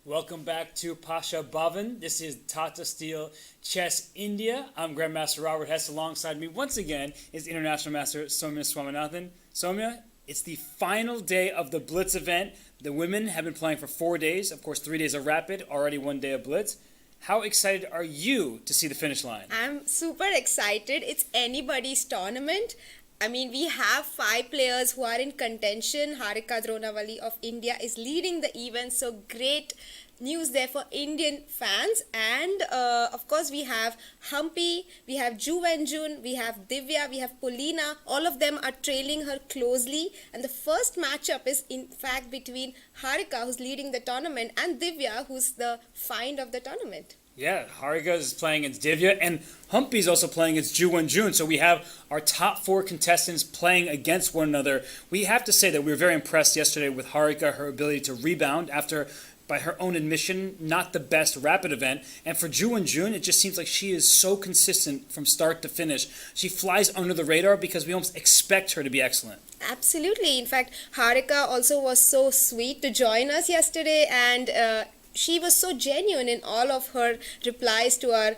Welcome back to Pasha Bhavan. This is Tata Steel Chess India. I'm Grandmaster Robert Hess. Alongside me once again is International Master Soumya Swaminathan. Soumya, it's the final day of the Blitz event. The women have been playing for 4 days. Of course, 3 days of Rapid, already 1 day of Blitz. How excited are you to see the finish line? I'm super excited. It's anybody's tournament. I mean, we have 5 players who are in contention. Harika Dronawali of India is leading the event, so great news there for Indian fans. And of course, we have Humpy, we have Ju Wenjun, we have Divya, we have Polina. All of them are trailing her closely. And the first matchup is in fact between Harika, who's leading the tournament, and Divya, who's the find of the tournament. Yeah, Harika is playing against Divya, and Humpy is also playing against Ju Wenjun. So we have our top 4 contestants playing against one another. We have to say that we were very impressed yesterday with Harika, her ability to rebound after, by her own admission, not the best Rapid event. And for Ju Wenjun, it just seems like she is so consistent from start to finish. She flies under the radar because we almost expect her to be excellent. Absolutely. In fact, Harika also was so sweet to join us yesterday, and she was so genuine in all of her replies to our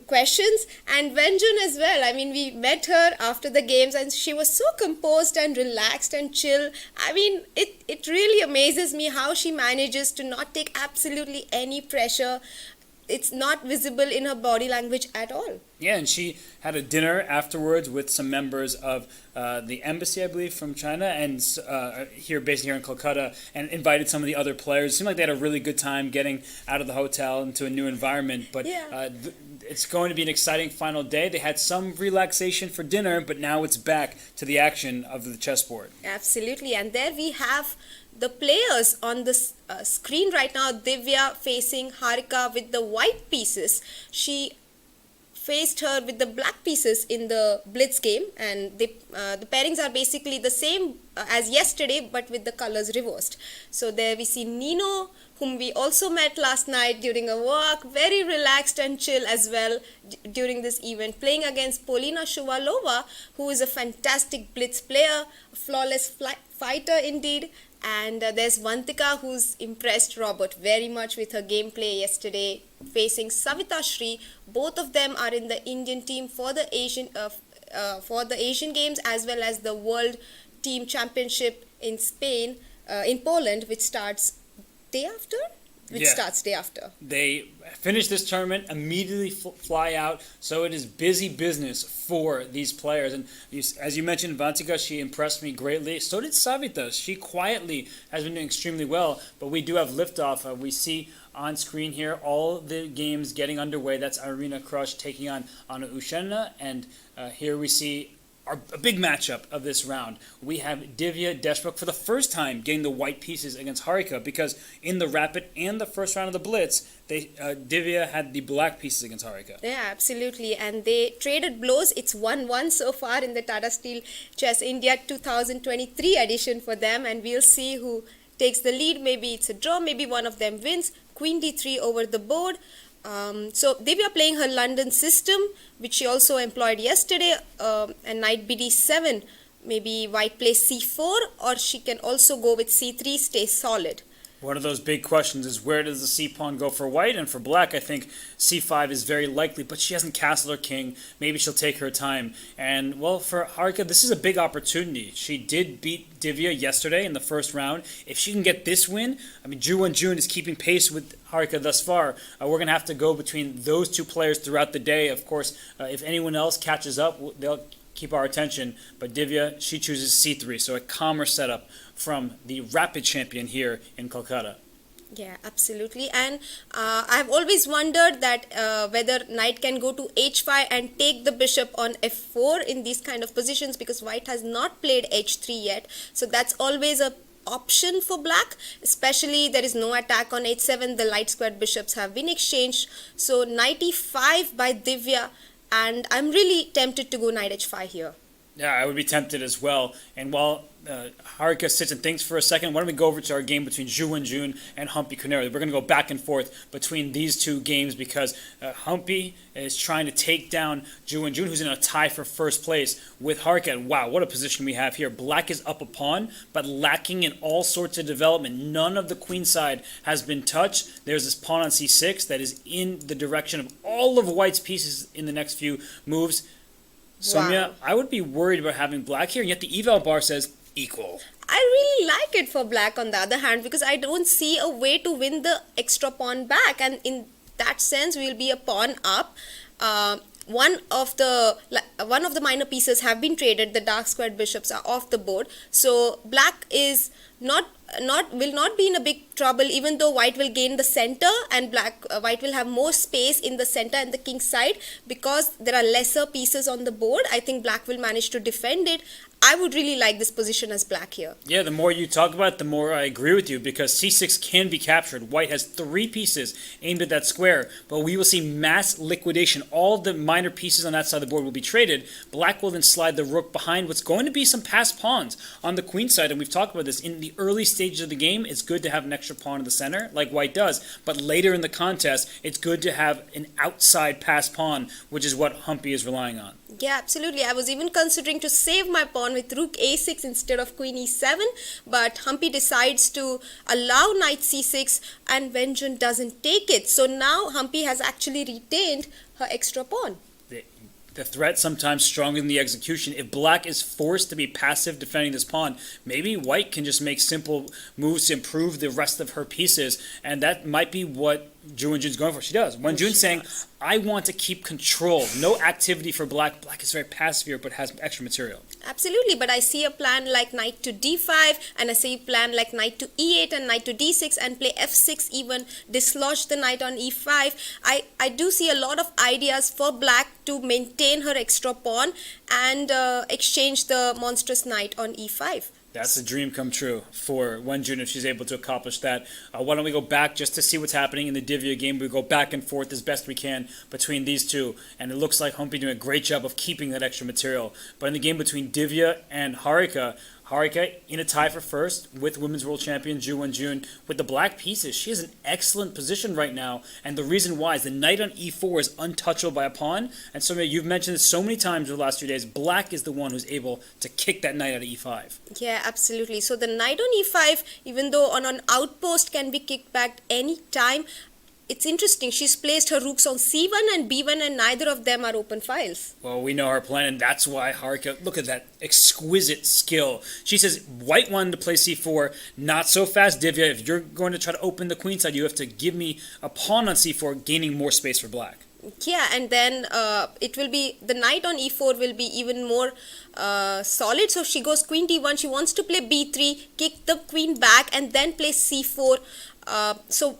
questions, and Wenjun as well. I mean, we met her after the games and she was so composed and relaxed and chill. I mean, it really amazes me how she manages to not take absolutely any pressure. It's not visible in her body language at all. Yeah, and she had a dinner afterwards with some members of the embassy, I believe, from China, and based here in Kolkata, and invited some of the other players. It seemed like they had a really good time getting out of the hotel into a new environment. But Yeah. it's going to be an exciting final day. They had some relaxation for dinner, but now it's back to the action of the chessboard. Absolutely. And there we have the players on the screen right now. Divya facing Harika with the white pieces. She faced her with the black pieces in the Blitz game, and the pairings are basically the same as yesterday, but with the colors reversed. So there we see Nino, whom we also met last night during a walk, very relaxed and chill as well during this event, playing against Polina Shuvalova, who is a fantastic Blitz player, a flawless fighter indeed. And there's Vantika, who's impressed Robert very much with her gameplay yesterday, facing Savita Shri. Both of them are in the Indian team for the Asian Games, as well as the World Team Championship in Spain, in Poland, which starts day after. Starts day after. They finish this tournament, immediately fly out, so it is busy business for these players. And as you mentioned, Vantika, she impressed me greatly. So did Savita. She quietly has been doing extremely well, but we do have liftoff. We see on screen here all the games getting underway. That's Irina Krush taking on Anna Ushena, and here we see a big matchup of this round. We have Divya Deshmukh for the first time getting the white pieces against Harika, because in the Rapid and the first round of the Blitz, Divya had the black pieces against Harika. Yeah, absolutely. And they traded blows. It's 1-1 so far in the Tata Steel Chess India 2023 edition for them, and we'll see who takes the lead. Maybe it's a draw, maybe one of them wins. Queen d3 over the board. So Divya playing her London system, which she also employed yesterday, and knight bd7, maybe white plays c4, or she can also go with c3, stay solid. One of those big questions is, where does the c-pawn go for white? And for black, I think c5 is very likely, but she hasn't castled her king. Maybe she'll take her time. And, well, for Harika, this is a big opportunity. She did beat Divya yesterday in the first round. If she can get this win, I mean, Ju Wenjun is keeping pace with Harika thus far. We're going to have to go between those two players throughout the day. Of course, if anyone else catches up, they'll keep our attention. But Divya, she chooses c3, so a calmer setup from the Rapid champion here in Kolkata. Yeah, absolutely. And I've always wondered that whether knight can go to h5 and take the bishop on f4 in these kind of positions, because white has not played h3 yet. So that's always a option for black, especially there is no attack on h7. The light squared bishops have been exchanged. So knight e5 by Divya, and I'm really tempted to go knight h5 here. Yeah, I would be tempted as well. And while Harika sits and thinks for a second, why don't we go over to our game between Zhu Wenjun and Humpy Canary? We're going to go back and forth between these two games because Humpy is trying to take down Zhu Wenjun, who's in a tie for first place with Harika. And wow, what a position we have here. Black is up a pawn, but lacking in all sorts of development. None of the queen side has been touched. There's this pawn on c6 that is in the direction of all of White's pieces in the next few moves. Soumya, Wow. I would be worried about having black here, and yet the eval bar says equal. I really like it for black on the other hand because I don't see a way to win the extra pawn back, and in that sense we'll be a pawn up. One of the minor pieces have been traded. The dark squared bishops are off the board, so black is will not be in a big trouble, even though white will gain the center and white will have more space in the center and the king side because there are lesser pieces on the board. I think black will manage to defend it. I would really like this position as black here. Yeah, the more you talk about it, the more I agree with you because c6 can be captured. White has 3 pieces aimed at that square, but we will see mass liquidation. All the minor pieces on that side of the board will be traded. Black will then slide the rook behind what's going to be some passed pawns on the queen side, and we've talked about this. In the early stages of the game, it's good to have an extra pawn in the center, like White does, but later in the contest, it's good to have an outside passed pawn, which is what Humpy is relying on. Yeah, absolutely. I was even considering to save my pawn with rook a6 instead of queen e7, but Humpy decides to allow knight c6 and Wenjun doesn't take it. So now Humpy has actually retained her extra pawn. The threat sometimes stronger than the execution. If black is forced to be passive defending this pawn, maybe white can just make simple moves to improve the rest of her pieces, and that might be what Zhu Wenjun's going for. She does. Wenjun's saying, I want to keep control. No activity for black. Black is very passive here, but has extra material. Absolutely, but I see a plan like knight to d5, and I see a plan like knight to e8 and knight to d6 and play f6, even dislodge the knight on e5. I do see a lot of ideas for black to maintain her extra pawn and exchange the monstrous knight on e5. That's a dream come true for Wenjun if she's able to accomplish that. Why don't we go back just to see what's happening in the Divya game? We go back and forth as best we can between these two, and it looks like Humpy doing a great job of keeping that extra material. But in the game between Divya and Harika in a tie for first with Women's World Champion Zhu Wenjun with the black pieces. She has an excellent position right now, and the reason why is the knight on e4 is untouchable by a pawn, and so you've mentioned this so many times over the last few days, black is the one who's able to kick that knight out of e5. Yeah, absolutely. So the knight on e5, even though on an outpost can be kicked back any time, it's interesting. She's placed her rooks on c1 and b1, and neither of them are open files. Well, we know her plan, and that's why Harika, look at that exquisite skill. She says, white wanted to play c4, not so fast, Divya. If you're going to try to open the queen side, you have to give me a pawn on c4, gaining more space for black. Yeah, and then it will be, the knight on e4 will be even more solid. So she goes queen d1, she wants to play b3, kick the queen back, and then play c4. So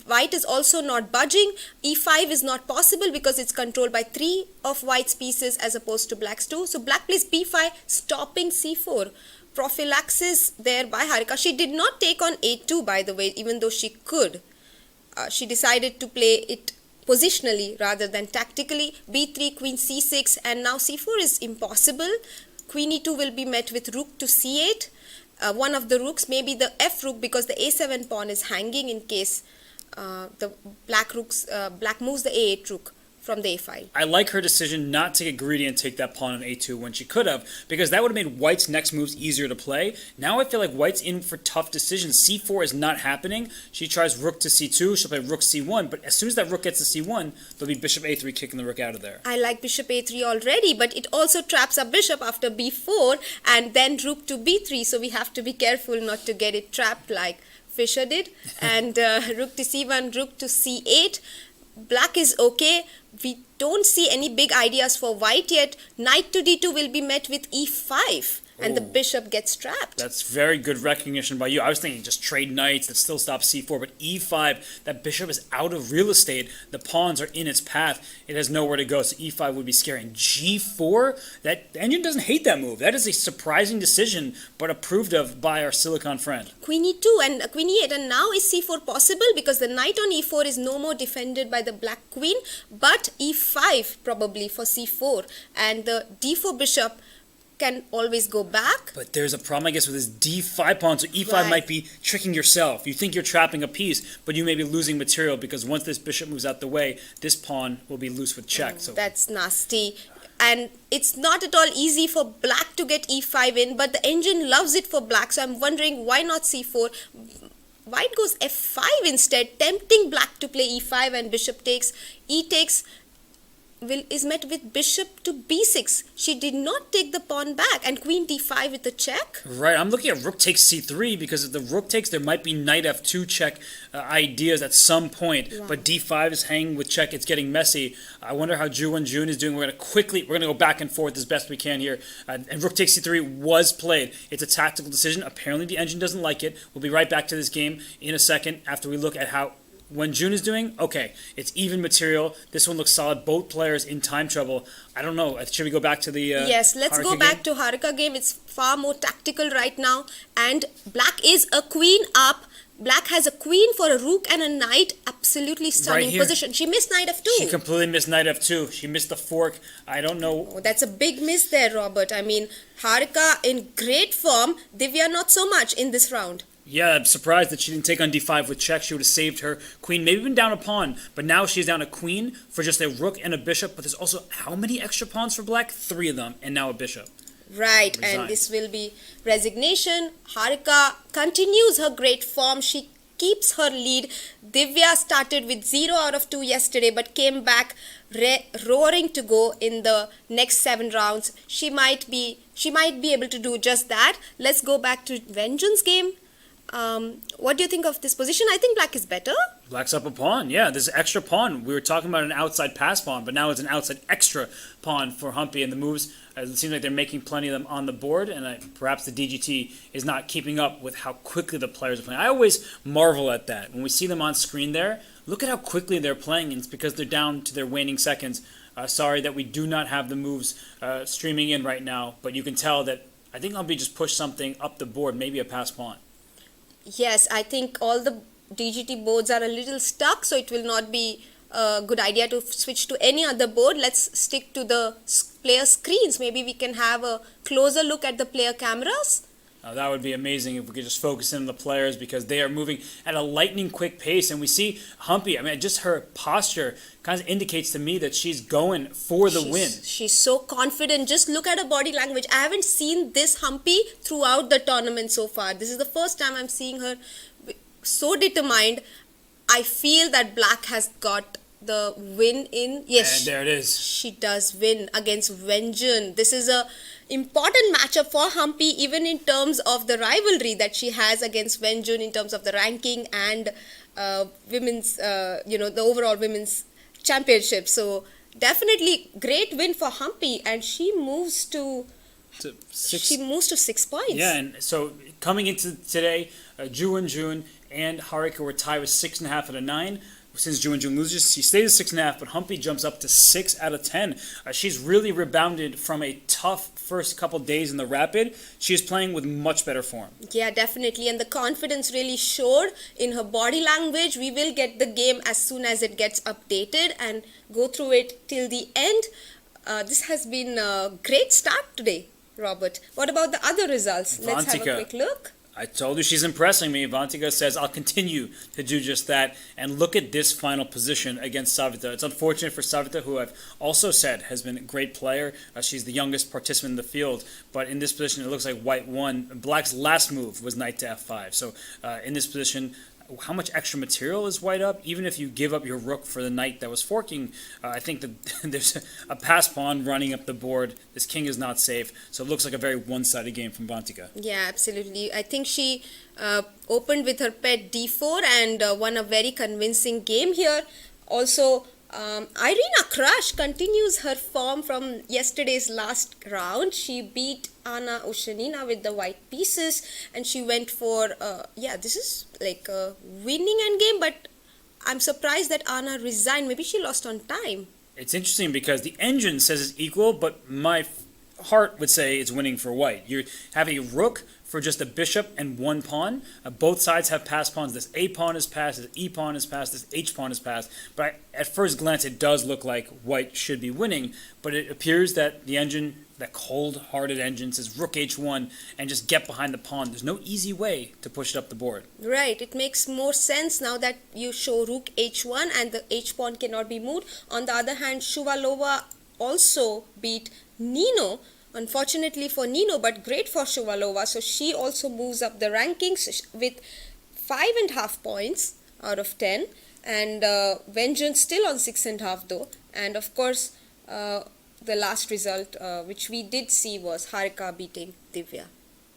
white is also not budging. e5 is not possible because it's controlled by 3 of white's pieces as opposed to black's 2. So black plays b5, stopping c4. Prophylaxis there by Harika. She did not take on a2, by the way, even though she could. She decided to play it positionally rather than tactically. b3, queen c6, and now c4 is impossible. Queen e2 will be met with rook to c8. One of the rooks, maybe the f rook, because the a7 pawn is hanging in case the black moves the a8 rook from the a file. I like her decision not to get greedy and take that pawn on a2 when she could have, because that would have made white's next moves easier to play. Now I feel like white's in for tough decisions. c4 is not happening. She tries rook to c2, she'll play rook c1, but as soon as that rook gets to c1, there'll be bishop a3 kicking the rook out of there. I like bishop a3 already, but it also traps a bishop after b4 and then rook to b3, so we have to be careful not to get it trapped like Fischer did. And rook to c1, rook to c8. Black is okay. We don't see any big ideas for white yet. Knight to d2 will be met with e5, and the bishop gets trapped. That's very good recognition by you. I was thinking just trade knights that still stop c4, but e5, that bishop is out of real estate. The pawns are in its path. It has nowhere to go, so e5 would be scary. And g4, that the engine doesn't hate that move. That is a surprising decision, but approved of by our silicon friend. Queen e2 and queen e8, and now is c4 possible because the knight on e4 is no more defended by the black queen, but e5 probably for c4, and the d4 bishop can always go back. But there's a problem, I guess, with this d5 pawn. So e5 Right. might be tricking yourself. You think you're trapping a piece, but you may be losing material because once this bishop moves out the way, this pawn will be loose with check. So That's nasty. And it's not at all easy for black to get e5 in, but the engine loves it for black. So I'm wondering why not c4? White goes f5 instead, tempting black to play e5, and bishop takes. E takes is met with bishop to b6. She did not take the pawn back, and queen d5 with the check. right, I'm looking at rook takes c3 because if the rook takes, there might be knight f2 check ideas at some point. Wow. But d5 is hanging with check. It's getting messy. I wonder how Ju Jun is doing. We're going to go back and forth as best we can here. And rook takes c3 was played. It's a tactical decision. Apparently the engine doesn't like it. We'll be right back to this game in a second after we look at how when June is doing, okay, it's even material. This one looks solid. Both players in time trouble. I don't know. Should we go back to the Yes, let's go Harika back game? to Harika game. It's far more tactical right now. And black is a queen up. Black has a queen for a rook and a knight. Absolutely stunning here. position. She missed knight f2. She completely missed knight f2. She missed the fork. I don't know. Oh, that's a big miss there, Robert. I mean, Harika in great form. Divya not so much in this round. Yeah, I'm surprised that she didn't take on d5 with check. She would have saved her queen, maybe even down a pawn. But now she's down a queen for just a rook and a bishop. But there's also how many extra pawns for black? 3 of them, and now a bishop. Right, Resign. and this will be resignation. Harika continues her great form. She keeps her lead. Divya started with 0 out of 2 yesterday, but came back roaring to go in the next 7 rounds. She might be able to do just that. Let's go back to Vengeance game. What do you think of this position? I think black is better. Black's up a pawn. Yeah, this extra pawn. We were talking about an outside pass pawn, but now it's an outside extra pawn for Humpy. And the moves, it seems like they're making plenty of them on the board. And perhaps the DGT is not keeping up with how quickly the players are playing. I always marvel at that. When we see them on screen there, look at how quickly they're playing. And it's because they're down to their waning seconds. Sorry that we do not have the moves streaming in right now. But you can tell that I think Humpy just pushed something up the board, maybe a pass pawn. Yes, I think all the DGT boards are a little stuck, so it will not be a good idea to switch to any other board. Let's stick to the player screens. Maybe we can have a closer look at the player cameras. That would be amazing if we could just focus in on the players because they are moving at a lightning quick pace. And we see Humpy, I mean, just her posture kind of indicates to me that she's going for the win. She's so confident. Just look at her body language. I haven't seen this Humpy throughout the tournament so far. This is the first time I'm seeing her so determined. I feel that black has got the win in. Yes, And there it is. she does win against Vengeance. This is a important matchup for Humpy, even in terms of the rivalry that she has against Vengeance, in terms of the ranking and women's, the overall women's championship. So definitely great win for Humpy, and she moves to 6 points. Yeah, and so coming into today, June and Harika were tied with 6.5 out of 9. Since June loses, she stays at 6.5, but Humpy jumps up to 6 out of 10. She's really rebounded from a tough first couple days in the Rapid. She is playing with much better form. Yeah, definitely. And the confidence really showed in her body language. We will get the game as soon as it gets updated and go through it till the end. This has been a great start today, Robert. What about the other results? Let's have a Vantika. quick look. I told you she's impressing me. Vantika says, I'll continue to do just that. And look at this final position against Savita. It's unfortunate for Savita, who I've also said has been a great player. She's the youngest participant in the field. But in this position, it looks like white won. Black's last move was knight to f5. So in this position, how much extra material is white up? Even if you give up your rook for the knight that was forking, I think that there's a pass pawn running up the board. This king is not safe. So it looks like a very one-sided game from Vantika. Yeah, absolutely. I think she opened with her pet d4 and won a very convincing game here. Also, Irina Krush continues her form from yesterday's last round. She beat Anna Oshanina with the white pieces, and she went for, this is like a winning endgame, but I'm surprised that Anna resigned. Maybe she lost on time. It's interesting because the engine says it's equal, but my heart would say it's winning for white. You have a rook for just a bishop and 1 pawn. Both sides have passed pawns. This A pawn is passed, this E pawn is passed, this H pawn is passed. But at first glance, it does look like white should be winning, but it appears that the engine that cold-hearted engine, says rook h1, and just get behind the pawn. There's no easy way to push it up the board. Right, it makes more sense now that you show rook h1 and the h-pawn cannot be moved. On the other hand, Shuvalova also beat Nino, unfortunately for Nino, but great for Shuvalova. So she also moves up the rankings with 5.5 points out of 10. And Vengeance still on 6.5 though. And of course, the last result, which we did see, was Harika beating Divya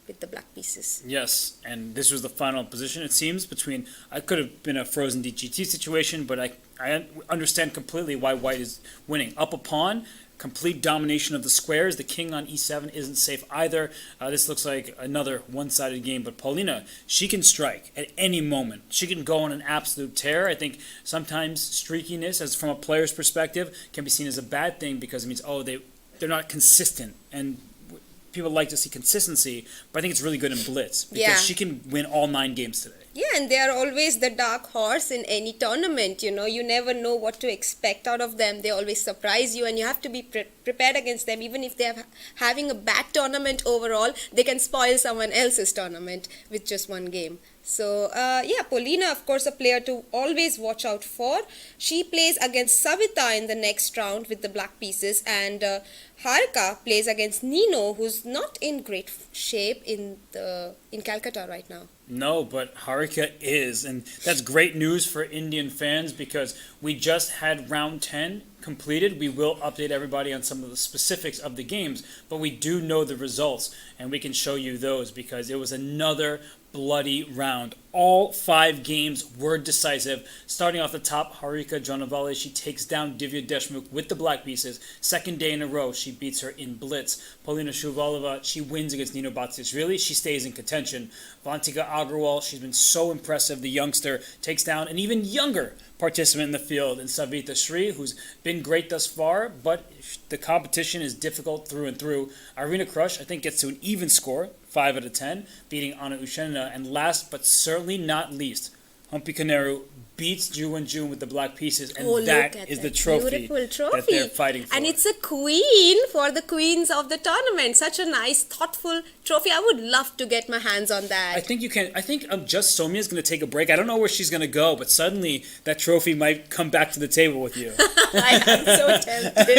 with the black pieces. Yes, and this was the final position, it seems, between... I could have been a frozen DGT situation, but I understand completely why white is winning. Up a pawn, complete domination of the squares. The king on e7 isn't safe either. This looks like another one-sided game, but Paulina, she can strike at any moment. She can go on an absolute tear. I think sometimes streakiness, as from a player's perspective, can be seen as a bad thing because it means, oh, they're not consistent, and people like to see consistency, but I think it's really good in Blitz because she can win all 9 games today. Yeah, and they are always the dark horse in any tournament, you know. You never know what to expect out of them. They always surprise you, and you have to be prepared against them. Even if they're having a bad tournament overall, they can spoil someone else's tournament with just one game. So, Paulina, of course, a player to always watch out for. She plays against Savita in the next round with the black pieces, and Harika plays against Nino, who's not in great shape in Calcutta right now. No, but Harika is, and that's great news for Indian fans because we just had round 10 completed. We will update everybody on some of the specifics of the games, but we do know the results, and we can show you those because it was another bloody round. All 5 games were decisive. Starting off the top, Harika Dronavale, she takes down Divya Deshmukh with the black pieces. Second day in a row, she beats her in Blitz. Paulina Shuvalova, she wins against Nino Batsishvili. She stays in contention. Vantika Agrawal, she's been so impressive. The youngster takes down an even younger participant in the field in Savita Sri, who's been great thus far, but the competition is difficult through and through. Irina Krush, I think, gets to an even score, 5 out of 10, beating Anna Ushenina. And last but certainly not least, Humpy Koneru beats Juwon Jun with the black pieces, and that is the trophy that they're fighting for. And it's a queen for the queens of the tournament. Such a nice, thoughtful trophy. I would love to get my hands on that. I think you can. I think Just Soumya is going to take a break. I don't know where she's going to go, but suddenly that trophy might come back to the table with you. I'm so tempted.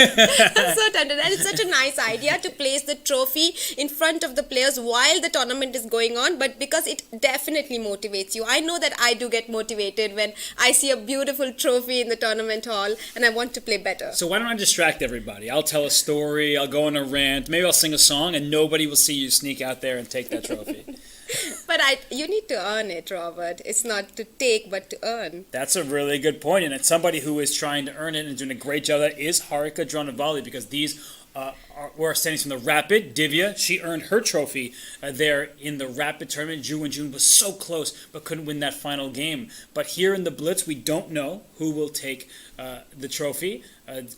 I'm so tempted. And it's such a nice idea to place the trophy in front of the players while the tournament is going on, but because it definitely motivates you. I know that I do get motivated when I see a beautiful trophy in the tournament hall and I want to play better. So why don't I distract everybody? I'll tell a story, I'll go on a rant, maybe I'll sing a song, and nobody will see you sneak out there and take that trophy. But you need to earn it, Robert. It's not to take, but to earn. That's a really good point, and it's somebody who is trying to earn it and doing a great job. That is Harika Dronavale, because these were standing from the Rapid. Divya, she earned her trophy there in the Rapid tournament. Juwon Jun was so close, but couldn't win that final game. But here in the Blitz, we don't know who will take the trophy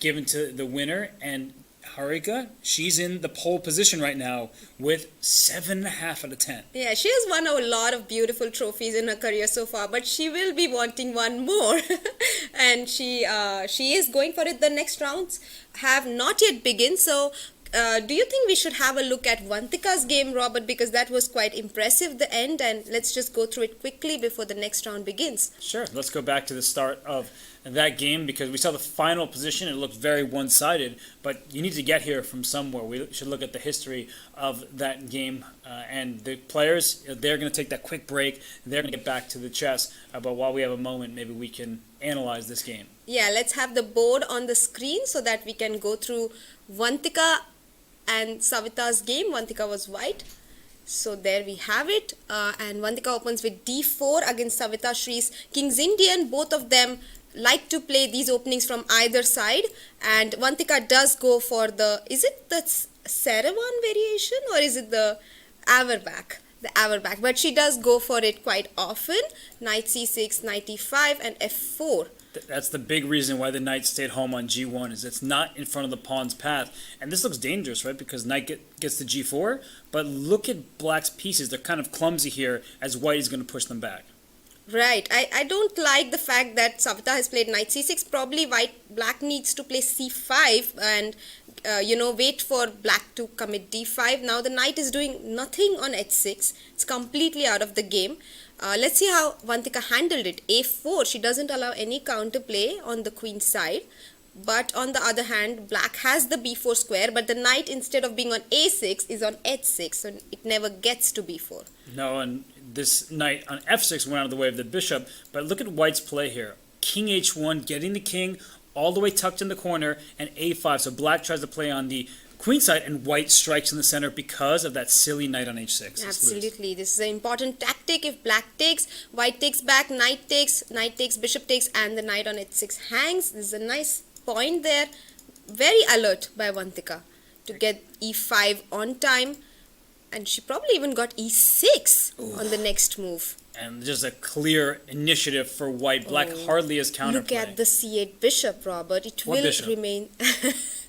given to the winner, and Harika, she's in the pole position right now with 7.5 out of 10. Yeah, she has won a lot of beautiful trophies in her career so far, but she will be wanting one more. And she is going for it. The next rounds have not yet begun. So do you think we should have a look at Vantika's game, Robert? Because that was quite impressive, the end. And let's just go through it quickly before the next round begins. Sure. Let's go back to the start of that game because we saw the final position. It looked very one-sided, but you need to get here from somewhere. We should look at the history of that game. And the players, they're going to take that quick break. They're going to get back to the chess. But while we have a moment, maybe we can analyze this game. Yeah, let's have the board on the screen so that we can go through Vantika and Savita's game. Vantika was white. So there we have it. And Vantika opens with d4 against Savita Sri's King's Indian. Both of them like to play these openings from either side. And Vantika does go for is it the Saravan variation or is it the Auerbach? The Auerbach. But she does go for it quite often. Knight c6, knight e5 and f4. That's the big reason why the knight stayed home on g1, is it's not in front of the pawn's path. And this looks dangerous, right? Because knight gets to g4, but look at black's pieces. They're kind of clumsy here as white is going to push them back. Right. I don't like the fact that Savita has played knight c6. Probably black needs to play c5 and wait for black to commit d5. Now the knight is doing nothing on h6. It's completely out of the game. Let's see how Vantika handled it. a4. She doesn't allow any counterplay on the queen side. But on the other hand, black has the b4 square, but the knight, instead of being on a6, is on h6, so it never gets to b4. No, and this knight on f6 went out of the way of the bishop, but look at white's play here. King h1, getting the king all the way tucked in the corner, and a5, so black tries to play on the queen side, and white strikes in the center because of that silly knight on h6. Absolutely, this is an important tactic. If black takes, white takes back, knight takes, bishop takes, and the knight on h6 hangs. This is a nice point there. Very alert by Vantika to get e5 on time, and she probably even got e6 on the next move. And just a clear initiative for white. Black hardly has counterplay. Look at the c8 bishop, Robert. It What will bishop? remain.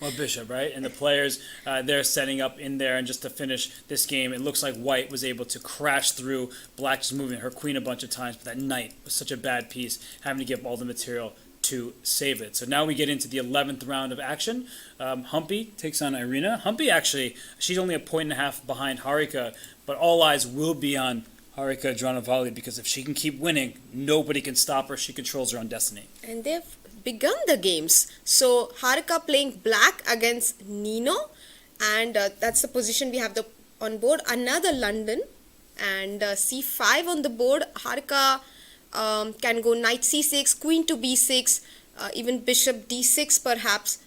Well, bishop, right? And the players, they're setting up in there. And just to finish this game, it looks like white was able to crash through. Black just moving her queen a bunch of times. But that knight was such a bad piece, having to give all the material to save it. So now we get into the 11th round of action. Humpy takes on Irina. Humpy actually, she's only a point and a half behind Harika, but all eyes will be on Harika Dranavali because if she can keep winning, nobody can stop her. She controls her own destiny. And they've begun the games. So Harika playing black against Nino, and that's the position we have on board. Another London, and c5 on the board. Harika can go knight c6, queen to b6, even bishop d6 perhaps.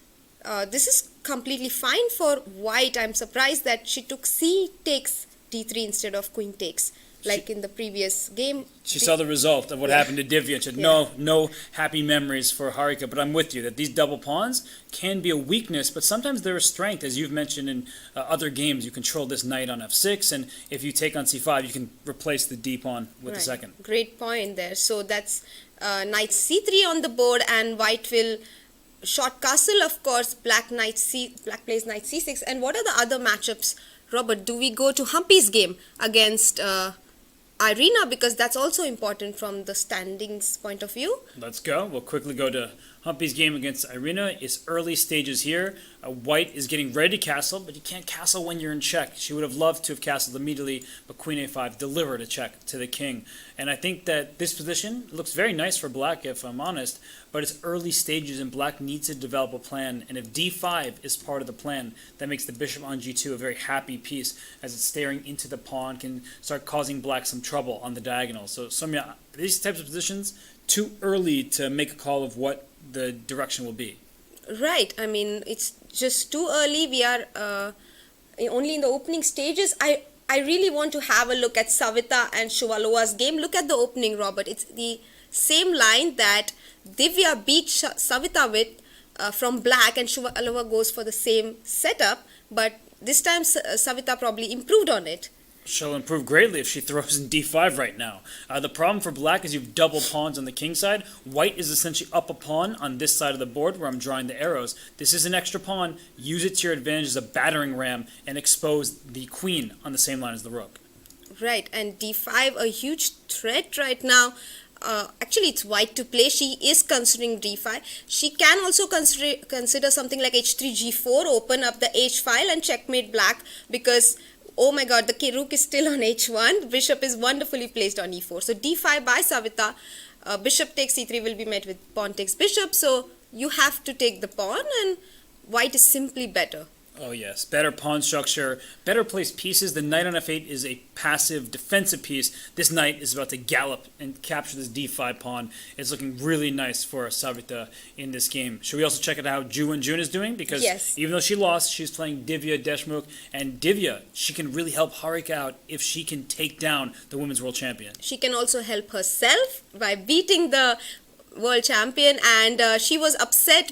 This is completely fine for white. I'm surprised that she took c takes d3 instead of queen takes, like in the previous game. She saw the result of what happened to Divya and said, no happy memories for Harika. But I'm with you that these double pawns can be a weakness, but sometimes they're a strength. As you've mentioned in other games, you control this knight on f6, and if you take on c5, you can replace the d pawn with the second. Great point there. So that's knight c3 on the board, and white will short castle, of course. Black plays knight c6. And what are the other matchups, Robert? Do we go to Humpy's game against Irina, because that's also important from the standings point of view? Let's go. We'll quickly go to Humpy's game against Irina. It's early stages here. White is getting ready to castle, but you can't castle when you're in check. She would have loved to have castled immediately, but queen a5 delivered a check to the king. And I think that this position looks very nice for black, if I'm honest, but it's early stages and black needs to develop a plan. And if d5 is part of the plan, that makes the bishop on g2 a very happy piece, as it's staring into the pawn, can start causing black some trouble on the diagonal. So Soumya, these types of positions, too early to make a call of what the direction will be. Right. I mean, it's just too early. We are only in the opening stages. I really want to have a look at Savita and Shuvalova's game. Look at the opening, Robert. It's the same line that Divya beat Savita with from black, and Shuvalova goes for the same setup. But this time Savita probably improved on it. She'll improve greatly if she throws in d5 right now. The problem for black is you've double pawns on the king side. White is essentially up a pawn on this side of the board where I'm drawing the arrows. This is an extra pawn. Use it to your advantage as a battering ram and expose the queen on the same line as the rook. Right, and d5, a huge threat right now. Actually, it's white to play. She is considering d5. She can also consider something like h3, g4, open up the h file and checkmate black, because oh my god, the rook is still on h1. The bishop is wonderfully placed on e4. So d5 by Savita. Bishop takes c3 will be met with pawn takes bishop. So you have to take the pawn, and white is simply better. Oh yes, better pawn structure, better placed pieces. The knight on f8 is a passive defensive piece. This knight is about to gallop and capture this d5 pawn. It's looking really nice for Savita in this game. Should we also check out how Jun is doing? Because even though she lost, she's playing Divya Deshmukh, and Divya, she can really help Harika out if she can take down the women's world champion. She can also help herself by beating the world champion, and she was upset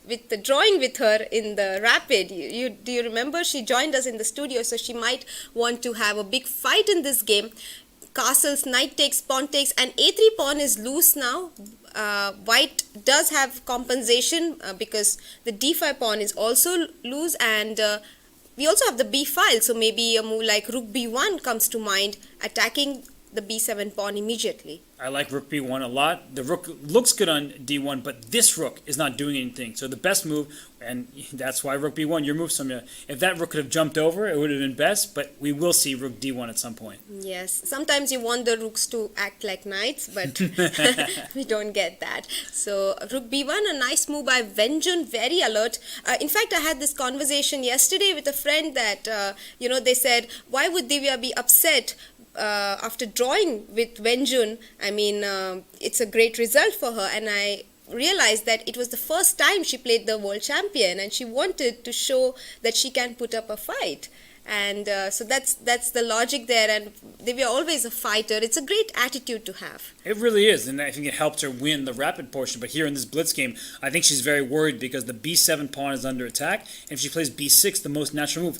with the drawing with her in the rapid. Do you remember? She joined us in the studio, so she might want to have a big fight in this game. Castles, knight takes, pawn takes, and a3 pawn is loose now. White does have compensation because the d5 pawn is also loose, and we also have the b file, so maybe a move like rook b1 comes to mind, attacking the b7 pawn immediately. I like rook b1 a lot. The rook looks good on d1, but this rook is not doing anything. So the best move, and that's why rook b1, your move, Soumya. If that rook could have jumped over, it would have been best, but we will see rook d1 at some point. Yes, sometimes you want the rooks to act like knights, but we don't get that. So rook b1, a nice move by Wenjun, very alert. In fact, I had this conversation yesterday with a friend that, they said, why would Divya be upset after drawing with Wenjun? I mean, it's a great result for her, and I realized that it was the first time she played the world champion, and she wanted to show that she can put up a fight. And so that's the logic there, and Divya always a fighter. It's a great attitude to have. It really is, and I think it helped her win the rapid portion. But here in this blitz game, I think she's very worried because the b7 pawn is under attack, and if she plays b6, the most natural move,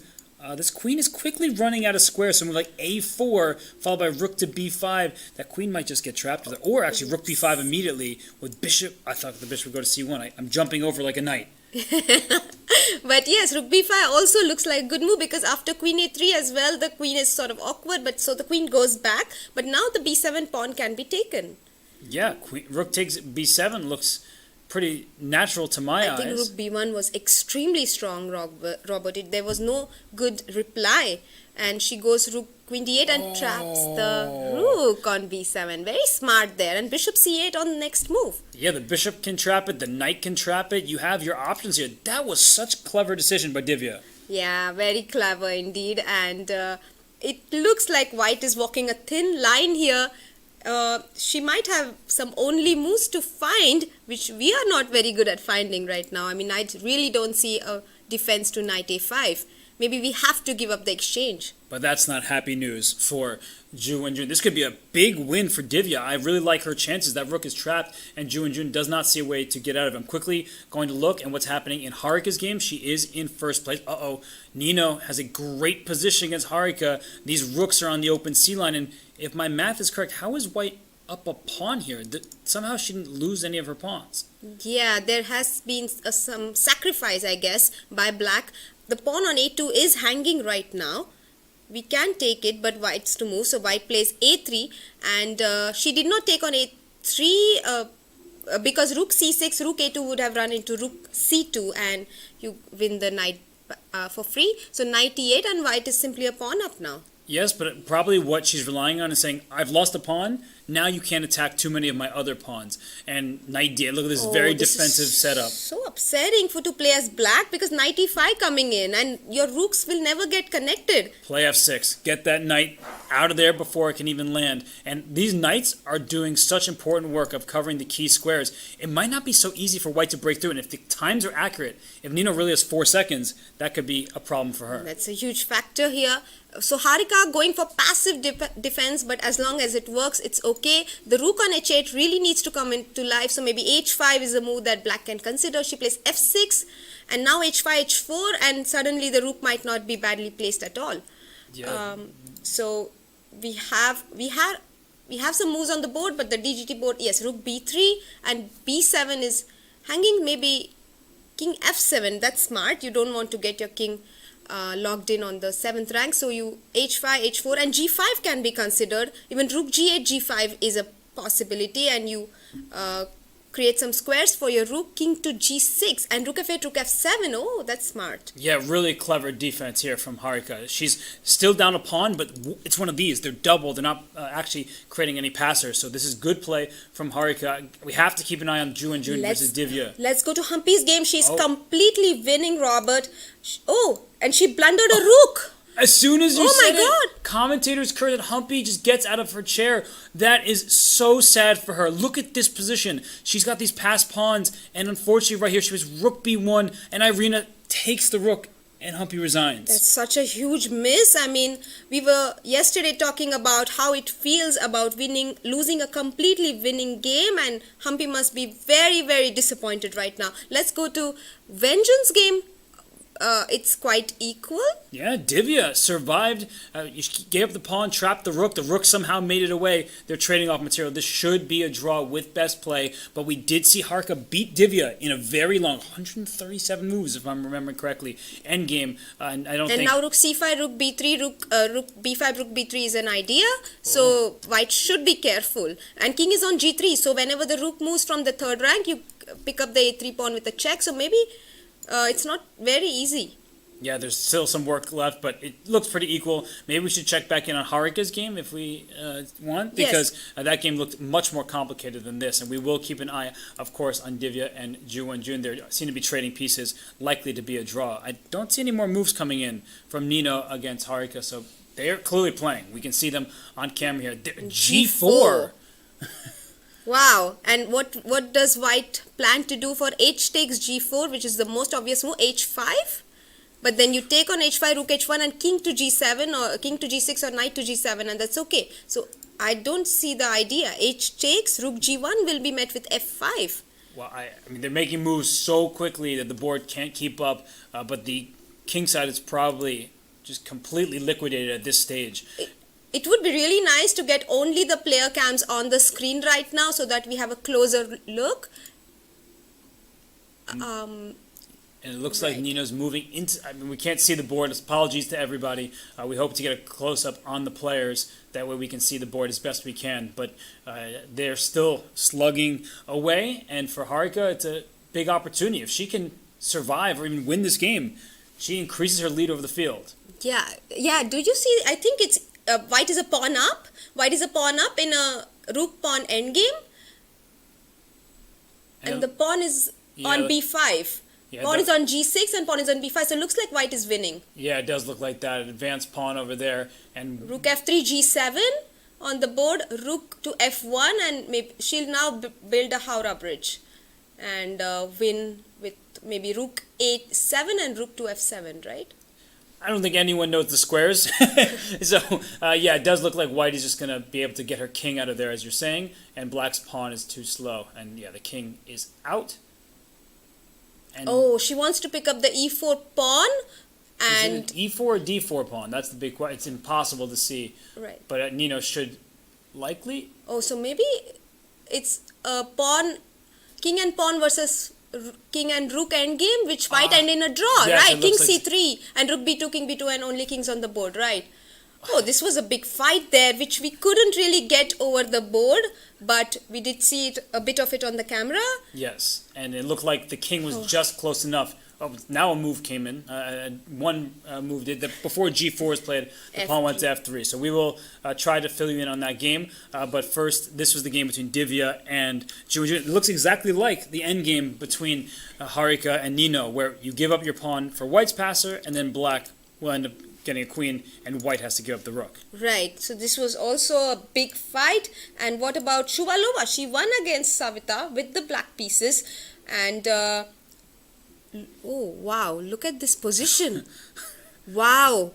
this queen is quickly running out of squares. So move like a4 followed by rook to b5. That queen might just get trapped with it. Or actually rook b5 immediately with bishop. I thought the bishop would go to c1. I'm jumping over like a knight. But yes, rook b5 also looks like a good move because after queen a3 as well, the queen is sort of awkward. But so the queen goes back. But now the b7 pawn can be taken. Yeah, rook takes b7 looks pretty natural to my eyes. I think rook b1 was extremely strong, Robert. There was no good reply. And she goes rook queen d8 and traps the rook on b7. Very smart there. And bishop c8 on the next move. Yeah, the bishop can trap it. The knight can trap it. You have your options here. That was such a clever decision by Divya. Yeah, very clever indeed. And it looks like white is walking a thin line here. She might have some only moves to find, which we are not very good at finding right now. I mean, I really don't see a defense to knight a5. Maybe we have to give up the exchange. But that's not happy news for Ju Wenjun. This could be a big win for Divya. I really like her chances. That rook is trapped, and Ju Wenjun does not see a way to get out of it. I'm quickly going to look at what's happening in Harika's game. She is in first place. Nino has a great position against Harika. These rooks are on the open c-line, and if my math is correct, how is white up a pawn here? Somehow she didn't lose any of her pawns. Yeah, there has been some sacrifice, I guess, by black. The pawn on a2 is hanging right now. We can take it, but white's to move. So white plays a3, and she did not take on a3 because rook c6, rook a2 would have run into rook c2, and you win the knight for free. So knight e8, and white is simply a pawn up now. Yes, but probably what she's relying on is saying, I've lost a pawn, now you can't attack too many of my other pawns. And knight d8, look at this very defensive setup. So upsetting to play as black because knight e5 coming in, and your rooks will never get connected. Play f6. Get that knight out of there before it can even land. And these knights are doing such important work of covering the key squares. It might not be so easy for white to break through, and if the times are accurate, if Nino really has 4 seconds, that could be a problem for her. That's a huge factor here. So Harika going for passive defense, but as long as it works, it's okay. The rook on h8 really needs to come into life, so maybe h5 is a move that black can consider. She plays f6, and now h5, h4, and suddenly the rook might not be badly placed at all. Yeah. So we have some moves on the board, but the DGT board, yes, rook b3 and b7 is hanging. Maybe king f7. That's smart. You don't want to get your king logged in on the 7th rank, so you h5, h4, and g5 can be considered. Even rook g8, g5 is a possibility, and you create some squares for your rook. King to g6 and rook f8, rook f7. Oh, that's smart. Yeah, really clever defense here from Harika. She's still down a pawn, but it's one of these. They're double. They're not actually creating any passers. So this is good play from Harika. We have to keep an eye on Ju Wenjun versus Divya. Let's go to Humpy's game. She's completely winning, Robert. And she blundered a rook. As soon as you said it, commentators curse that Humpy just gets out of her chair. That is so sad for her. Look at this position. She's got these passed pawns, and unfortunately right here she was rook b1, and Irina takes the rook, and Humpy resigns. That's such a huge miss. I mean, we were yesterday talking about how it feels about losing a completely winning game, and Humpy must be very, very disappointed right now. Let's go to Wenjun's game. it's quite equal. Yeah, Divya survived. She gave up the pawn, trapped the rook. The rook somehow made it away. They're trading off material. This should be a draw with best play, but we did see Harika beat Divya in a very long 137 moves, if I'm remembering correctly, endgame. And I don't And think. now rook c5, rook b3, rook b5, rook b3 is an idea. So white should be careful. And king is on g3. So whenever the rook moves from the third rank, you pick up the a3 pawn with a check. So maybe it's not very easy. Yeah, there's still some work left, but it looks pretty equal. Maybe we should check back in on Harika's game if we want, because that game looked much more complicated than this. And we will keep an eye, of course, on Divya and Ju and Jun. They seem to be trading pieces, likely to be a draw. I don't see any more moves coming in from Nino against Harika, so they are clearly playing. We can see them on camera here. G4. Wow. And what does white plan to do for h takes g4, which is the most obvious move, h5? But then you take on h5, rook h1, and king to g7, or king to g6, or knight to g7, and that's okay. So I don't see the idea. H takes, rook g1 will be met with f5. Well, I mean, they're making moves so quickly that the board can't keep up, but the king side is probably just completely liquidated at this stage. It would be really nice to get only the player cams on the screen right now so that we have a closer look. And it looks like Nino's moving into. I mean, we can't see the board. Apologies to everybody. We hope to get a close up on the players. That way we can see the board as best we can. But they're still slugging away. And for Harika, it's a big opportunity. If she can survive or even win this game, she increases her lead over the field. Yeah. Do you see? I think it's white is a pawn up. White is a pawn up in a rook pawn endgame, and the pawn is on b5. Yeah, pawn is on g6 and pawn is on b5, so it looks like white is winning. Yeah, it does look like that. An advanced pawn over there. And rook f3, g7 on the board, rook to f1, and maybe she'll now build a Howrah bridge and win with maybe rook a7 and rook to f7, right? I don't think anyone knows the squares. So, yeah, it does look like white is just going to be able to get her king out of there, as you're saying, and black's pawn is too slow. And, yeah, the king is out. And she wants to pick up the e4 pawn, and is it an e4 or d4 pawn? That's the big question. It's impossible to see. Right. But Nino should likely. So maybe it's a pawn, king and pawn versus king and rook endgame, which might end in a draw, yes, right? King like c3 and rook b2, king b2, and only kings on the board, right? Oh, this was a big fight there, which we couldn't really get over the board, but we did see it, a bit of it on the camera. Yes, and it looked like the king was just close enough. Oh, now a move came in. One move did that before g4 is played. The pawn went to f3. So we will try to fill you in on that game. But first, this was the game between Divya and Ju. It looks exactly like the end game between Harika and Nino, where you give up your pawn for white's passer, and then black will end up getting a queen, and white has to give up the rook. Right. So this was also a big fight. And what about Shuvalova? She won against Savita with the black pieces. And oh wow! Look at this position. Wow!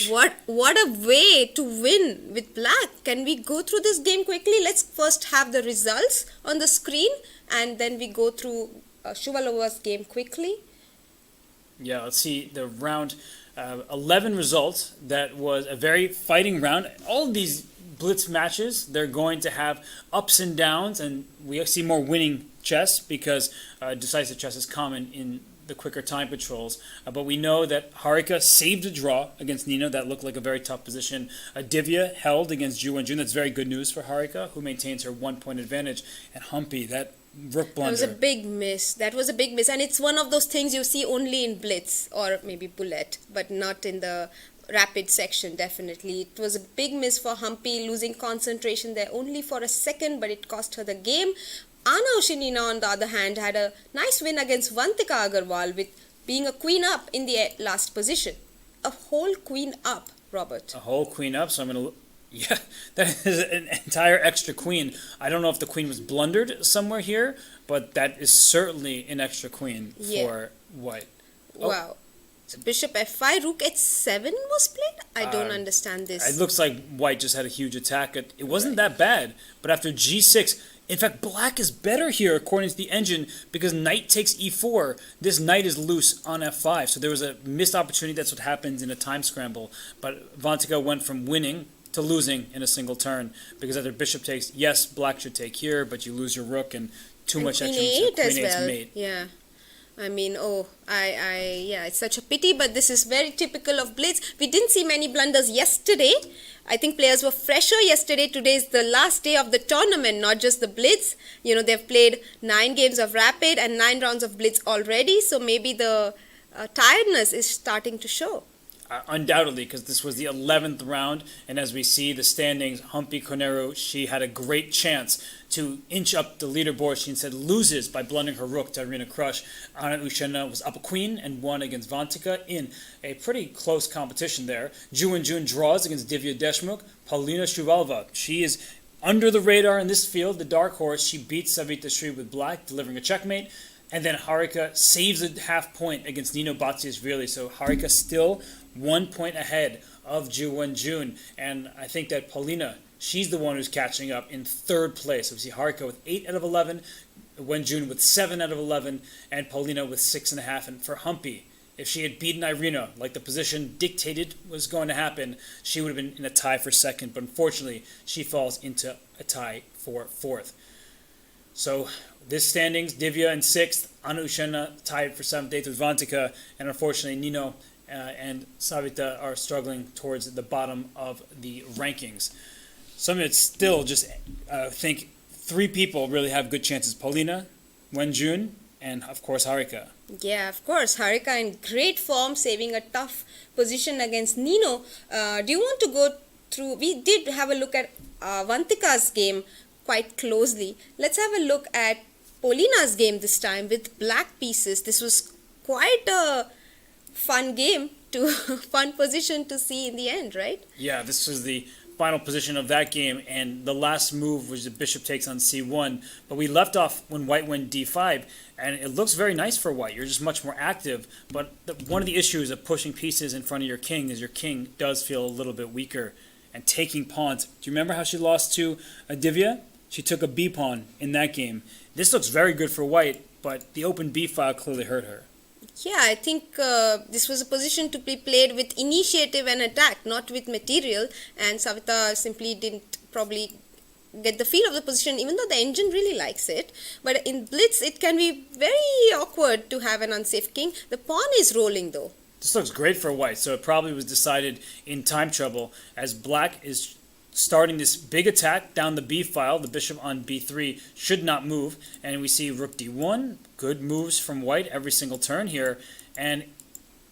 What a way to win with black. Can we go through this game quickly? Let's first have the results on the screen, and then we go through Shuvalova's game quickly. Yeah, let's see the round 11 results. That was a very fighting round. All of these Blitz matches, they're going to have ups and downs, and we see more winning chess because decisive chess is common in the quicker time patrols. But we know that Harika saved a draw against Nino. That looked like a very tough position. Divya held against Ju and Jun. That's very good news for Harika, who maintains her 1-point advantage. And Humpy, that rook blunder. That was a big miss. And it's one of those things you see only in Blitz or maybe Bullet, but not in the rapid section, definitely. It was a big miss for Humpy, losing concentration there only for a second, but it cost her the game. Anna Oshinina, on the other hand, had a nice win against Vantika Agarwal with being a queen up in the last position. A whole queen up, Robert. A whole queen up, so I'm going to... Yeah, that is an entire extra queen. I don't know if the queen was blundered somewhere here, but that is certainly an extra queen for white. Oh. Wow. So bishop f5, rook h7 was played? I don't understand this. It looks like white just had a huge attack. It wasn't that bad, but after g6, In fact, black is better here according to the engine because knight takes e4. This knight is loose on f5, so there was a missed opportunity. That's what happens in a time scramble. But Vantika went from winning to losing in a single turn because after bishop takes, yes, black should take here, but you lose your rook and too much queen extra. a8 as well. Mate. Yeah. I mean, yeah, it's such a pity, but this is very typical of Blitz. We didn't see many blunders yesterday. I think players were fresher yesterday. Today is the last day of the tournament, not just the Blitz. You know, they've played 9 games of Rapid and 9 rounds of Blitz already, so maybe the tiredness is starting to show. Undoubtedly, because this was the 11th round, and as we see the standings, Humpy Conero, she had a great chance to inch up the leaderboard. She instead loses by blundering her rook to Arena Crush. Anna Ushena was up a queen and won against Vantika in a pretty close competition there. Ju and Jun draws against Divya Deshmukh. Paulina Shuvalva, she is under the radar in this field, the dark horse. She beats Savita Sri with black, delivering a checkmate. And then Harika saves a half point against Nino Batsiashvili. So Harika still 1 point ahead of Ju Wenjun. And I think that Paulina, she's the one who's catching up in 3rd place. So we see Harika with 8 out of 11, Wenjun with 7 out of 11, and Paulina with 6.5. And for Humpy, if she had beaten Irina, like the position dictated was going to happen, she would have been in a tie for 2nd. But unfortunately, she falls into a tie for 4th. So this standings, Divya in 6th, Anna Ushena tied for 7th, 8th with Vantika, and unfortunately Nino and Savita are struggling towards the bottom of the rankings. Some of it's still just think 3 people really have good chances: Paulina, Wenjun, and of course Harika. Yeah, of course, Harika in great form, saving a tough position against Nino. Do you want to go through? We did have a look at Vantika's game quite closely. Let's have a look at Paulina's game this time with black pieces. This was quite a fun game, fun position to see in the end, right? Yeah, this was the final position of that game, and the last move was the bishop takes on c1. But we left off when white went d5, and it looks very nice for white. You're just much more active, but one of the issues of pushing pieces in front of your king is your king does feel a little bit weaker. And taking pawns. Do you remember how she lost to Divya? She took a b pawn in that game. This looks very good for white, but the open b file clearly hurt her. Yeah, I think this was a position to be played with initiative and attack, not with material. And Savita simply didn't probably get the feel of the position, even though the engine really likes it. But in Blitz, it can be very awkward to have an unsafe king. The pawn is rolling, though. This looks great for white, so it probably was decided in time trouble as black is starting this big attack down the b file. The bishop on b3 should not move, and we see rook d1. Good moves from white every single turn here, and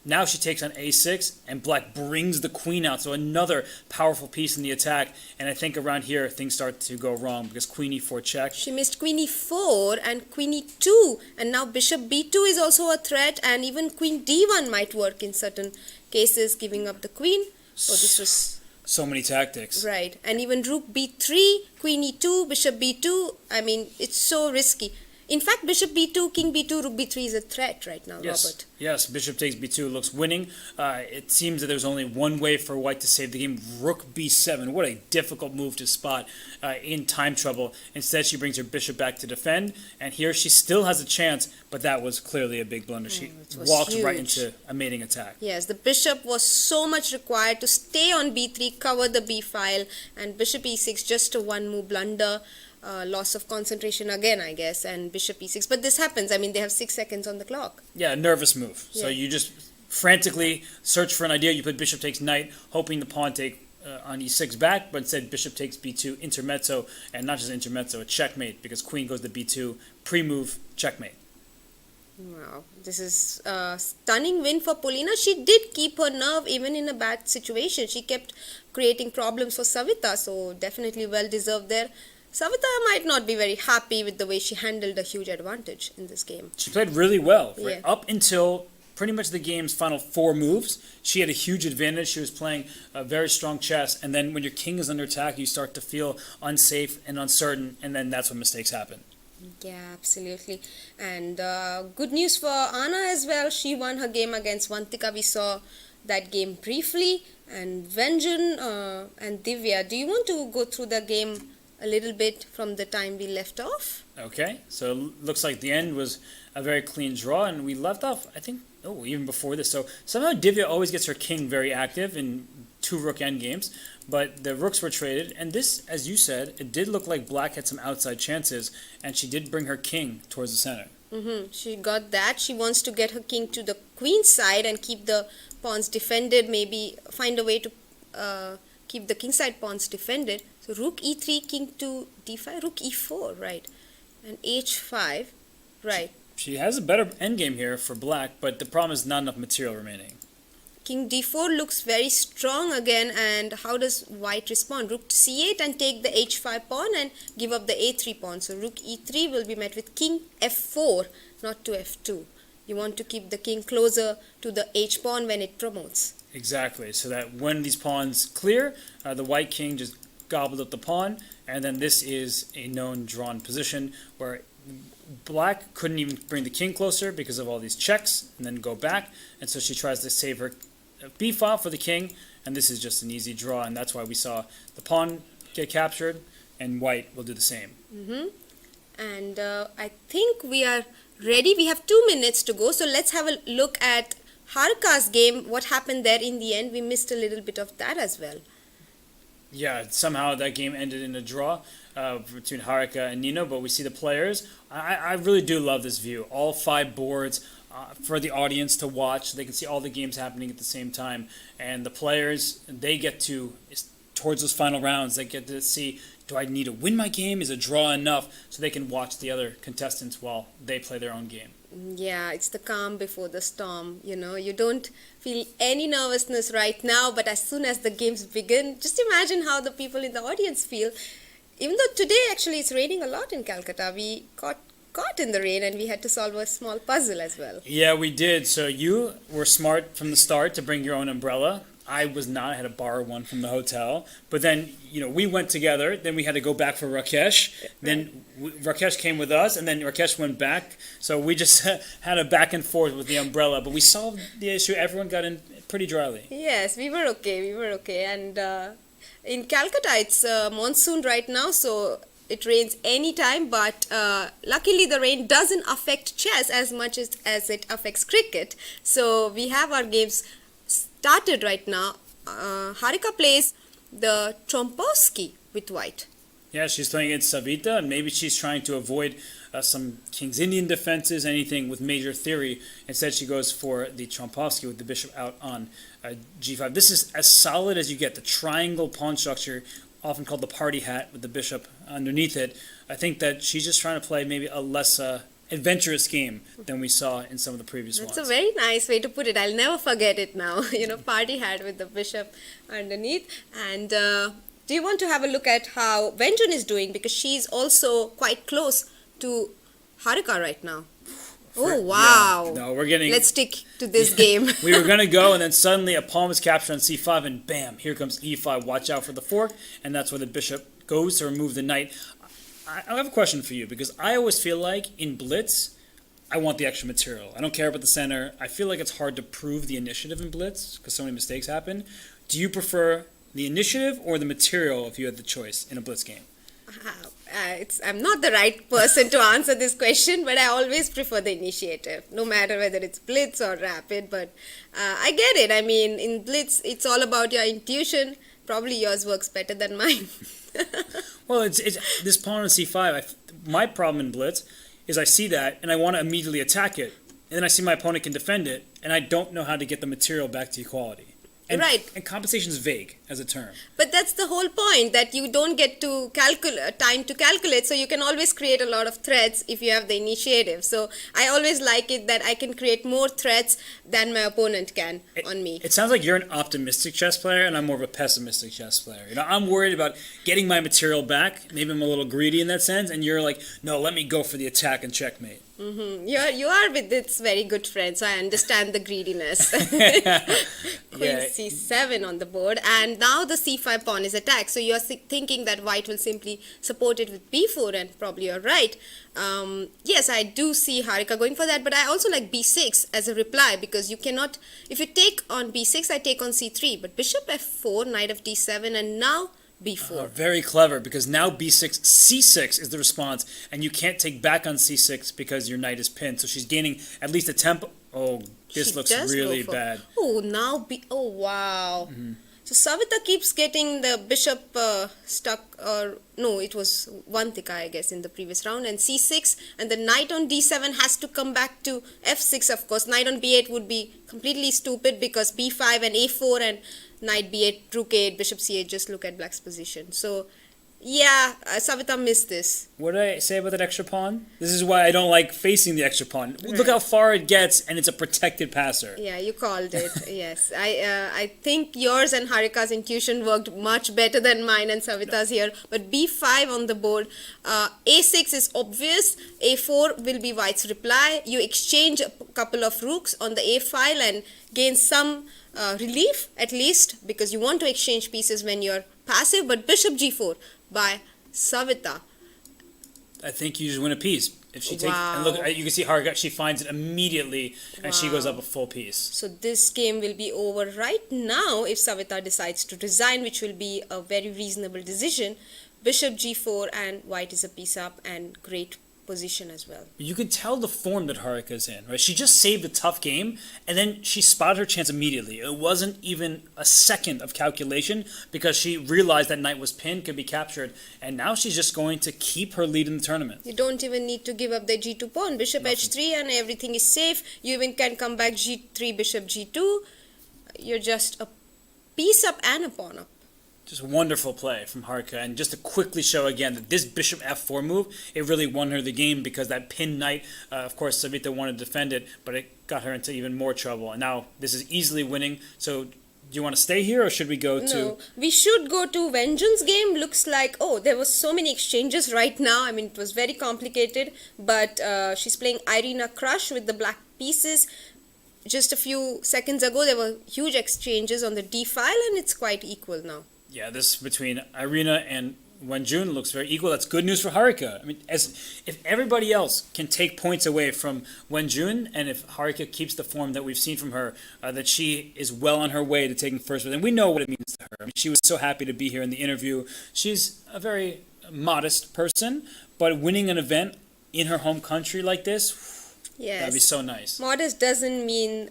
now she takes on a6, and black brings the queen out, so another powerful piece in the attack. And I think around here things start to go wrong because queen e4 check. She missed queen e4 and queen e2, and now bishop b2 is also a threat, and even queen d1 might work in certain cases, giving up the queen. So this was so many tactics. Right, and even rook b3, queen e2, bishop b2. I mean, it's so risky. In fact, bishop b2, king b2, rook b3 is a threat right now, yes. Robert. Yes, bishop takes b2 looks winning. It seems that there's only one way for white to save the game. Rook b7. What a difficult move to spot in time trouble. Instead, she brings her bishop back to defend, and here she still has a chance, but that was clearly a big blunder. She walked right into a mating attack. Yes, the bishop was so much required to stay on b3, cover the b file, and bishop e6, just a one-move blunder. Loss of concentration again, I guess, and bishop e6. But this happens. I mean, they have 6 seconds on the clock. Yeah, nervous move. Yeah. So you just frantically search for an idea. You put bishop takes knight, hoping the pawn take on e6 back, but instead bishop takes b2, intermezzo, and not just intermezzo, a checkmate, because queen goes to b2, pre-move, checkmate. Wow, this is a stunning win for Paulina. She did keep her nerve even in a bad situation. She kept creating problems for Savita, so definitely well deserved there. Savita might not be very happy with the way she handled a huge advantage in this game. She played really well. Yeah. Up until pretty much the game's final 4 moves, she had a huge advantage. She was playing a very strong chess, and then when your king is under attack, you start to feel unsafe and uncertain, and then that's when mistakes happen. Yeah, absolutely. And good news for Anna as well. She won her game against Vantika. We saw that game briefly. And Venjun and Divya, do you want to go through the game a little bit from the time we left off. Okay, so it looks like the end was a very clean draw, and we left off, I think, even before this. So somehow Divya always gets her king very active in 2 rook endgames, but the rooks were traded, and this, as you said, it did look like black had some outside chances, and she did bring her king towards the center. She got that. She wants to get her king to the queen side and keep the pawns defended, maybe find a way to keep the king side pawns defended. So rook e3, king to d5, rook e4, right, and h5, right. She has a better endgame here for black, but the problem is not enough material remaining. King d4 looks very strong again, and how does white respond? Rook to c8 and take the h5 pawn and give up the a3 pawn. So rook e3 will be met with king f4, not to f2. You want to keep the king closer to the h pawn when it promotes. Exactly, so that when these pawns clear, the white king just gobbled up the pawn, and then this is a known drawn position where black couldn't even bring the king closer because of all these checks and then go back, and so she tries to save her b file for the king, and this is just an easy draw, and that's why we saw the pawn get captured, and white will do the same. And I think we are ready. We have 2 minutes to go, so let's have a look at Harika's game. What happened there in the end? We missed a little bit of that as well. Yeah, somehow that game ended in a draw between Harika and Nino, but we see the players. I really do love this view. All 5 boards for the audience to watch. They can see all the games happening at the same time. And the players, they get to, towards those final rounds, they get to see, do I need to win my game? Is a draw enough? So they can watch the other contestants while they play their own game. Yeah, it's the calm before the storm. You know, you don't feel any nervousness right now, but as soon as the games begin, just imagine how the people in the audience feel. Even though today actually it's raining a lot in Calcutta, we got caught in the rain and we had to solve a small puzzle as well. Yeah, we did. So you were smart from the start to bring your own umbrella. I was not. I had to borrow one from the hotel. But then, we went together. Then we had to go back for Rakesh. Then Rakesh came with us, and then Rakesh went back. So we just had a back and forth with the umbrella. But we solved the issue. Everyone got in pretty dryly. Yes, we were okay. And in Calcutta, it's monsoon right now, so it rains anytime. But luckily, the rain doesn't affect chess as much as it affects cricket. So we have our games started right now. Harika plays the Trompowsky with white. Yeah, she's playing against Savita, and maybe she's trying to avoid some King's Indian defenses, anything with major theory. Instead, she goes for the Trompowsky with the bishop out on g5. This is as solid as you get. The triangle pawn structure, often called the party hat with the bishop underneath it. I think that she's just trying to play maybe a less adventurous game than we saw in some of the previous ones. That's a very nice way to put it. I'll never forget it now. Party hat with the bishop underneath. And do you want to have a look at how Wenjun is doing? Because she's also quite close to Harika right now. Oh, wow. Yeah. No, we're getting... Let's stick to this game. We were going to go, and then suddenly a pawn was captured on c5, and bam, here comes e5. Watch out for the fork, and that's where the bishop goes to remove the knight. I have a question for you, because I always feel like in Blitz, I want the extra material. I don't care about the center. I feel like it's hard to prove the initiative in Blitz, because so many mistakes happen. Do you prefer the initiative or the material if you had the choice in a Blitz game? I'm not the right person to answer this question, but I always prefer the initiative, no matter whether it's Blitz or Rapid. But I get it. I mean, in Blitz, it's all about your intuition. Probably yours works better than mine. Well, it's this pawn on c5. My problem in Blitz is I see that, and I want to immediately attack it. And then I see my opponent can defend it, and I don't know how to get the material back to equality. Right. And compensation is vague as a term. But that's the whole point, that you don't get to time to calculate, so you can always create a lot of threats if you have the initiative. So I always like it that I can create more threats than my opponent can on me. It sounds like you're an optimistic chess player, and I'm more of a pessimistic chess player. I'm worried about getting my material back. Maybe I'm a little greedy in that sense, and you're like, no, let me go for the attack and checkmate. Mm-hmm. You are with this very good friend, so I understand the greediness. Queen c7 on the board, and now the c5 pawn is attacked. So you're thinking that white will simply support it with b4, and probably you're right. Yes, I do see Harika going for that, but I also like b6 as a reply, because you cannot, if you take on b6, I take on c3, but bishop f4, knight of d7, and now b4. Very clever, because now b6, c6 is the response, and you can't take back on c6 because your knight is pinned. So she's gaining at least a tempo. Oh, this She looks does really go for- bad. Oh, now oh wow. So Savita keeps getting the bishop stuck, or no, it was Vantika, I guess, in the previous round, and c6, and the knight on d7 has to come back to f6, of course. Knight on b8 would be completely stupid because b5 and a4 and knight b8, rook a8, bishop c8, just look at black's position. So, yeah, Savita missed this. What did I say about that extra pawn? This is why I don't like facing the extra pawn. Look how far it gets, and it's a protected passer. Yeah, you called it. Yes, I think yours and Harika's intuition worked much better than mine and Savita's here. But b5 on the board, a6 is obvious. a4 will be white's reply. You exchange a couple of rooks on the a file and gain some relief at least, because you want to exchange pieces when you're passive. But bishop g4 by Savita. I think you just win a piece. If she takes, and Wow. look, you can see Harika, she finds it immediately, and she goes Wow. up a full piece. So this game will be over right now if Savita decides to resign, which will be a very reasonable decision. Bishop g4, and white is a piece up, and great position as well. You can tell the form that Harika's in, right? She just saved a tough game, and then she spotted her chance immediately. It wasn't even a second of calculation, because she realized that knight was pinned, could be captured, and now she's just going to keep her lead in the tournament. You don't even need to give up the g2 pawn. Bishop h3 and everything is safe. You even can come back g3, bishop g2. You're just a piece up and a pawn up. Just wonderful play from Harika, and just to quickly show again that this bishop f4 move, it really won her the game, because that pinned knight, of course Savita wanted to defend it, but it got her into even more trouble, and now this is easily winning. So do you want to stay here, or should we go to... No, we should go to Vengeance game. Looks like, oh, there was so many exchanges right now. I mean, it was very complicated, but she's playing Irina Crush with the black pieces. Just a few seconds ago, there were huge exchanges on the d file, and it's quite equal now. Yeah, this between Irina and Wenjun looks very equal. That's good news for Harika. I mean, if everybody else can take points away from Wenjun, and if Harika keeps the form that we've seen from her, that she is well on her way to taking first. And we know what it means to her. I mean, she was so happy to be here in the interview. She's a very modest person, but winning an event in her home country like this, Yes. that'd be so nice. Modest doesn't mean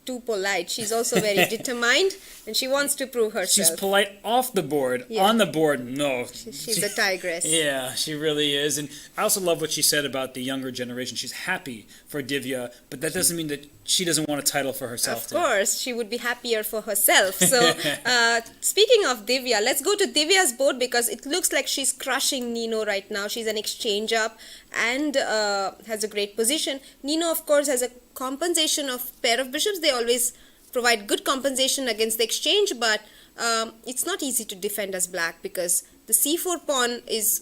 too polite. She's also very determined, and she wants to prove She's herself. polite off the board. Yeah. On the board, no. She's a tigress. Yeah, she really is. And I also love what she said about the younger generation. She's happy for Divya, but that doesn't mean that she doesn't want a title for herself. Of course, she would be happier for herself. So, speaking of Divya, let's go to Divya's board, because it looks like she's crushing Nino right now. She's an exchange up and has a great position. Nino, of course, has a compensation of pair of bishops. They always provide good compensation against the exchange, but it's not easy to defend as black, because the c4 pawn is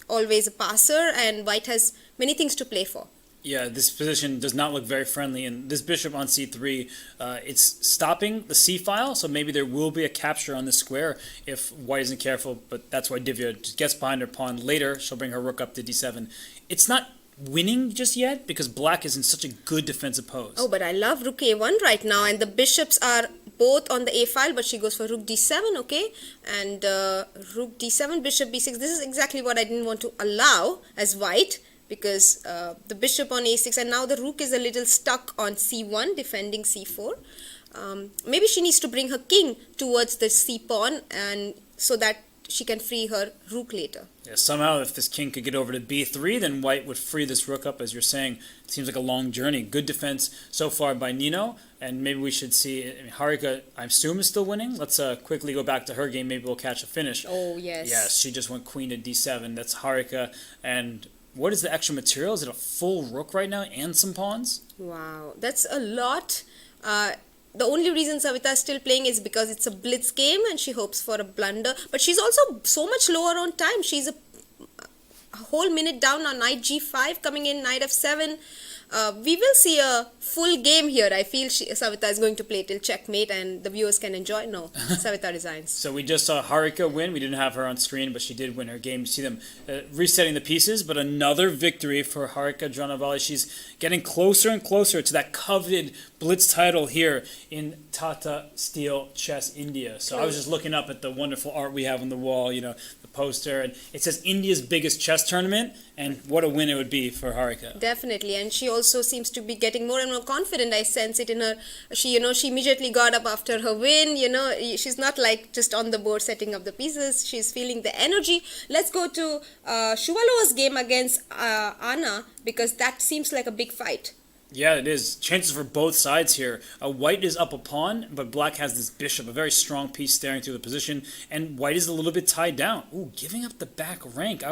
always a passer, and white has many things to play for. Yeah, this position does not look very friendly, and this bishop on c3, it's stopping the c-file, so maybe there will be a capture on the square if white isn't careful, but that's why Divya just gets behind her pawn. Later, she'll bring her rook up to d7. It's not winning just yet, because black is in such a good defensive pose. Oh, but I love rook a1 right now, and the bishops are both on the a file, but she goes for rook d7, okay? And rook d7, bishop b6. This is exactly what I didn't want to allow as white, because the bishop on a6, and now the rook is a little stuck on c1, defending c4. Maybe she needs to bring her king towards the c pawn, and so that she can free her rook later. Yeah, somehow if this king could get over to b3, then white would free this rook up, as you're saying. It seems like a long journey. Good defense so far by Nino, and maybe we should see... I mean, Harika, I assume, is still winning. Let's quickly go back to her game. Maybe we'll catch a finish. Oh, yes. Yes, she just went queen to d7. That's Harika, and... what is the extra material? Is it a full rook right now and some pawns? Wow, that's a lot. The only reason Savita is still playing is because it's a blitz game and she hopes for a blunder. But she's also so much lower on time. She's a whole minute down on knight g5, coming in knight f7. we will see a full game here. I feel Savita is going to play till checkmate and the viewers can enjoy. No, Savita resigns. So we just saw Harika win. We didn't have her on screen, but she did win her game. You see them resetting the pieces, but another victory for Harika Janavali. She's getting closer and closer to that coveted Blitz title here in Tata Steel Chess India. So I was just looking up at the wonderful art we have on the wall, the poster, and it says India's biggest chess tournament, and what a win it would be for Harika. Definitely, and she also seems to be getting more and more confident. I sense it in her. She immediately got up after her win. She's not like just on the board setting up the pieces. She's feeling the energy. Let's go to Shuvalova's game against Anna, because that seems like a big fight. Yeah, it is. Chances for both sides here. White is up a pawn, but black has this bishop, a very strong piece staring through the position, and white is a little bit tied down. Ooh, giving up the back rank.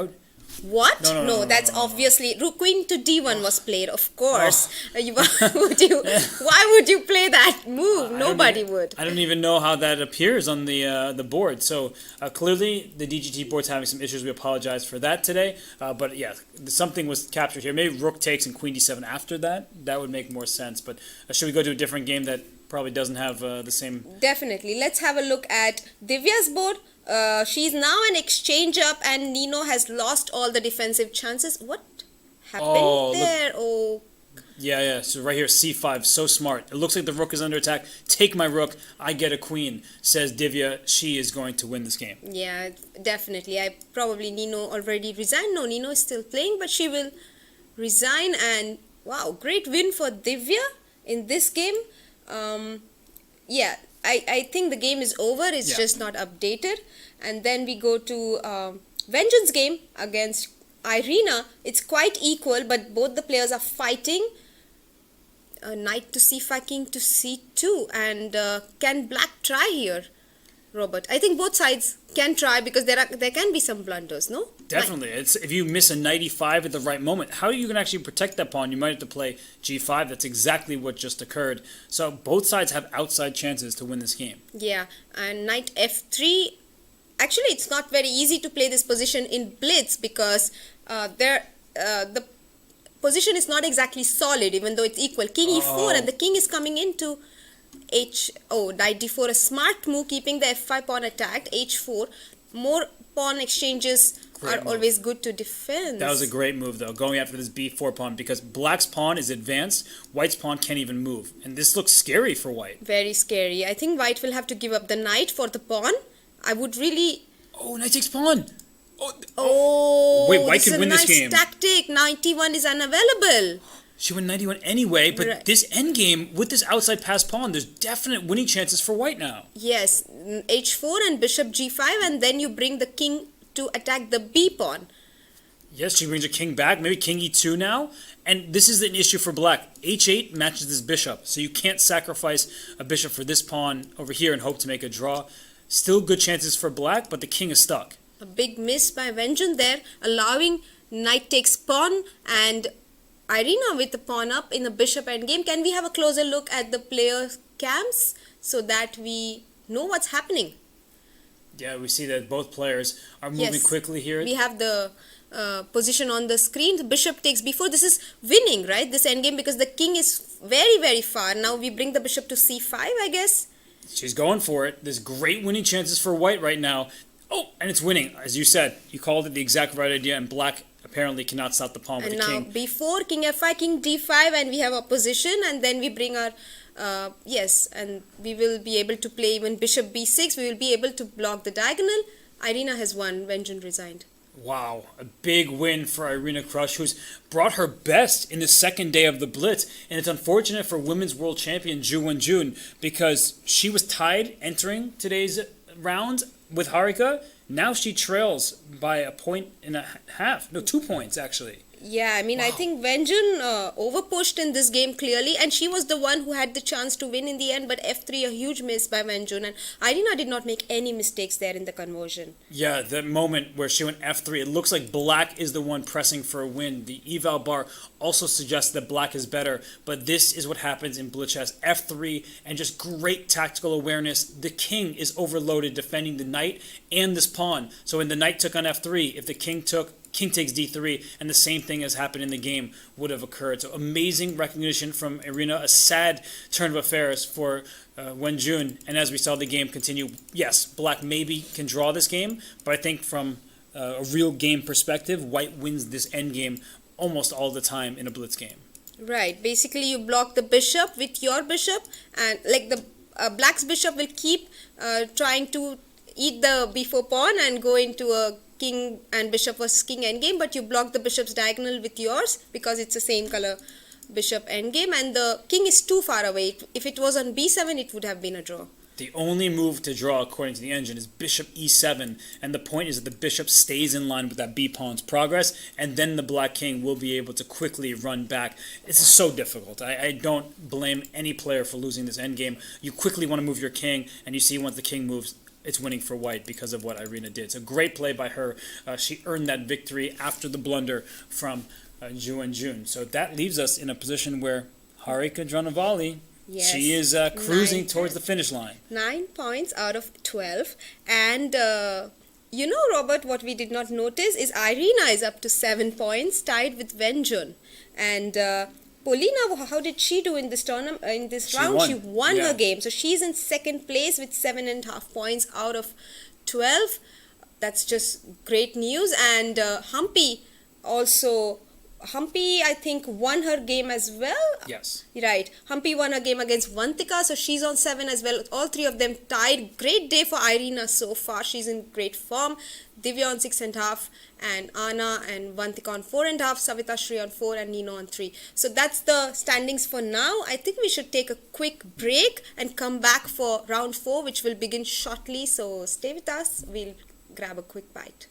What? No, That's obviously Queen to D1 was played, of course. Why would you play that move? Nobody would. I don't even know how that appears on the board. So clearly the DGT board's having some issues. We apologize for that today. But yeah, something was captured here. Maybe rook takes and queen d7 after that. That would make more sense. But should we go to a different game that probably doesn't have the same... Definitely. Let's have a look at Divya's board. She's now an exchange up and Nino has lost all the defensive chances. What happened there? Look. Yeah. So right here, c5, so smart. It looks like the rook is under attack. Take my rook, I get a queen, says Divya. She is going to win this game. Yeah, definitely. Nino already resigned. No, Nino is still playing, but she will resign. And wow, great win for Divya in this game. I think the game is over. It's just not updated. And then we go to Vengeance game against Irina. It's quite equal, but both the players are fighting. Knight to c5, king to c2. And can black try here, Robert? I think both sides can try, because there can be some blunders, no? Definitely. It's if you miss a knight e5 at the right moment, how are you going to actually protect that pawn? You might have to play g5. That's exactly what just occurred. So both sides have outside chances to win this game. Yeah, and knight f3. Actually, it's not very easy to play this position in Blitz, because the position is not exactly solid, even though it's equal. King e4, and the king is coming into knight d4, a smart move, keeping the f5 pawn attacked. h4, more pawn exchanges are always good to defend. That was a great move, though, going after this b4 pawn, because black's pawn is advanced, white's pawn can't even move. And this looks scary for white. Very scary. I think white will have to give up the knight for the pawn. I would really... Oh, knight takes pawn! Wait, white can win this game. Tactic. Knight e1 is unavailable. She won 91 anyway, but this endgame, with this outside passed pawn, there's definite winning chances for white now. Yes, h4 and bishop g5, and then you bring the king to attack the b pawn. Yes, she brings her king back, maybe king e2 now. And this is an issue for black. h8 matches this bishop, so you can't sacrifice a bishop for this pawn over here and hope to make a draw. Still good chances for black, but the king is stuck. A big miss by Vengeance there, allowing knight takes pawn, and Irina with the pawn up in the bishop endgame. Can we have a closer look at the player cams so that we know what's happening? Yeah, we see that both players are moving quickly here. We have the position on the screen. The bishop takes b4. This is winning, right? This endgame, because the king is very, very far. Now we bring the bishop to c5, I guess. She's going for it. There's great winning chances for white right now. Oh, and it's winning. As you said, you called it the exact right idea, and black apparently cannot stop the pawn with the king. And now b4, king f5, king d5, and we have opposition, and then we bring our... and we will be able to play even bishop b6. We will be able to block the diagonal. Irina has won. Vengeance resigned. Wow, a big win for Irina Krush, who's brought her best in the second day of the Blitz. And it's unfortunate for women's world champion Ju Won-jun, because she was tied entering today's round with Harika. Now she trails by a point and a half. No, 2 points, actually. Yeah, I mean, I think Vengeance overpushed in this game clearly, and she was the one who had the chance to win in the end, but f3, a huge miss by Vengeance, and Irina did not make any mistakes there in the conversion. Yeah, the moment where she went f3, it looks like black is the one pressing for a win. The eval bar also suggests that black is better, but this is what happens in Blitz chess. f3, and just great tactical awareness. The king is overloaded defending the knight and this pawn. So when the knight took on f3, if the king took king takes d3, and the same thing as happened in the game would have occurred. So amazing recognition from Irina. A sad turn of affairs for Wenjun. And as we saw the game continue, yes, black maybe can draw this game, but I think from a real game perspective, white wins this endgame almost all the time in a blitz game. Right. Basically, you block the bishop with your bishop, and like the black's bishop will keep trying to eat the b4 pawn and go into a king and bishop versus king endgame, but you block the bishop's diagonal with yours because it's the same color bishop endgame, and the king is too far away. If it was on b7, it would have been a draw. The only move to draw, according to the engine, is bishop e7, and the point is that the bishop stays in line with that b-pawn's progress, and then the black king will be able to quickly run back. This is so difficult. I don't blame any player for losing this endgame. You quickly want to move your king, and you see once the king moves, it's winning for white because of what Irina did. So great play by her. She earned that victory after the blunder from Ju and Jun. So that leaves us in a position where Harika Dranavali, Yes. she is cruising towards the finish line. 9 points out of 12. And Robert, what we did not notice is Irina is up to 7 points, tied with Wenjun. And Polina, how did she do in this tournament? In this round, she won her game. So she's in second place with 7.5 points out of 12. That's just great news. And Humpy also. Humpy, I think, won her game as well. Yes. Right. Humpy won her game against Vantika, so she's on 7 as well. All three of them tied. Great day for Irina so far. She's in great form. Divya on 6.5, and Anna and Vantika on 4.5, Savita Shri on 4, and Nino on 3. So that's the standings for now. I think we should take a quick break and come back for round 4, which will begin shortly. So stay with us. We'll grab a quick bite.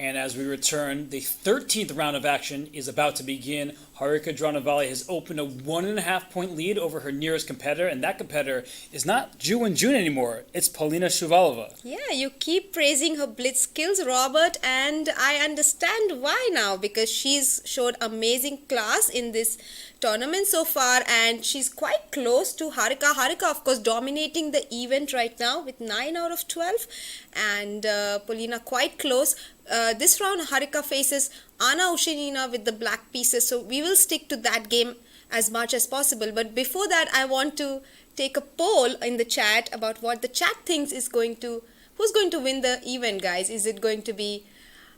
And as we return, the 13th round of action is about to begin. Harika Dranavali has opened a 1.5 point lead over her nearest competitor, and that competitor is not Ju and June anymore. It's Polina Shuvalova. Yeah, you keep praising her blitz skills, Robert, and I understand why now, because she's showed amazing class in this tournament so far, and she's quite close to Harika. Harika, of course, dominating the event right now with 9 out of 12, and Polina quite close. This round, Harika faces Anna Ushenina with the black pieces, so we will stick to that game as much as possible. But before that, I want to take a poll in the chat about what the chat thinks is going to, who's going to win the event, guys. Is it going to be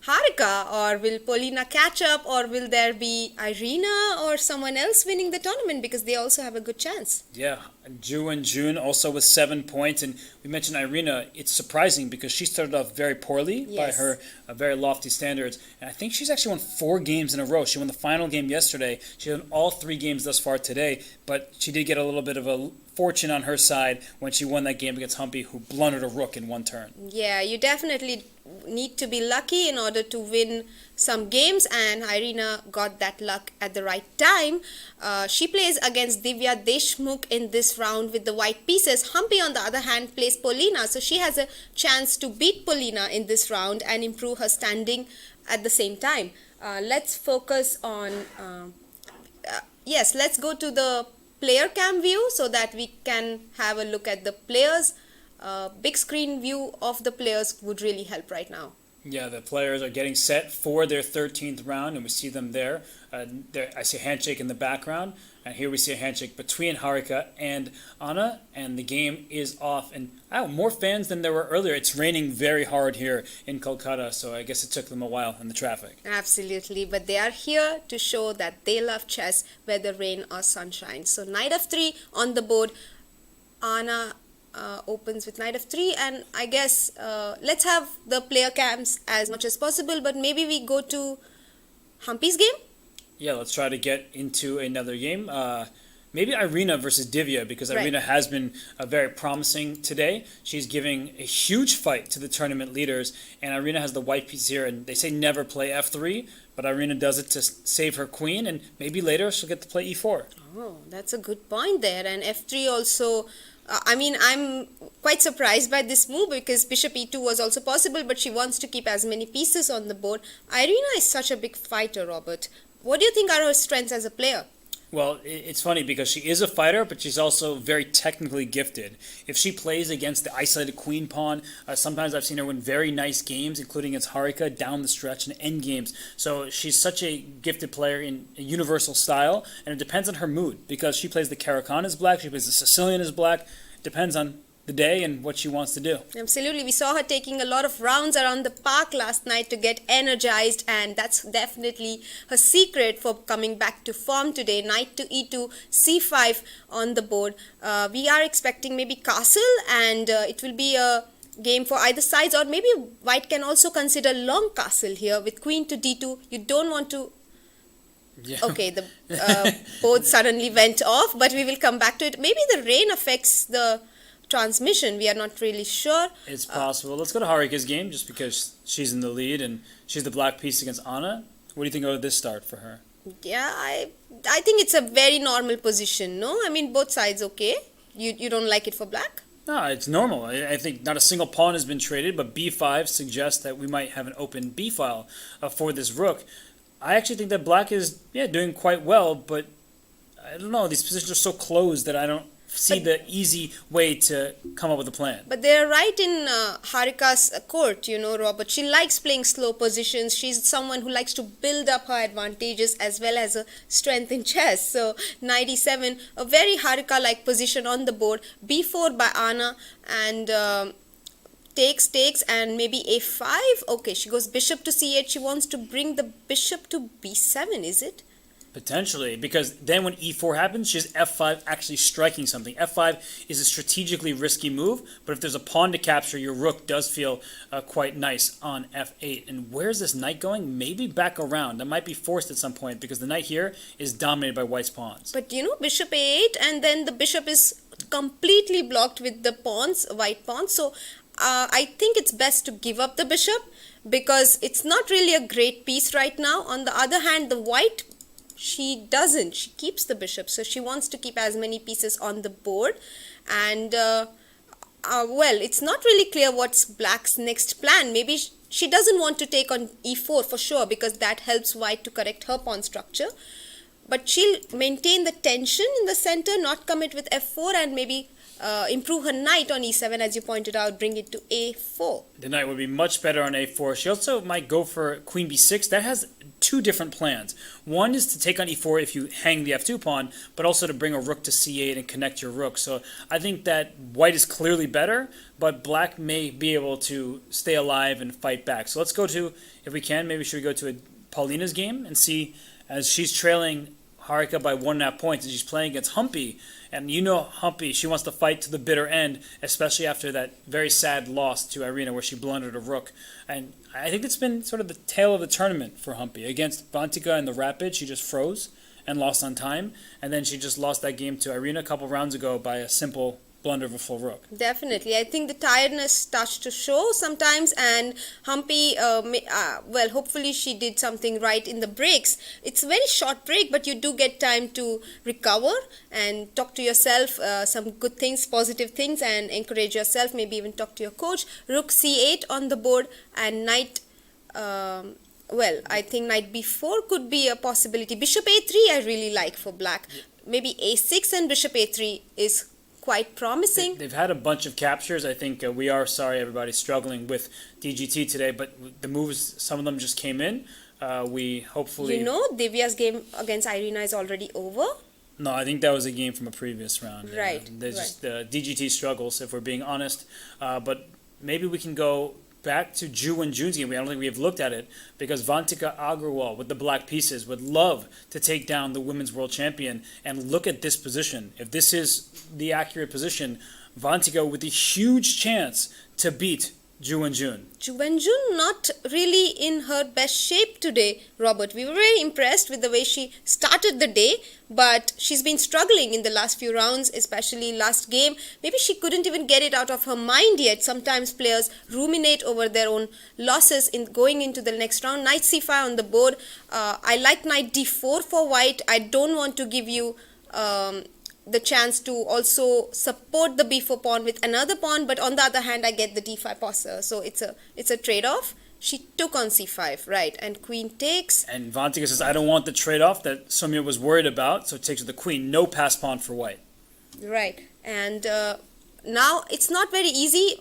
Harika, or will Polina catch up, or will there be Irina or someone else winning the tournament, because they also have a good chance? Yeah, Ju and June also with 7 points, and we mentioned Irina. It's surprising because she started off very poorly by her very lofty standards, and I think she's actually won 4 games in a row. She won the final game yesterday. She won all 3 games thus far today, but she did get a little bit of a fortune on her side when she won that game against Humpy, who blundered a rook in 1 turn. Yeah, you definitely need to be lucky in order to win some games, and Irina got that luck at the right time. She plays against Divya Deshmukh in this round with the white pieces. Humpy, on the other hand, plays Polina, so she has a chance to beat Polina in this round and improve her standing at the same time. Let's focus on yes, let's go to the player cam view so that we can have a look at the players. Big screen view of the players would really help right now. Yeah, the players are getting set for their 13th round, and we see them there. I see a handshake in the background, and here we see a handshake between Harika and Anna, and the game is off. And more fans than there were earlier. It's raining very hard here in Kolkata, so I guess it took them a while in the traffic. Absolutely, but they are here to show that they love chess, whether rain or sunshine. So knight f3 on the board. Anna opens with knight f3, and I guess let's have the player cams as much as possible, but maybe we go to Humpy's game. Yeah, let's try to get into another game. Maybe Irina versus Divya, because Irina has been very promising today. She's giving a huge fight to the tournament leaders, and Irina has the white piece here, and they say never play f3, but Irina does it to save her queen, and maybe later she'll get to play e4. Oh, that's a good point there, and f3 also. I mean, I'm quite surprised by this move, because bishop e2 was also possible, but she wants to keep as many pieces on the board. Irina is such a big fighter, Robert. What do you think are her strengths as a player? Well, it's funny because she is a fighter, but she's also very technically gifted. If she plays against the isolated queen pawn, sometimes I've seen her win very nice games, including against Harika down the stretch and end games. So she's such a gifted player in a universal style, and it depends on her mood, because she plays the Caracan as black, she plays the Sicilian as black. It depends on the day and what she wants to do. Absolutely. We saw her taking a lot of rounds around the park last night to get energized, and that's definitely her secret for coming back to form today. Knight to e2, c5 on the board. We are expecting maybe castle, and it will be a game for either sides, or maybe white can also consider long castle here with queen to d2. You don't want to... Yeah. Okay, the board suddenly went off, but we will come back to it. Maybe the rain affects the transmission. We are not really sure. It's possible. Let's go to Harika's game, just because she's in the lead and she's the black piece against Anna. What do you think of this start for her? Yeah, I think it's a very normal position, no? I mean, both sides okay. You don't like it for black? No, it's normal. I think not a single pawn has been traded, but b5 suggests that we might have an open b file for this rook. I actually think that black is doing quite well, but I don't know. These positions are so closed that I don't see the easy way to come up with a plan. But they're right in Harika's court, you know, Robert. She likes playing slow positions. She's someone who likes to build up her advantages as well as a strength in chess. So knight e7, a very Harika-like position on the board. b4 by Anna, and takes, and maybe a5. Okay, she goes bishop to c8. She wants to bring the bishop to b7, is it? Potentially, because then when e4 happens, she's f5 actually striking something. f5 is a strategically risky move, but if there's a pawn to capture, your rook does feel quite nice on f8. And where's this knight going? Maybe back around. That might be forced at some point, because the knight here is dominated by white's pawns. But you know, bishop a8, and then the bishop is completely blocked with the pawns, white pawns. So I think it's best to give up the bishop because it's not really a great piece right now. On the other hand, the white, she doesn't. She keeps the bishop, so she wants to keep as many pieces on the board. And well, it's not really clear what's black's next plan. Maybe she doesn't want to take on e4 for sure because that helps white to correct her pawn structure. But she'll maintain the tension in the center, not commit with f4, and maybe improve her knight on e7, as you pointed out, bring it to a4. The knight would be much better on a4. She also might go for queen b6. That has two different plans. One is to take on e4 if you hang the f2 pawn, but also to bring a rook to c8 and connect your rook. So I think that white is clearly better, but black may be able to stay alive and fight back. So let's go to, if we can, maybe should we go to Paulina's game and see, as she's trailing Harika by 1.5 points and she's playing against Humpy. And you know Humpy, she wants to fight to the bitter end, especially after that very sad loss to Irina where she blundered a rook. And I think it's been sort of the tale of the tournament for Humpy. Against Vantika in the Rapid, she just froze and lost on time. And then she just lost that game to Irina a couple rounds ago by a simple blunder of a full rook. Definitely. I think the tiredness starts to show sometimes, and Humpy, well, hopefully she did something right in the breaks. It's a very short break, but you do get time to recover and talk to yourself some good things, positive things, and encourage yourself, maybe even talk to your coach. Rook c8 on the board, and knight, well, I think knight b4 could be a possibility. Bishop a3 I really like for black. Maybe a6 and bishop a3 is quite promising. They've had a bunch of captures. I think we are sorry everybody's struggling with DGT today, but the moves, some of them just came in. We hopefully... You know, Divya's game against Irina is already over. No, I think that was a game from a previous round. Right. There's just DGT struggles, if we're being honest. But maybe we can go back to Ju and Jun's game. I don't think we have looked at it because Vantika Agrawal with the black pieces would love to take down the women's world champion. And look at this position. If this is the accurate position, Vantika with a huge chance to beat Ju and Jun. Ju and Jun not really in her best shape today, Robert. We were very impressed with the way she started the day, but she's been struggling in the last few rounds, especially last game. Maybe she couldn't even get it out of her mind yet. Sometimes players ruminate over their own losses in going into the next round. Knight c5 on the board. I like knight d4 for white. I don't want to give you the chance to also support the b4 pawn with another pawn, but on the other hand I get the d5 passer, so it's a trade-off. She took on c5, right, and queen takes. And Vantika says, I don't want the trade-off that Soumya was worried about, so it takes with the queen. No pass pawn for white. Right, and now it's not very easy.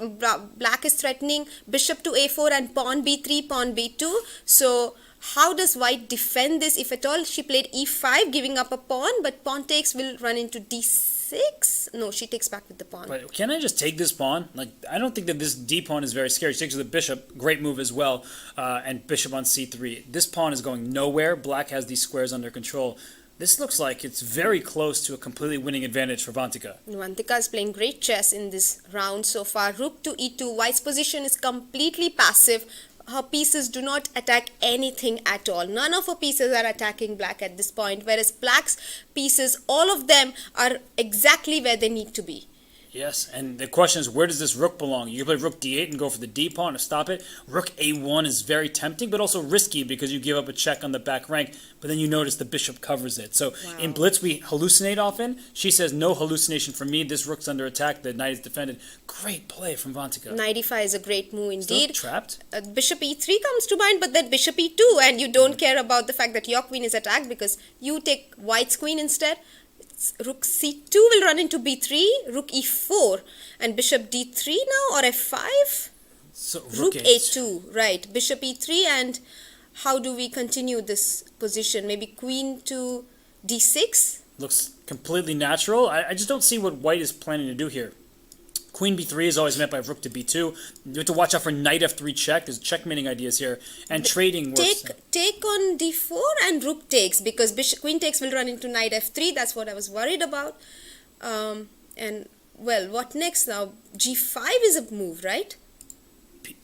Black is threatening bishop to a4 and pawn b3, pawn b2, so how does white defend this, if at all? She played e5, giving up a pawn, but pawn takes will run into d6. No, she takes back with the pawn. But can I just take this pawn? Like, I don't think that this d pawn is very scary. She takes with the bishop, great move as well, and bishop on c3. This pawn is going nowhere. Black has these squares under control. This looks like it's very close to a completely winning advantage for Vantika. Vantika is playing great chess in this round so far. Rook to e2. White's position is completely passive. Her pieces do not attack anything at all. None of her pieces are attacking black at this point, whereas black's pieces, all of them are exactly where they need to be. Yes, and the question is, where does this rook belong? You can play rook d8 and go for the d pawn to stop it. Rook a1 is very tempting, but also risky because you give up a check on the back rank, but then you notice the bishop covers it. So in Blitz, we hallucinate often. She says, no hallucination for me. This rook's under attack. The knight is defended. Great play from Vantika. Knight e5 is a great move indeed. Still trapped? Bishop e3 comes to mind, but then bishop e2, and you don't care about the fact that your queen is attacked because you take white's queen instead. Rook c2 will run into b3, rook e4, and bishop d3 now, or f5? So rook a2, right. Bishop e3, and how do we continue this position? Maybe queen to d6? Looks completely natural. I just don't see what white is planning to do here. Queen b3 is always met by rook to b2. You have to watch out for knight f3 check. There's checkmating ideas here. And trading works. Take on d4 and rook takes, because queen takes will run into knight f3. That's what I was worried about. And, well, what next now? g5 is a move, right?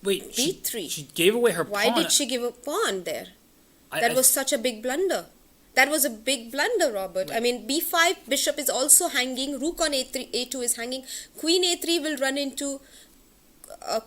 Wait, b3. She gave away her pawn. Why did she give a pawn there? That was such a big blunder. That was a big blunder, Robert. I mean, b5, bishop is also hanging. Rook on a3, a2 is hanging. Queen a3 will run into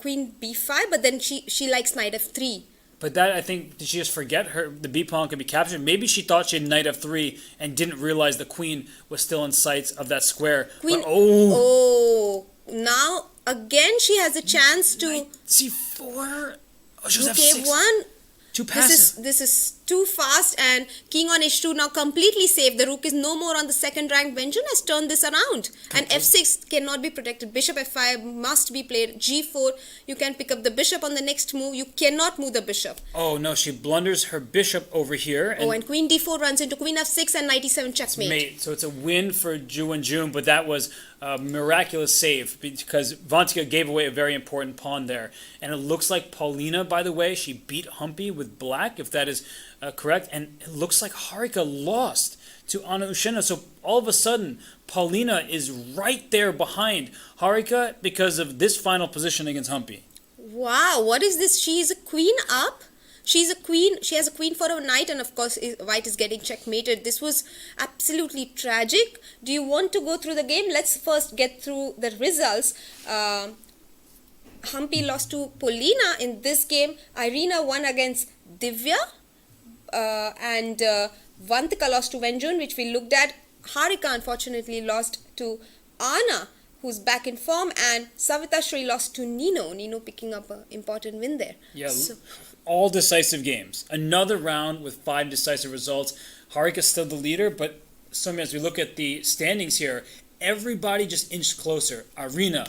queen b5, but then she likes knight f3. But that, I think, did she just forget the b pawn could be captured? Maybe she thought she had knight f3 and didn't realize the queen was still in sight of that square. Queen. But, oh, now again she has a chance to. Knight c4. Oh, she was Rook f6. a1. Too passive. This is too fast, and king on h2 now completely safe. The rook is no more on the second rank. Wenjun has turned this around, and f6 cannot be protected. Bishop f5 must be played. g4, you can pick up the bishop on the next move. You cannot move the bishop. Oh no, she blunders her bishop over here. And queen d4 runs into queen f6 and knight e7 checkmate. So it's a win for Ju Wenjun, but that was a miraculous save because Vantika gave away a very important pawn there. And it looks like Paulina, by the way, she beat Humpy with black, if that is correct. And it looks like Harika lost to Anna Ushina. So all of a sudden, Paulina is right there behind Harika because of this final position against Humpy. Wow, what is this? She is a queen up? She's a queen. She has a queen for a knight, and of course, white is getting checkmated. This was absolutely tragic. Do you want to go through the game? Let's first get through the results. Humpy lost to Paulina in this game. Irina won against Divya, and Vantika lost to Wenjun, which we looked at. Harika unfortunately lost to Anna, who's back in form, and Savitashri lost to Nino. Nino picking up an important win there. Yeah, all decisive games. Another round with 5 decisive results. Harika's still the leader, but Soumya, as we look at the standings here, everybody just inched closer. Irina,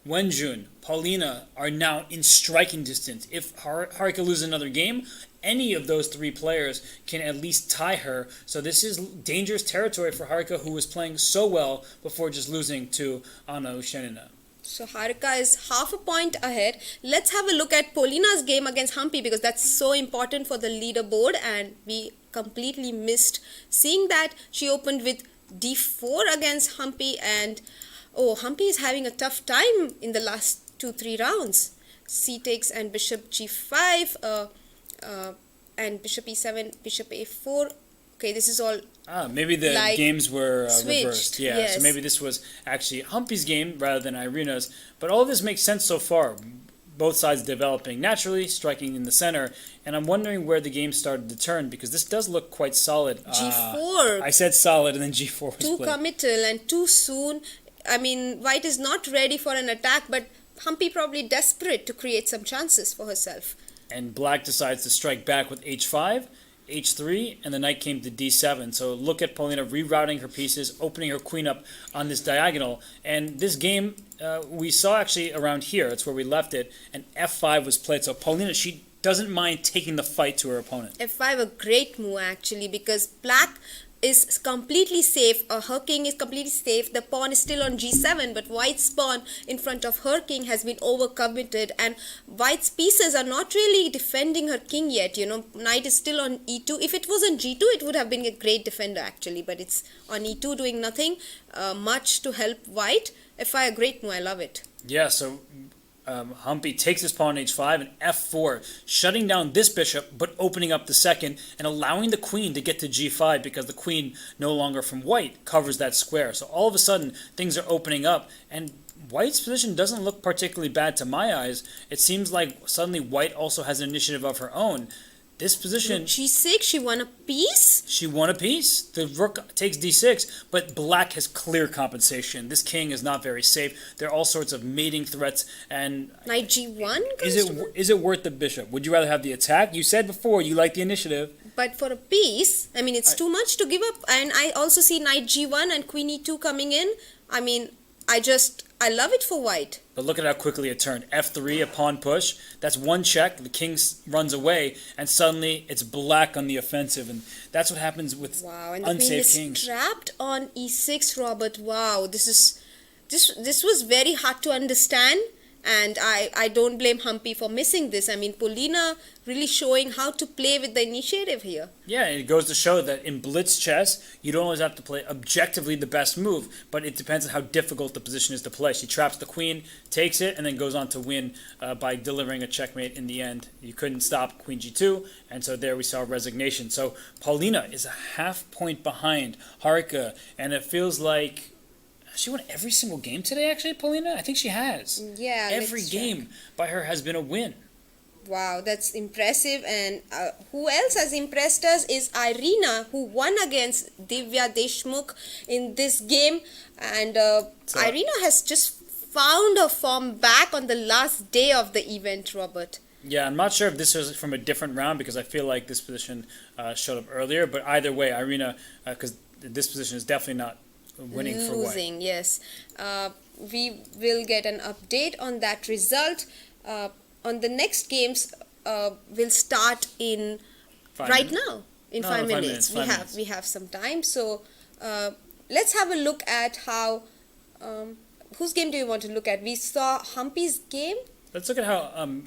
Wenjun, Paulina are now in striking distance. If Harika loses another game, any of those 3 players can at least tie her. So this is dangerous territory for Harika, who was playing so well before just losing to Anna Ushenina. So Harika is half a point ahead. Let's have a look at Paulina's game against Humpy, because that's so important for the leaderboard, and we completely missed seeing that. She opened with d4 against Humpy, and Humpy is having a tough time in the last 2-3 rounds. C takes and bishop g5, and bishop e7, bishop a4. Okay, this is all. Maybe the games were reversed. Yeah, yes. So maybe this was actually Humpy's game rather than Irina's. But all of this makes sense so far. Both sides developing naturally, striking in the center. And I'm wondering where the game started to turn, because this does look quite solid. g4. I said solid, and then g4 was too played. Committal and too soon. I mean, white is not ready for an attack, but Humpy probably desperate to create some chances for herself. And black decides to strike back with h5, h3, and the knight came to d7. So look at Paulina rerouting her pieces, opening her queen up on this diagonal. And this game, we saw actually around here. It's where we left it. And f5 was played. So Paulina, she doesn't mind taking the fight to her opponent. f5, a great move actually, because black is completely safe. Her king is completely safe. The pawn is still on g7, but white's pawn in front of her king has been overcommitted, and white's pieces are not really defending her king yet. You know, knight is still on e2. If it was on g2, it would have been a great defender actually, but it's on e2 doing nothing much to help white. f5, a great move. I love it. Yeah, so Humpy takes his pawn on h5 and f4, shutting down this bishop, but opening up the second and allowing the queen to get to g5, because the queen, no longer from white, covers that square. So all of a sudden, things are opening up, and white's position doesn't look particularly bad to my eyes. It seems like suddenly white also has an initiative of her own. This position... g6, she won a piece? She won a piece. The rook takes d6, but black has clear compensation. This king is not very safe. There are all sorts of mating threats, and... Knight g1? Is it worth the bishop? Would you rather have the attack? You said before you like the initiative. But for a piece, I mean, it's too much to give up. And I also see knight g1 and queen e2 coming in. I mean, I love it for white. But look at how quickly it turned. f3, a pawn push. That's one check. The king runs away, and suddenly it's black on the offensive. And that's what happens with and the unsafe queen kings. is trapped on e6, Robert. Wow, this was very hard to understand. And I don't blame Humpy for missing this. I mean, Paulina really showing how to play with the initiative here. Yeah, it goes to show that in Blitz chess, you don't always have to play objectively the best move, but it depends on how difficult the position is to play. She traps the queen, takes it, and then goes on to win by delivering a checkmate in the end. You couldn't stop queen g2, and so there we saw resignation. So Paulina is a half point behind Harika, and it feels like she won every single game today, actually, Paulina? I think she has. Yeah, Every let's check. game by her has been a win. Wow, that's impressive. And who else has impressed us is Irina, who won against Divya Deshmukh in this game. And So, Irina has just found her form back on the last day of the event, Robert. yeah, I'm not sure if this was from a different round because I feel like this position showed up earlier. But either way, Irina, because this position is definitely not winning for white. Losing, yes. We will get an update on that result. On the next games, will start in right now. In No, 5 minutes. 5 minutes. We have some time. So let's have a look at how. Whose game do you want to look at? We saw Humpy's game. Let's look at how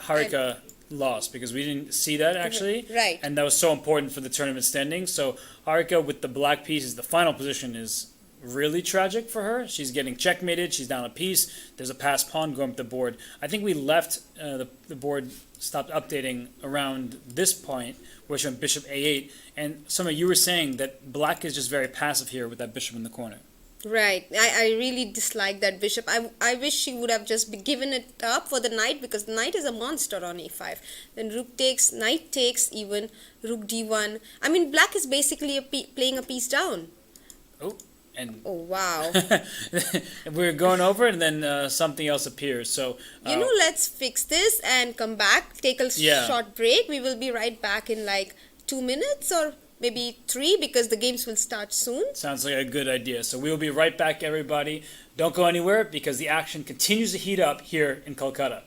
Harika lost because we didn't see that actually. Right. And that was so important for the tournament standing. So Harika with the black pieces, the final position is really tragic for her. She's getting checkmated. She's down a piece. There's a passed pawn going up the board. I think we left the board stopped updating around this point, which went bishop a8. And Summer, you were saying that black is just very passive here with that bishop in the corner. Right. I really dislike that bishop. I wish she would have just given it up for the knight because the knight is a monster on a5. Then rook takes, knight takes, even rook d1. I mean, black is basically playing a piece down. Oh, and Oh, wow. we're going over it, and then something else appears. So Let's fix this and come back, take a Yeah. short break. We will be right back in like 2 minutes or maybe 3 because the games will start soon. sounds like a good idea. So we will be right back, everybody. Don't go anywhere because the action continues to heat up here in Kolkata.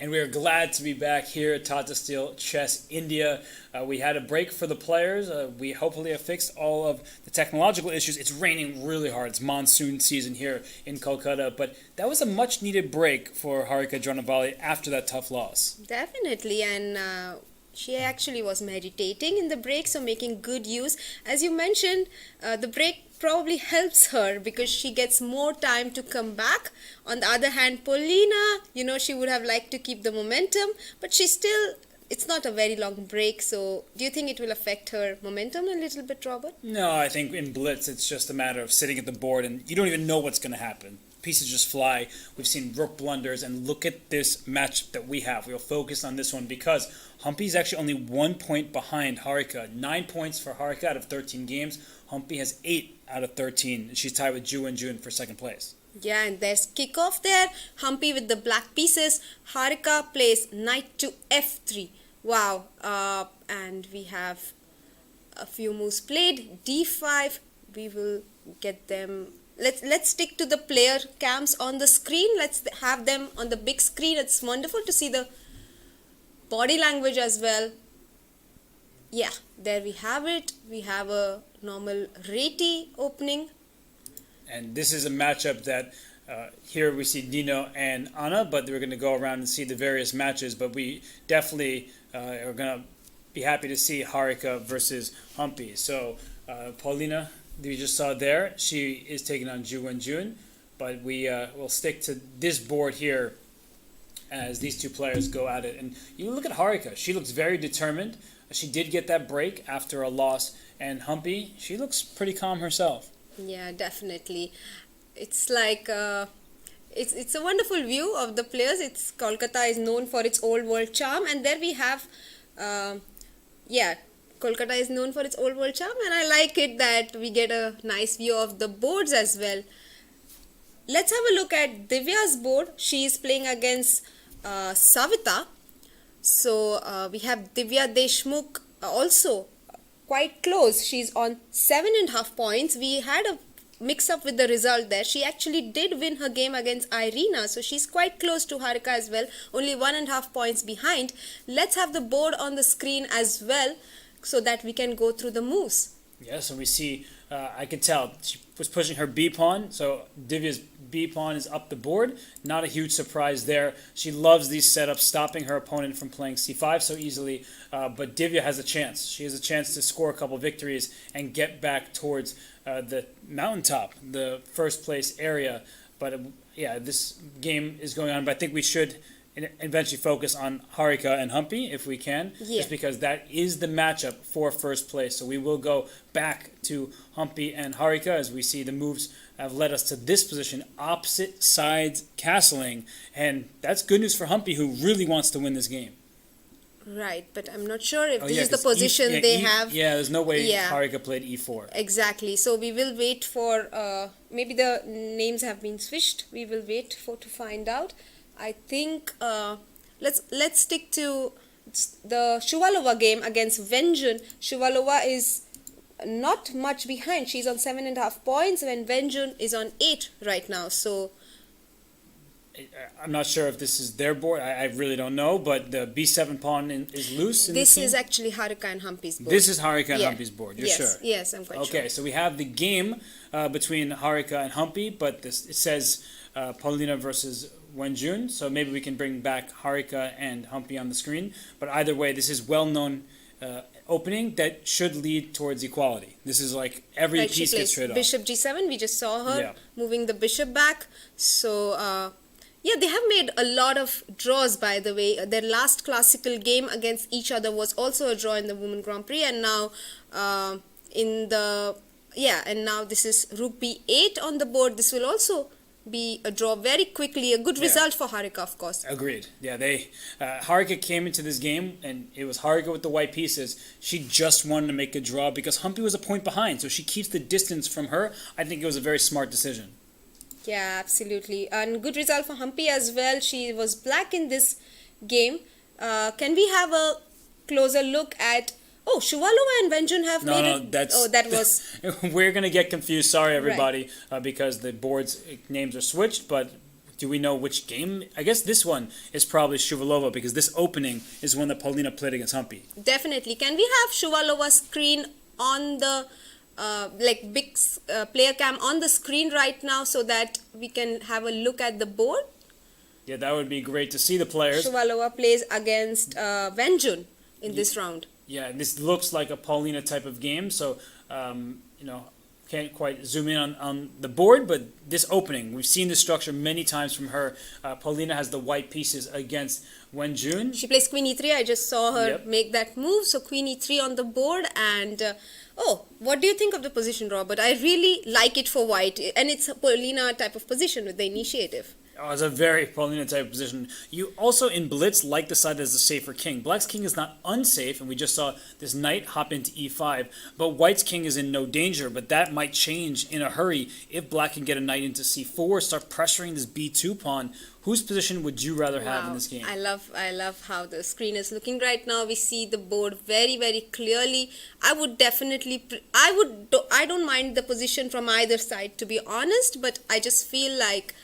and we are glad to be back here at Tata Steel Chess India. We had a break for the players. We hopefully have fixed all of the technological issues. It's raining really hard. It's monsoon season here in Kolkata, but that was a much-needed break for Harika Dronavali after that tough loss. Definitely, and she actually was meditating in the break, so making good use. As you mentioned, the break probably helps her because she gets more time to come back. On the other hand, Paulina, she would have liked to keep the momentum, but it's not a very long break. So do you think it will affect her momentum a little bit, Robert? No, I think in Blitz it's just a matter of sitting at the board and you don't even know what's going to happen. Pieces just fly. We've seen rook blunders, and look at this match that we have. We'll focus on this one because Humpy is actually only 1 point behind Harika. 9 points for Harika out of 13 games. Humpy has 8 out of 13. She's tied with Ju and Jun for second place. Yeah, and there's kickoff there. Humpy with the black pieces. Harika plays knight to f3. Wow. And we have a few moves played. d5. We will get them. Let's stick to the player cams on the screen. Let's have them on the big screen. It's wonderful to see the body language as well. Yeah, there we have it. We have a normal Reti opening. And this is a matchup that here we see Dino and Anna, but we're going to go around and see the various matches. But we definitely are going to be happy to see Harika versus Humpy. So Paulina, we just saw there, she is taking on Ju and Jun, but we will stick to this board here as these two players go at it. And you look at Harika, she looks very determined. She did get that break after a loss, and Humpy, she looks pretty calm herself. Yeah, definitely. It's like it's a wonderful view of the players. Kolkata is known for its old world charm, and there we have Kolkata is known for its old world charm, and I like it that we get a nice view of the boards as well. Let's have a look at Divya's board. She is playing against Savita. So we have Divya Deshmukh also quite close. She's on 7.5 points. We had a mix up with the result there. She actually did win her game against Irina, so she's quite close to Harika as well, only 1.5 points behind. Let's have the board on the screen as well so that we can go through the moves. Yeah, so we see, I could tell, she was pushing her B pawn, so Divya's B pawn is up the board. Not a huge surprise there. She loves these setups, stopping her opponent from playing C5 so easily, but Divya has a chance. She has a chance to score a couple victories and get back towards the mountaintop, the first place area. But yeah, this game is going on, but I think we should eventually focus on Harika and Humpy if we can, just because that is the matchup for first place. So we will go back to Humpy and Harika as we see the moves have led us to this position, opposite sides castling, and that's good news for Humpy, who really wants to win this game. Right, but I'm not sure if this is the position they have. Yeah, there's no way Harika played E4. Exactly. So we will wait for maybe the names have been switched. We will wait to find out. I think let's stick to the Shuvalova game against Venjun. Shuvalova is not much behind. She's on 7.5 points when Venjun is on 8 right now. So I'm not sure if this is their board. I really don't know, but the B7 pawn is loose. This is actually Harika and Humpy's board. This is Harika and Humpy's board. You're sure? Yes, I'm quite sure. Okay, so we have the game between Harika and Humpy, but it says Paulina versus Wenjun, so maybe we can bring back Harika and Humpy on the screen. But either way, this is well-known opening that should lead towards equality. This is like every piece gets straight off. Bishop G7, we just saw her moving the bishop back. So, they have made a lot of draws, by the way. Their last classical game against each other was also a draw in the Women Grand Prix, and now now this is Rook B8 on the board. This will also be a draw very quickly. A good result for Harika, of course. Agreed. Yeah, Harika came into this game, and it was Harika with the white pieces. She just wanted to make a draw because Humpy was a point behind, so she keeps the distance from her. I think it was a very smart decision. Yeah, absolutely. And good result for Humpy as well. She was black in this game. Can we have a closer look at... Oh, Shuvalova and Venjun have made it... that was... We're going to get confused. Sorry, everybody, because the board's names are switched. But do we know which game? I guess this one is probably Shuvalova because this opening is one that Paulina played against Humpy. Definitely. Can we have Shuvalova's screen on the big player cam on the screen right now so that we can have a look at the board? Yeah, that would be great to see the players. Shuvalova plays against Wenjun in this round. Yeah, this looks like a Paulina type of game, so can't quite zoom in on the board, but this opening, we've seen this structure many times from her. Paulina has the white pieces against Wenjun. She plays Queen E3. I just saw her make that move. So Queen E3 on the board. And what do you think of the position, Robert? I really like it for white, and it's a Paulina type of position with the initiative. Oh, it's a very Paulina type of position. You also in Blitz like the side that is the safer king. Black's king is not unsafe, and we just saw this knight hop into e5. But White's king is in no danger, but that might change in a hurry if Black can get a knight into c4, start pressuring this b2 pawn. Whose position would you rather have in this game? I love how the screen is looking right now. We see the board very, very clearly. I would definitely, I don't mind the position from either side, to be honest, but I just feel like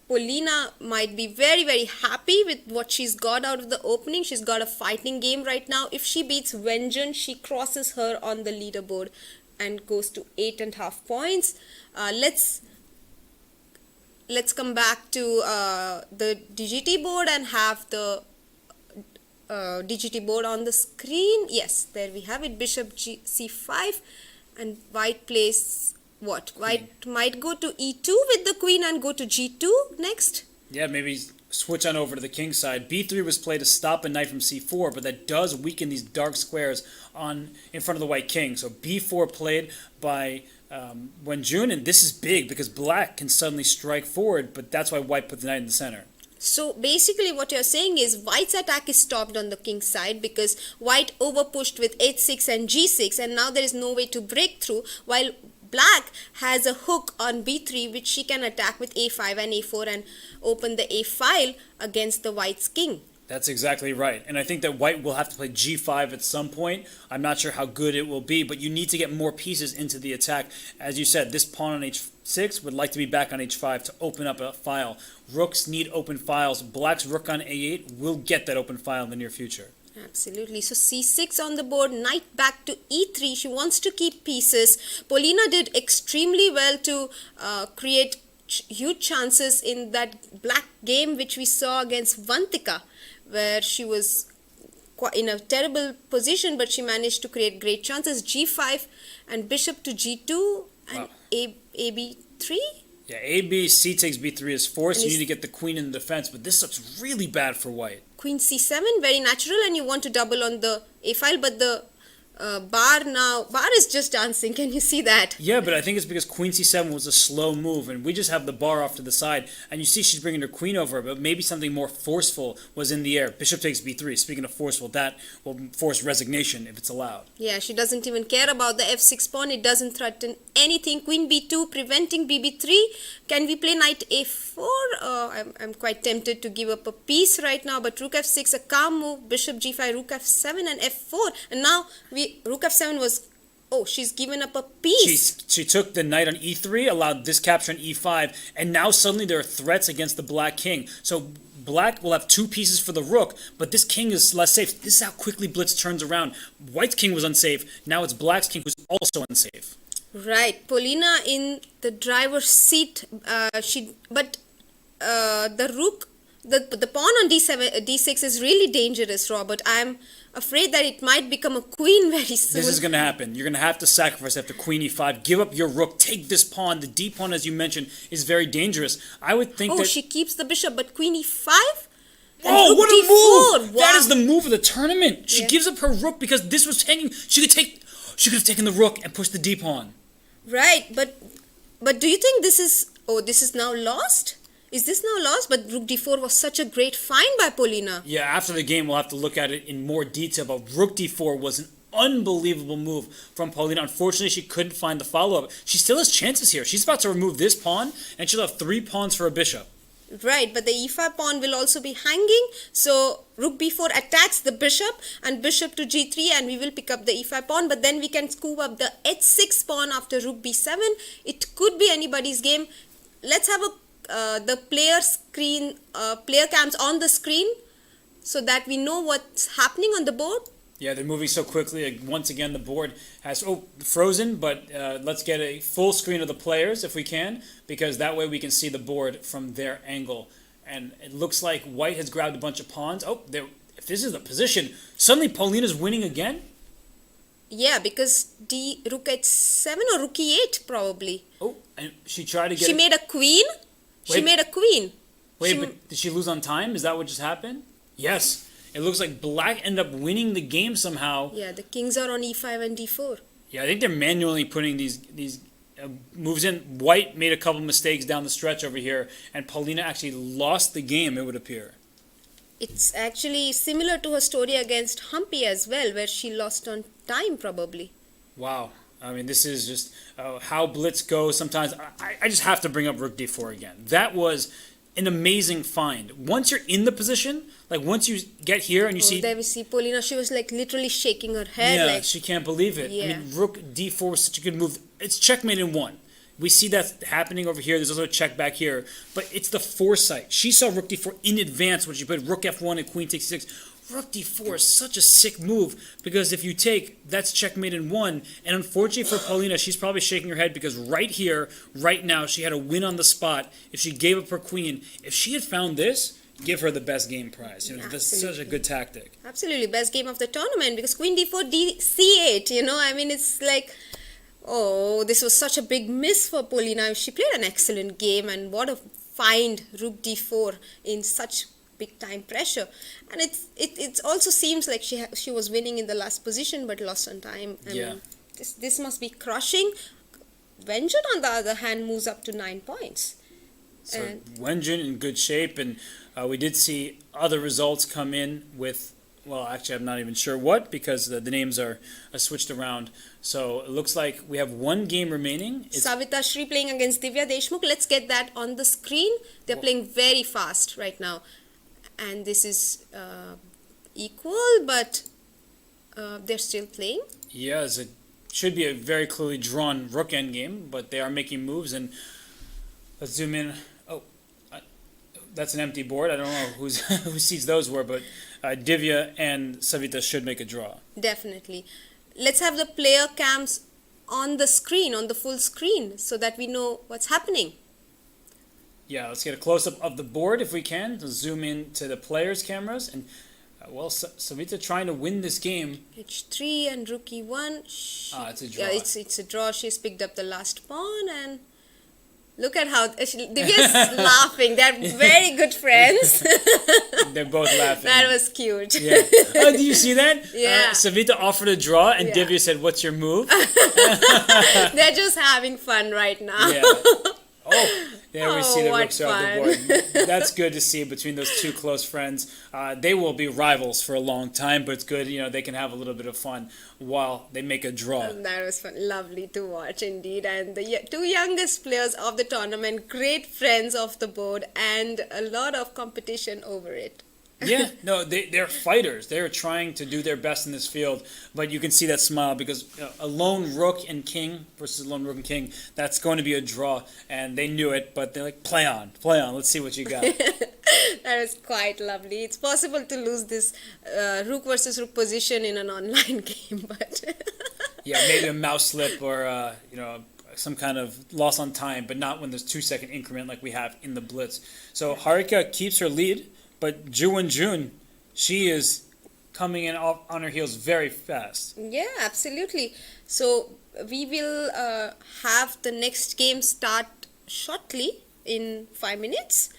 Paulina might be very, very happy with what she's got out of the opening. She's got a fighting game right now. If she beats Wenjun, she crosses her on the leaderboard and goes to 8.5 points. Let's come back to the DGT board and have the DGT board on the screen. Yes, there we have it. Bishop c5, and White plays what? White might go to e2 with the queen and go to g2 next. Yeah, maybe switch on over to the king side. b3 was played to stop a knight from c4, but that does weaken these dark squares in front of the white king. So b4 played by Wenjun, and this is big because Black can suddenly strike forward, but that's why White put the knight in the center. So basically what you're saying is White's attack is stopped on the king's side because White overpushed with h6 and g6, and now there is no way to break through, while Black has a hook on b3 which she can attack with a5 and a4 and open the a file against the White's king. That's exactly right. And I think that White will have to play g5 at some point. I'm not sure how good it will be, but you need to get more pieces into the attack. As you said, this pawn on h6 would like to be back on h5 to open up a file. Rooks need open files. Black's rook on a8 will get that open file in the near future. Absolutely. So c6 on the board, knight back to e3. She wants to keep pieces. Paulina did extremely well to create huge chances in that black game which we saw against Vantika, where she was in a terrible position, but she managed to create great chances. g5 and bishop to g2 and ab3. Yeah, AB, C takes B3 is forced. You need to get the queen in the defense, but this looks really bad for White. Queen C7, very natural, and you want to double on the A file, but the bar is just dancing. Can you see that? Yeah, but I think it's because Queen C7 was a slow move, and we just have the bar off to the side, and you see she's bringing her queen over, but maybe something more forceful was in the air. Bishop takes B3. Speaking of forceful, that will force resignation if it's allowed. Yeah, she doesn't even care about the F6 pawn. It doesn't threaten anything. Queen B2, preventing BB3. Can we play knight A4? I'm quite tempted to give up a piece right now, but rook F6, a calm move. Bishop G5, rook F7 and F4, and now rook F7 was, she's given up a piece. She took the knight on E3, allowed this capture on E5, and now suddenly there are threats against the black king. So Black will have two pieces for the rook, but this king is less safe. This is how quickly Blitz turns around. White's king was unsafe. Now it's Black's king who's also unsafe. Right. Paulina in the driver's seat. The rook, the pawn on D6 is really dangerous, Robert. I'm afraid that it might become a queen very soon. This is going to happen. You're going to have to sacrifice after queen e5. Give up your rook. Take this pawn. The d pawn, as you mentioned, is very dangerous. I would think that... she keeps the bishop, but queen e5? Oh, what a move! Wow. That is the move of the tournament. She gives up her rook because this was hanging. She could have taken the rook and pushed the d pawn. Right, but do you think this is now lost? Is this now lost? But rook d4 was such a great find by Paulina. Yeah, after the game, we'll have to look at it in more detail, but rook d4 was an unbelievable move from Paulina. Unfortunately, she couldn't find the follow-up. She still has chances here. She's about to remove this pawn, and she'll have 3 pawns for a bishop. Right, but the e5 pawn will also be hanging. So rook b4 attacks the bishop, and bishop to g3, and we will pick up the e5 pawn. But then we can scoop up the h6 pawn after rook b7. It could be anybody's game. Let's have a the player cams on the screen so that we know what's happening on the board? Yeah, they're moving so quickly. Like, once again, the board has frozen, but let's get a full screen of the players if we can, because that way we can see the board from their angle. And it looks like White has grabbed a bunch of pawns. Oh, if this is the position, suddenly Paulina's winning again? Yeah, because rook h7 or rook e8 probably. Oh, and she tried to get... She made a queen. She made a queen. Wait, but did she lose on time? Is that what just happened? Yes. It looks like Black ended up winning the game somehow. Yeah, the kings are on e5 and d4. Yeah, I think they're manually putting these moves in. White made a couple mistakes down the stretch over here, and Paulina actually lost the game, it would appear. It's actually similar to her story against Humpy as well, where she lost on time probably. Wow. I mean, this is just how Blitz goes sometimes. I just have to bring up rook d4 again. That was an amazing find. Once you're in the position, like once you get here and you see... There we see Paulina, she was like literally shaking her head. Yeah, like, she can't believe it. Yeah. I mean, rook d4 was such a good move. It's checkmate in one. We see that happening over here. There's also a check back here. But it's the foresight. She saw rook d4 in advance when she put rook f1 and queen takes 6. Rook d4 is such a sick move because if you take, that's checkmate in one. And unfortunately for Paulina, she's probably shaking her head because right here, right now, she had a win on the spot. If she gave up her queen, if she had found this, give her the best game prize. You know, that's such a good tactic. Absolutely, best game of the tournament because queen d4, c8, you know, I mean, it's like... Oh, this was such a big miss for Paulina. She played an excellent game, and what a find, rook d4 in such big time pressure. And it also seems like she was winning in the last position but lost on time. I mean, this must be crushing. Wenjun on the other hand moves up to 9 points. So Wenjun in good shape, and we did see other results come in with, well, actually I'm not even sure what because the names are switched around. So it looks like we have one game remaining. Savita Shri playing against Divya Deshmukh. Let's get that on the screen. They're playing very fast right now. And this is equal, but they're still playing. Yes, it should be a very clearly drawn rook endgame, but they are making moves. And let's zoom in. Oh, that's an empty board. I don't know whose seats those were, but Divya and Savita should make a draw. Definitely. Let's have the player cams on the screen, on the full screen, so that we know what's happening. Yeah, let's get a close-up of the board if we can. Let's zoom in to the players' cameras. And, well, Savita trying to win this game. h3 and rook e1. It's a draw. Yeah, it's a draw. She's picked up the last pawn and... Look at how Divya's laughing. They're very good friends. They're both laughing. That was cute. Yeah. Oh, did you see that? Yeah. Savita offered a draw, and Divya said, "What's your move?" They're just having fun right now. Yeah. Oh, there we see the rooks are on the board. That's good to see between those two close friends. They will be rivals for a long time, but it's good, you know, they can have a little bit of fun while they make a draw. That was fun. Lovely to watch indeed. And the two youngest players of the tournament, great friends of the board, and a lot of competition over it. Yeah, no, they're fighters. They're trying to do their best in this field, but you can see that smile because a lone rook and king versus a lone rook and king, that's going to be a draw, and they knew it, but they're like, play on, let's see what you got. That was quite lovely. It's possible to lose this rook versus rook position in an online game, but... Yeah, maybe a mouse slip or, some kind of loss on time, but not when there's 2-second increment like we have in the Blitz. So Harika keeps her lead. But Jun, she is coming in on her heels very fast. Yeah, absolutely. So we will have the next game start shortly in 5 minutes.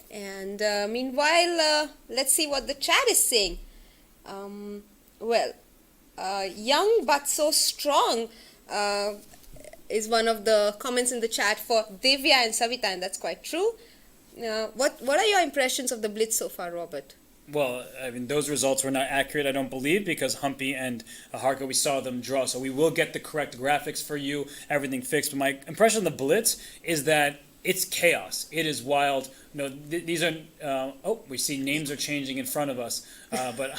And meanwhile, let's see what the chat is saying. Young but so strong is one of the comments in the chat for Divya and Savita, and that's quite true. What are your impressions of the Blitz so far, Robert? Well, I mean, those results were not accurate, I don't believe, because Humpy and Harika, we saw them draw. So we will get the correct graphics for you, everything fixed. But my impression of the Blitz is that it's chaos. It is wild. No, these are. We see names are changing in front of us. But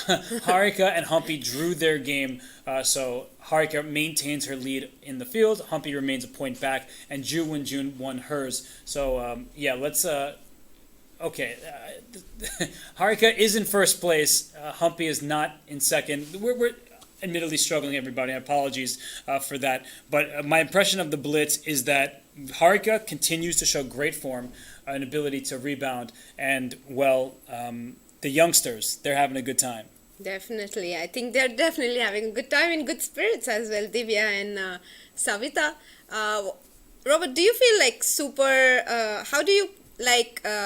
Harika and Humpy drew their game. So Harika maintains her lead in the field. Humpy remains a point back, and Ju Wenjun won hers. So let's. Okay, Harika is in first place. Humpy is not in second. We're admittedly struggling, everybody. Apologies for that. But my impression of the Blitz is that Harika continues to show great form, an ability to rebound, and the youngsters, they're having a good time. Definitely. I think they're definitely having a good time in good spirits as well, Divya and Savita. Robert, do you feel like how do you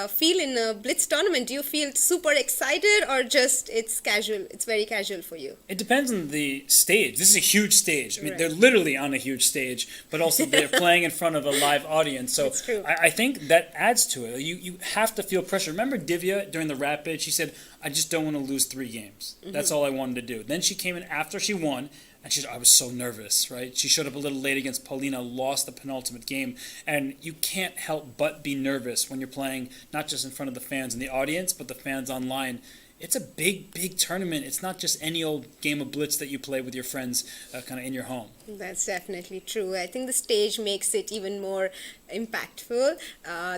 feel in a Blitz tournament? Do you feel super excited or just it's casual? It's very casual for you? It depends on the stage. This is a huge stage. I mean, Right. they're literally on a huge stage, but also they're playing in front of a live audience. So That's true. I think that adds to it. You have to feel pressure. Remember Divya during the Rapid? She said, I just don't want to lose 3 games. That's all I wanted to do. Then she came in after she won, and she said, I was so nervous, right? She showed up a little late against Paulina, lost the penultimate game, and you can't help but be nervous when you're playing not just in front of the fans in the audience, but the fans online. It's a big, big tournament. It's not just any old game of Blitz that you play with your friends kind of in your home. That's definitely true. I think the stage makes it even more impactful,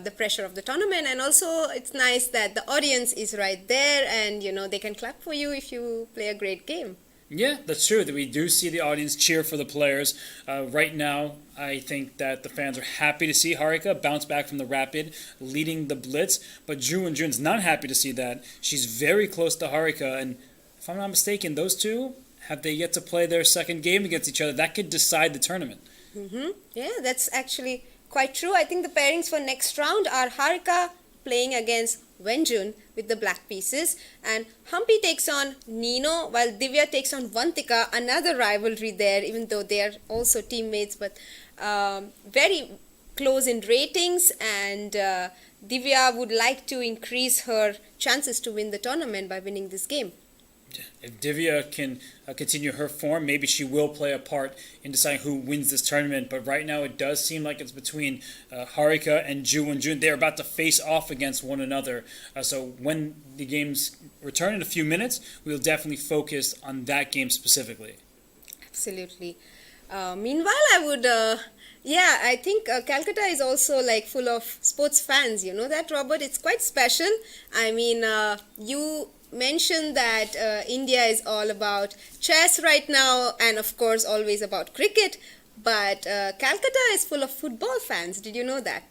the pressure of the tournament, and also it's nice that the audience is right there and they can clap for you if you play a great game. Yeah, that's true. That we do see the audience cheer for the players. Right now, I think that the fans are happy to see Harika bounce back from the Rapid, leading the Blitz. But Ju Wenjun's not happy to see that. She's very close to Harika, and if I'm not mistaken, those two have they yet to play their second game against each other. That could decide the tournament. Yeah, that's actually quite true. I think the pairings for next round are Harika playing against Wenjun with the black pieces, and Humpy takes on Nino while Divya takes on Vantika. Another rivalry there, even though they are also teammates, but very close in ratings, and Divya would like to increase her chances to win the tournament by winning this game. If Divya can continue her form, maybe she will play a part in deciding who wins this tournament. But right now, it does seem like it's between Harika and Ju Wenjun. They're about to face off against one another. So when the games return in a few minutes, we'll definitely focus on that game specifically. Absolutely. Meanwhile, I would, I think Calcutta is also full of sports fans. You know that, Robert? It's quite special. I mean, you mentioned that India is all about chess right now, and of course always about cricket, but Calcutta is full of football fans. Did you know that?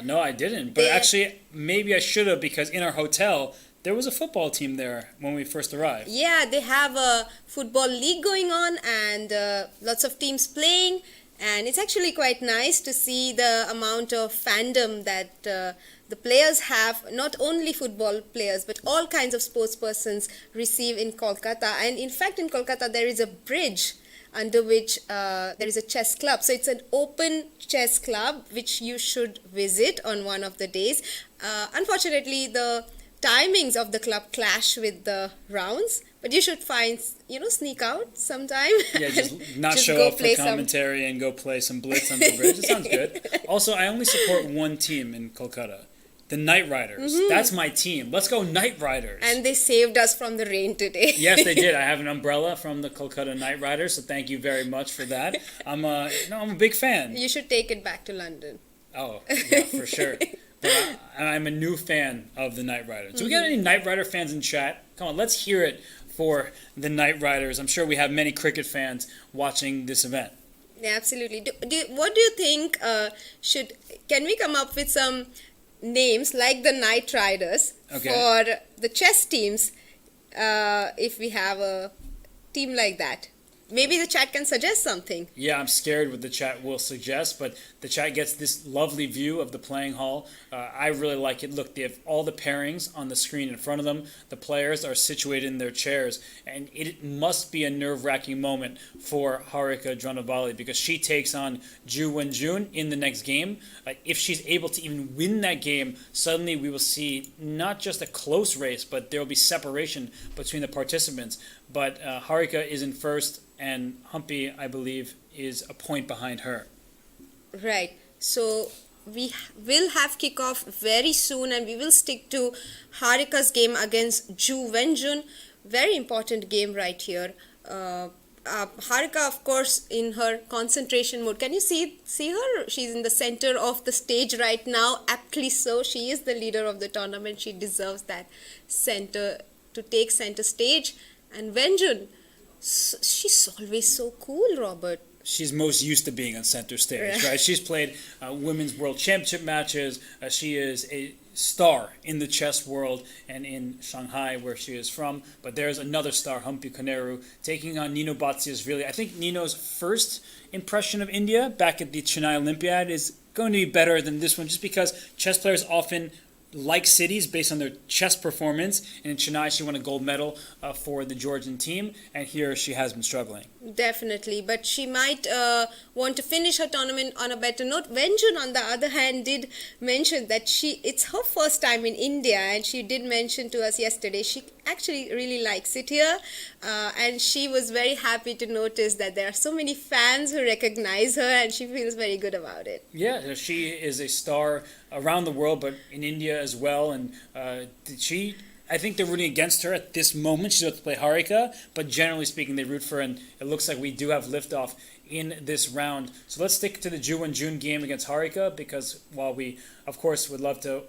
No, I didn't. But actually, maybe I should have, because in our hotel, there was a football team there when we first arrived. Yeah, they have a football league going on, and lots of teams playing, and it's actually quite nice to see the amount of fandom that the players have. Not only football players, but all kinds of sports persons receive in Kolkata. And in fact, in Kolkata, there is a bridge under which there is a chess club. So it's an open chess club, which you should visit on one of the days. Unfortunately, the timings of the club clash with the rounds, but you should sneak out sometime. Yeah, just not show up for commentary and go play some Blitz on the bridge. It sounds good. Also, I only support one team in Kolkata. The Knight Riders. That's my team. Let's go Knight Riders. And they saved us from the rain today. Yes, they did. I have an umbrella from the Kolkata Knight Riders, so thank you very much for that. I'm a big fan. You should take it back to London. Oh, yeah, for sure. But I'm a new fan of the Knight Riders. Do we got any Knight Rider fans in chat? Come on, let's hear it for the Knight Riders. I'm sure we have many cricket fans watching this event. Yeah, absolutely. What do you think can we come up with some names like the Knight Riders for the chess teams if we have a team like that? Maybe the chat can suggest something. Yeah, I'm scared what the chat will suggest, but the chat gets this lovely view of the playing hall. I really like it. Look, they have all the pairings on the screen in front of them. The players are situated in their chairs, and it must be a nerve-wracking moment for Harika Dranavali because she takes on Ju Wenjun in the next game. If she's able to even win that game, suddenly we will see not just a close race, but there will be separation between the participants. But Harika is in first, and Humpy, I believe, is a point behind her. Right. So we will have kickoff very soon, and we will stick to Harika's game against Ju Wenjun. Very important game right here. Harika, of course, in her concentration mode. Can you see her? She's in the center of the stage right now. Aptly so. She is the leader of the tournament. She deserves that center to take center stage. And Wenjun, she's always so cool, Robert. She's most used to being on center stage, right? She's played women's world championship matches. She is a star in the chess world and in Shanghai, where she is from. But there's another star, Humpy, taking on Nino Batsiashvili. I think Nino's first impression of India back at the Chennai Olympiad is going to be better than this one, just because chess players often like cities based on their chess performance, and in Chennai she won a gold medal for the Georgian team, and here she has been struggling. Definitely, but she might want to finish her tournament on a better note. Wenjun, on the other hand, did mention that it's her first time in India, and she did mention to us yesterday she actually really likes it here, and she was very happy to notice that there are so many fans who recognize her, and she feels very good about it. Yeah, she is a star around the world, but in India as well, and I think they're rooting against her at this moment. She's about to play Harika, but generally speaking, they root for her, and it looks like we do have liftoff in this round. So let's stick to the Ju Wenjun game against Harika, because while we, of course, would love to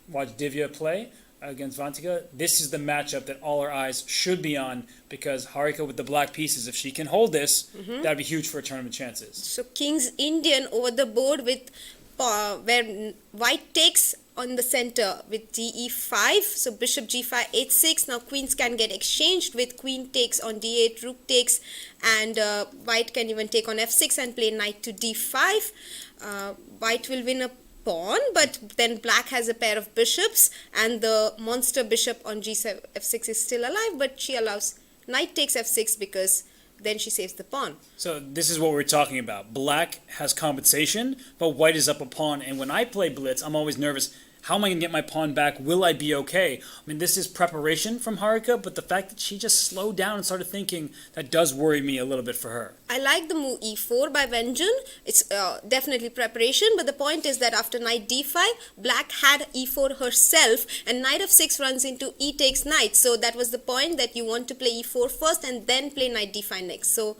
watch Divya play against Vantika, this is the matchup that all our eyes should be on, because Harika with the black pieces, if she can hold this, that'd be huge for her tournament chances. So King's Indian over the board with where White takes on the center with DE5, so Bishop G5, H6. Now queens can get exchanged with Queen takes on D8, Rook takes, and White can even take on F6 and play Knight to D5. White will win a pawn, but then Black has a pair of bishops, and the monster bishop on G7, F6 is still alive, but she allows Knight takes F6 because then she saves the pawn. So this is what we're talking about. Black has compensation, but White is up a pawn. And when I play Blitz, I'm always nervous. How am I going to get my pawn back? Will I be okay? I mean, this is preparation from Harika, but the fact that she just slowed down and started thinking, that does worry me a little bit for her. I like the move E4 by Wenjun. It's definitely preparation, but the point is that after Knight D5, Black had E4 herself, and Knight F6 runs into E takes Knight. So that was the point, that you want to play E4 first and then play Knight D5 next. So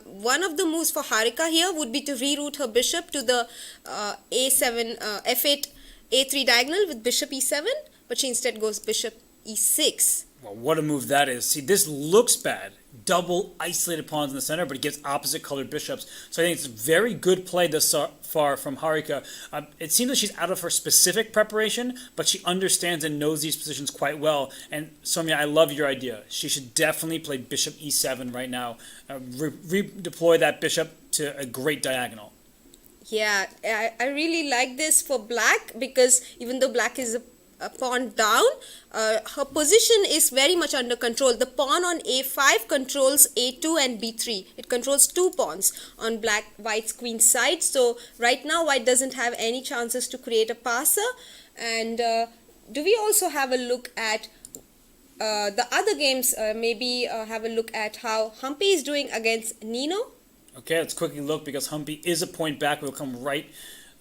one of the moves for Harika here would be to reroute her bishop to the A7, F8, A3 diagonal with bishop E7, but she instead goes bishop E6. Well, what a move that is. See, this looks bad. Double isolated pawns in the center, but it gets opposite colored bishops. So I think it's a very good play thus far from Harika. It seems that she's out of her specific preparation, but she understands and knows these positions quite well. And Soumya, I love your idea. She should definitely play bishop E7 right now. Redeploy that bishop to a great diagonal. Yeah, I really like this for Black, because even though Black is a pawn down, her position is very much under control. The pawn on A5 controls A2 and B3. It controls 2 pawns on White's queen side. So right now White doesn't have any chances to create a passer. And do we also have a look at the other games? Maybe have a look at how Humpy is doing against Nino. Okay, let's quickly look, because Humpy is a point back. We'll come right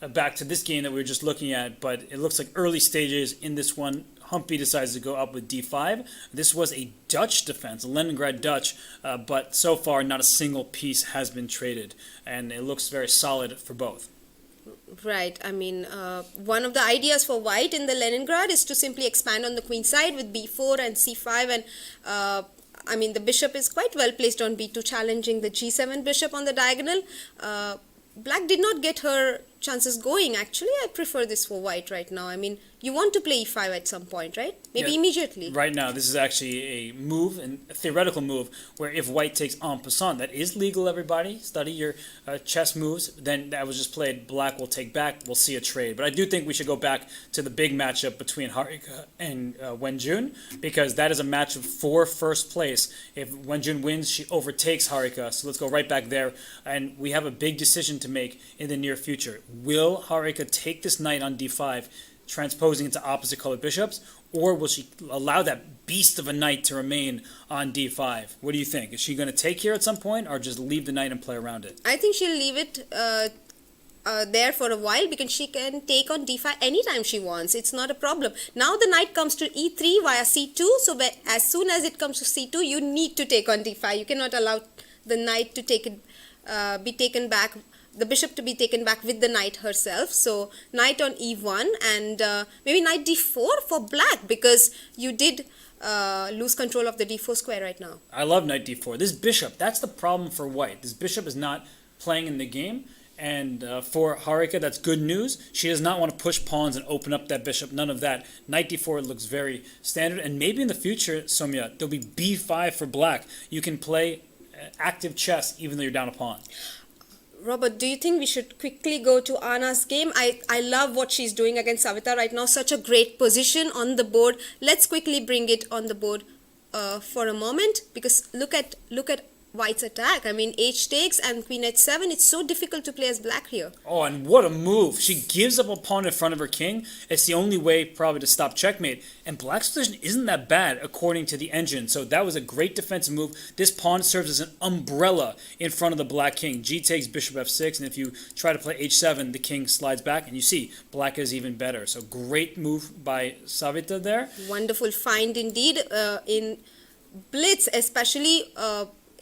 back to this game that we were just looking at, but it looks like early stages in this one. Humpy decides to go up with D5. This was a Dutch defense, a Leningrad Dutch, but so far not a single piece has been traded, and it looks very solid for both. Right. I mean, one of the ideas for White in the Leningrad is to simply expand on the queen side with B4 and C5, and I mean, the bishop is quite well placed on B2, challenging the G7 bishop on the diagonal. Black did not get her chances going. Actually, I prefer this for White right now. I mean, you want to play E5 at some point, right? Maybe immediately. Right now, this is actually a move, a theoretical move, where if White takes en passant, that is legal, everybody. Study your chess moves. Then that was just played. Black will take back. We'll see a trade. But I do think we should go back to the big matchup between Harika and Wenjun, because that is a matchup for first place. If Wenjun wins, she overtakes Harika. So let's go right back there. And we have a big decision to make in the near future. Will Harika take this knight on D5, transposing into opposite colored bishops, or will she allow that beast of a knight to remain on D5? What do you think? Is she going to take here at some point, or just leave the knight and play around it? I think she'll leave it there for a while because she can take on d5 anytime she wants. It's not a problem. Now the knight comes to e3 via c2. So as soon as it comes to c2, you need to take on d5. You cannot allow the knight to be taken back, the bishop to be taken back with the knight herself. So knight on e1 and maybe knight d4 for black because you did lose control of the d4 square right now. I love knight d4. This bishop, that's the problem for white. This bishop is not playing in the game. And for Harika, that's good news. She does not want to push pawns and open up that bishop. None of that. Knight d4 looks very standard. And maybe in the future, Soumya, there'll be b5 for black. You can play active chess even though you're down a pawn. Robert, do you think we should quickly go to Anna's game? I love what she's doing against Savita right now. Such a great position on the board. Let's quickly bring it on the board for a moment because look at White's attack. I mean, h takes and queen h7. It's so difficult to play as black here. Oh, and what a move. She gives up a pawn in front of her king. It's the only way probably to stop checkmate. And black's position isn't that bad according to the engine. So that was a great defensive move. This pawn serves as an umbrella in front of the black king. G takes bishop f6. And if you try to play h7, the king slides back. And you see, black is even better. So great move by Savita there. Wonderful find indeed. In Blitz especially,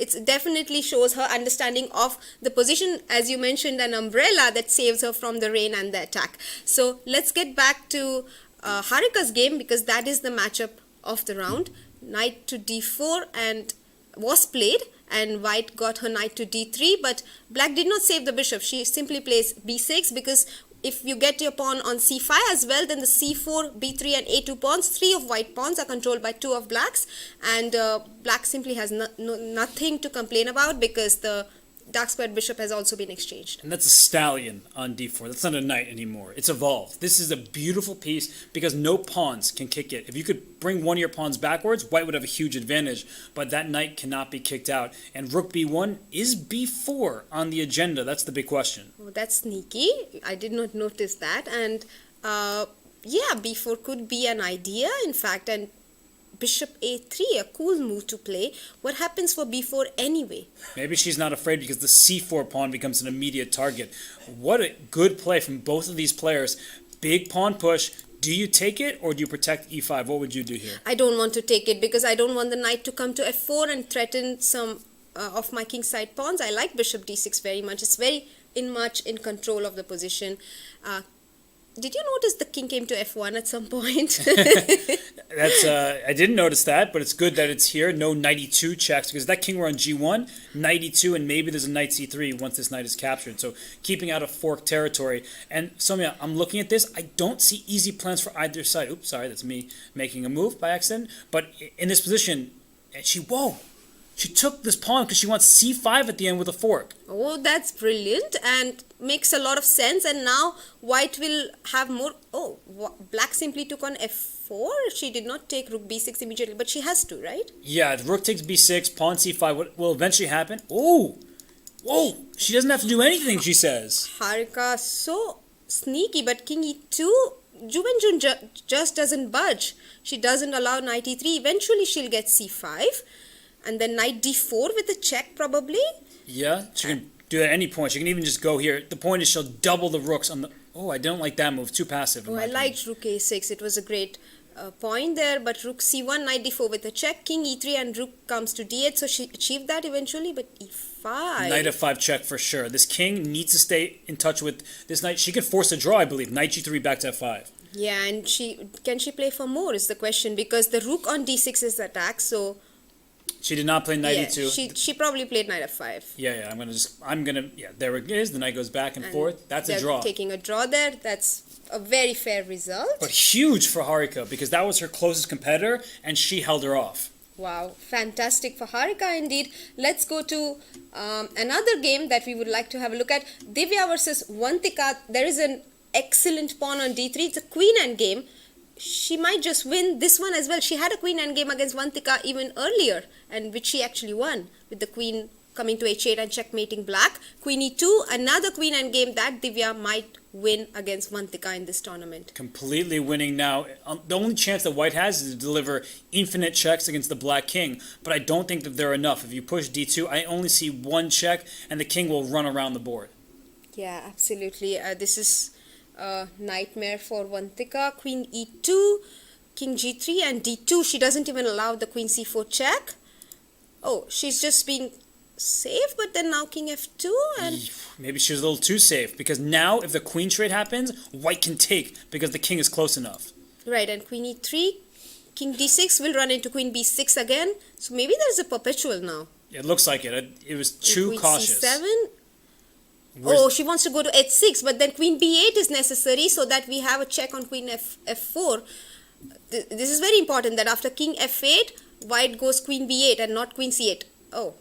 it definitely shows her understanding of the position, as you mentioned, an umbrella that saves her from the rain and the attack. So let's get back to Harika's game because that is the matchup of the round. Knight to d4 and was played and white got her knight to d3, but black did not save the bishop. She simply plays b6 because if you get your pawn on c5 as well, then the c4, b3 and a2 pawns, 3 of white pawns are controlled by 2 of blacks, and black simply has nothing to complain about because the dark squared bishop has also been exchanged. And that's a stallion on d4. That's not a knight anymore. It's evolved. This is a beautiful piece because no pawns can kick it. If you could bring one of your pawns backwards, white would have a huge advantage, but that knight cannot be kicked out. And rook b1 is b4 on the agenda. That's the big question. Oh, that's sneaky. I did not notice that. And yeah, b4 could be an idea, in fact, and bishop a3, a cool move to play. What happens for b4 anyway? Maybe she's not afraid because the c4 pawn becomes an immediate target. What a good play from both of these players. Big pawn push. Do you take it or do you protect e5? What would you do here? I don't want to take it because I don't want the knight to come to f4 and threaten some of my kingside pawns. I like bishop d6 very much. It's very much in control of the position. Did you notice the king came to f1 at some point? I didn't notice that, but it's good that it's here. No knight e2 checks because that king were on g1, knight e2, and maybe there's a knight c3 once this knight is captured. So keeping out of fork territory. And Soumya, I'm looking at this. I don't see easy plans for either side. Oops, sorry, that's me making a move by accident. But in this position, she took this pawn because she wants c5 at the end with a fork. Oh, that's brilliant and makes a lot of sense. And now white will have more. Oh, black simply took on f4. She did not take rook b6 immediately, but she has to, right? Yeah, the rook takes b6, pawn c5. What will eventually happen? Oh, whoa! She doesn't have to do anything, she says. Harika, so sneaky, but king e2. Juvenjun just doesn't budge. She doesn't allow knight e3. Eventually, she'll get c5. And then knight d4 with a check probably. Yeah, she can do it at any point. She can even just go here. The point is she'll double the rooks on the... Oh, I don't like that move. Too passive. Oh, I liked rook a6. It was a great point there. But rook c1, knight d4 with a check. King e3 and rook comes to d8. So she achieved that eventually. But e5. Knight f5 check for sure. This king needs to stay in touch with this knight. She can force a draw, I believe. Knight g3 back to f5. Yeah, and can she play for more is the question. Because the rook on d6 is attack. So... She did not play knight e2. She probably played knight f5. Yeah, there it is. The knight goes back and forth. That's a draw. Taking a draw there. That's a very fair result. But huge for Harika because that was her closest competitor and she held her off. Wow, fantastic for Harika indeed. Let's go to another game that we would like to have a look at. Divya versus Vantika. There is an excellent pawn on d3. It's a queen endgame. She might just win this one as well. She had a queen endgame against Vantika even earlier, and which she actually won with the queen coming to h8 and checkmating black. Queen e2, another queen endgame that Divya might win against Vantika in this tournament. Completely winning now. The only chance that white has is to deliver infinite checks against the black king, but I don't think that they're enough. If you push d2, I only see one check, and the king will run around the board. Yeah, absolutely. This is a nightmare for Vantika. Queen e2, king g3 and d2. She doesn't even allow the queen c4 check. Oh, she's just being safe, but then now king f2 and... Maybe she was a little too safe, because now if the queen trade happens, white can take because the king is close enough. Right, and queen e3, king d6 will run into queen b6 again. So maybe there's a perpetual now. It looks like it. It was too queen cautious. c7. Where's- Oh, she wants to go to h6, but then queen b8 is necessary so that we have a check on queen f4. This is very important that after king f8, white goes queen b8 and not queen c8. Oh,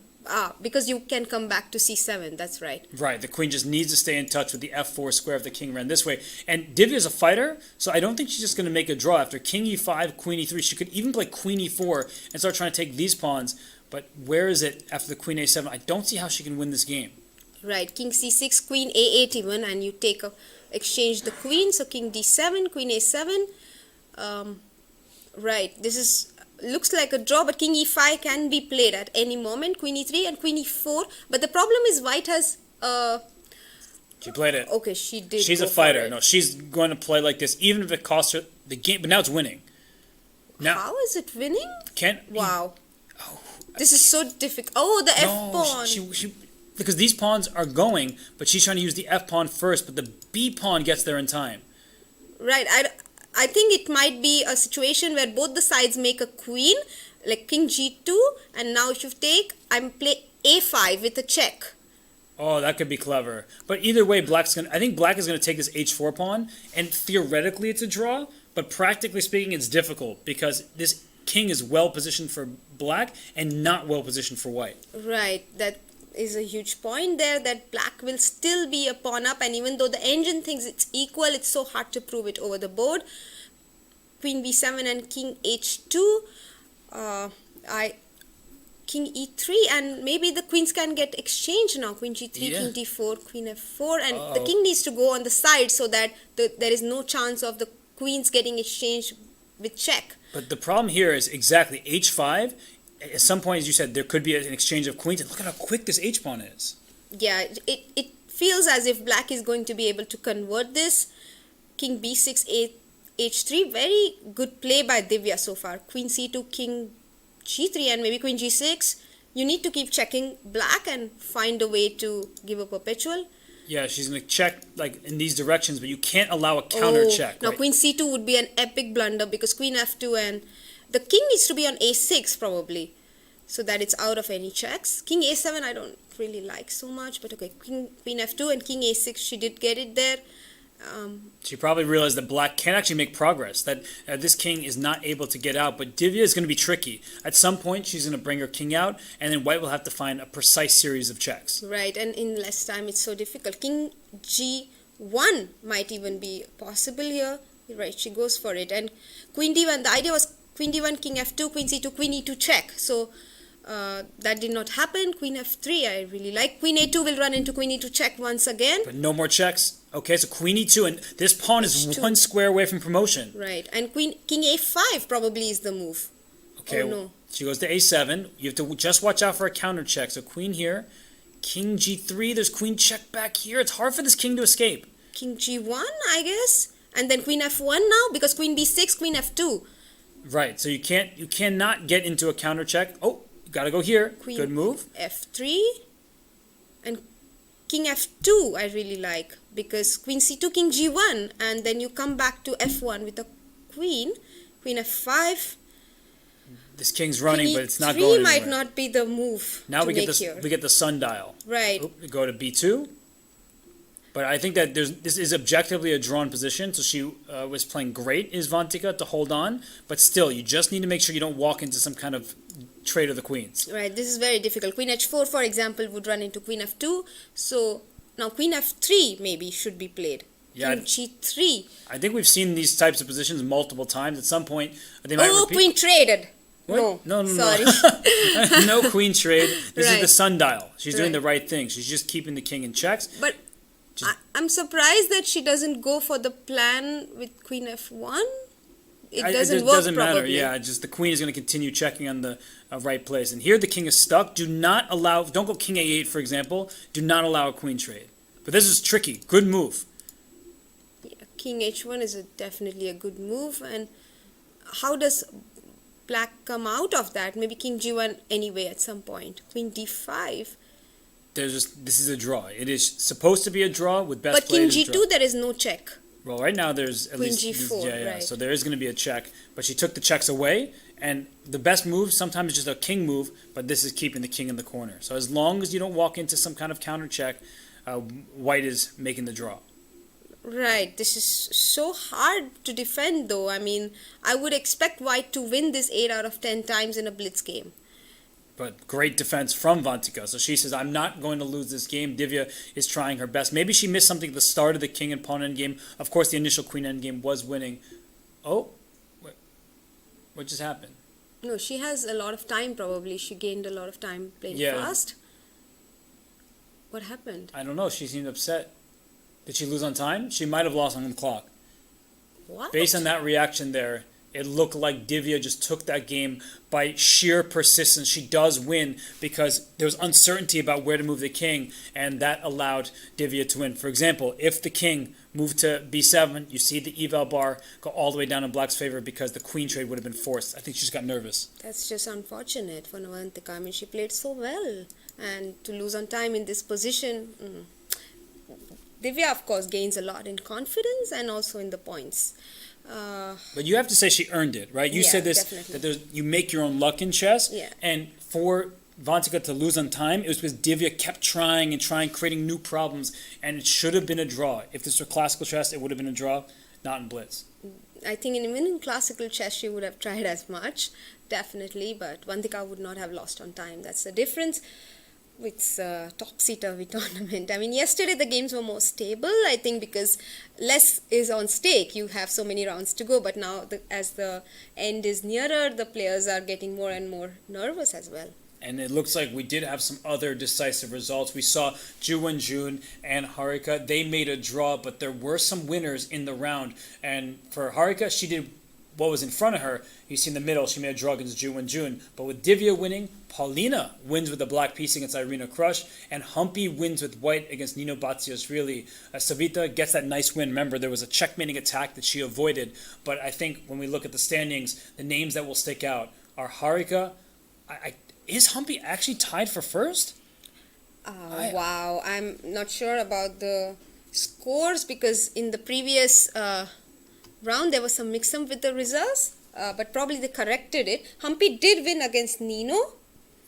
because you can come back to c7, that's right. Right, the queen just needs to stay in touch with the f4 square if the king ran this way. And Divya is a fighter, so I don't think she's just going to make a draw. After king e5, queen e3, she could even play queen e4 and start trying to take these pawns. But where is it after the queen a7? I don't see how she can win this game. Right, king c6, queen a8 even, and you exchange the queen. So king d7, queen a7. Right, this is... looks like a draw, but king e5 can be played at any moment. Queen e3 and queen e4. But the problem is white has... She played it. Okay, she did. She's a fighter. No, she's going to play like this, even if it costs her the game. But now it's winning. Now, how is it winning? Can't... Wow. This is so difficult. Oh, the f pawn. She, because these pawns are going, but she's trying to use the f pawn first, but the b pawn gets there in time. Right. I think it might be a situation where both the sides make a queen, like king g2, and now if you take, I'm play a5 with a check. Oh, that could be clever. But either way, I think black is gonna take this h4 pawn, and theoretically it's a draw, but practically speaking, it's difficult because this king is well positioned for black and not well positioned for white. Right. That is a huge point there, that black will still be a pawn up, and even though the engine thinks it's equal, it's so hard to prove it over the board. Queen b7 and king h2, king e3, and maybe the queens can get exchanged now. Queen g3, king d4, queen f4, and the king needs to go on the side so that there is no chance of the queens getting exchanged with check. But the problem here is exactly h5. At some point, as you said, there could be an exchange of queens, and look at how quick this h-pawn is. Yeah, it feels as if black is going to be able to convert this. King b6, h3, very good play by Divya so far. Queen c2, king g3, and maybe queen g6. You need to keep checking black and find a way to give a perpetual. Yeah, she's going to check like in these directions, but you can't allow a counter check. Now right? queen c2 would be an epic blunder because queen f2 and the king needs to be on a6 probably, so that it's out of any checks. King a7 I don't really like so much, but okay, queen f2 and king a6, she did get it there. She probably realized that black can't actually make progress, that this king is not able to get out, but Divya is going to be tricky. At some point, she's going to bring her king out, and then white will have to find a precise series of checks. Right, and in less time, it's so difficult. King g1 might even be possible here. Right, she goes for it. And queen d1, the idea was queen d1, king f2, queen c2, queen e2 check. So that did not happen. Queen f3, I really like. Queen a2 will run into queen e2 check once again. But no more checks. Okay, so queen e2, and this pawn is one square away from promotion. Right, and king a5 probably is the move. Okay, oh, no. She goes to a7. You have to just watch out for a counter check. So queen here, king g3, there's queen check back here. It's hard for this king to escape. King g1, I guess. And then queen f1 now, because queen b6, queen f2. Right, so you cannot get into a counter check. Oh, you gotta go here. Queen Good move. f3 and king f2 I really like, because queen c2, king g1, and then you come back to f1 with a queen f5. This king's running, but it's not Queen going e3 anywhere. might not be the move Now to we get make here. we get the sundial. Right. Oop, we go to b2. But I think that this is objectively a drawn position, so she was playing great, is Vantika, to hold on. But still, you just need to make sure you don't walk into some kind of trade of the queens. Right, this is very difficult. Queen h4, for example, would run into queen f2. So now queen f3 maybe should be played. Yeah, King g3. I think we've seen these types of positions multiple times. At some point, they might repeat. Queen traded. What? No, sorry. No queen trade. This Right. is the sundial. She's doing Right. the right thing. She's just keeping the king in checks. But I'm surprised that she doesn't go for the plan with queen f1. It doesn't work doesn't matter. probably. Yeah, just the queen is going to continue checking on the right place. And here the king is stuck. Don't go king a8, for example. Do not allow a queen trade. But this is tricky. Good move. Yeah, King H1 is definitely a good move. And how does Black come out of that? Maybe King G1 anyway at some point. Queen D5. This is a draw. It is supposed to be a draw with best But play. King is a draw. G2, there is no check. Well, right now there's at Queen least G4, yeah. right. So there is going to be a check, but she took the checks away, and the best move sometimes is just a king move, but this is keeping the king in the corner. So as long as you don't walk into some kind of counter check, White is making the draw. Right, this is so hard to defend though. I mean, I would expect White to win this 8 out of 10 times in a Blitz game. But great defense from Vantika. So she says, I'm not going to lose this game. Divya is trying her best. Maybe she missed something at the start of the king and pawn endgame. Of course, the initial queen endgame was winning. Oh, what just happened? No, she has a lot of time probably. She gained a lot of time playing Yeah. fast. What happened? I don't know. She seemed upset. Did she lose on time? She might have lost on the clock. What? Based on that reaction there, it looked like Divya just took that game by sheer persistence. She does win because there was uncertainty about where to move the king, and that allowed Divya to win. For example, if the king moved to b7, you see the eval bar go all the way down in Black's favor because the queen trade would have been forced. I think she just got nervous. That's just unfortunate for Navantika. I mean, she played so well. And to lose on time in this position... Divya, of course, gains a lot in confidence and also in the points. But you have to say she earned it, right? You Yeah, said this definitely. that you make your own luck in chess, Yeah. and for Vantika to lose on time, it was because Divya kept trying, creating new problems, and it should have been a draw. If this were classical chess, it would have been a draw, not in Blitz. I think even in classical chess, she would have tried as much, definitely, but Vantika would not have lost on time. That's the difference. It's a topsy-turvy tournament. I mean, yesterday the games were more stable, I think, because less is on stake. You have so many rounds to go, but now as the end is nearer, the players are getting more and more nervous as well. And it looks like we did have some other decisive results. We saw Ju Wenjun and Harika. They made a draw, but there were some winners in the round. And for Harika, she did what was in front of her. You see in the middle, she made a draw against Ju Wenjun. But with Divya winning, Paulina wins with the black piece against Irina Krush, and Humpy wins with white against Nino Batsiashvili. Savita gets that nice win. Remember, there was a checkmating attack that she avoided. But I think when we look at the standings, the names that will stick out are Harika. Is Humpy actually tied for first? Wow, I'm not sure about the scores because in the previous round there was some mix-up with the results, but probably they corrected it. Humpy did win against Nino.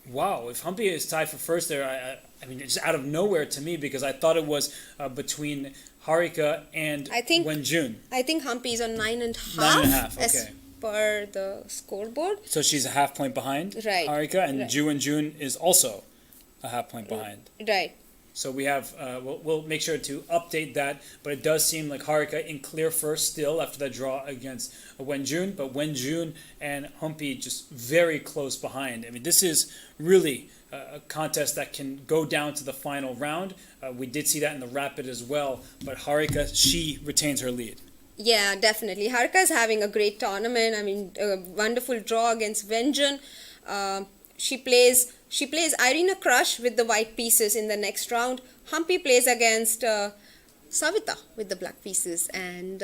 Wow, if Humpy is tied for first there, I mean, it's out of nowhere to me because I thought it was between Harika and Wenjun. I think Humpy is on 9.5. 9.5, okay. As per the scoreboard. So she's a half point behind Harika, and Ju Wenjun is also a half point behind. Right. So we have, we'll make sure to update that, but it does seem like Harika in clear first still after that draw against Wenjun, but Wenjun and Humpy just very close behind. I mean, this is really a contest that can go down to the final round. We did see that in the rapid as well, but Harika, she retains her lead. Yeah, definitely. Harika is having a great tournament. I mean, a wonderful draw against Wenjun. She plays Irina Krush with the white pieces in the next round. Humpy plays against Savita with the black pieces. And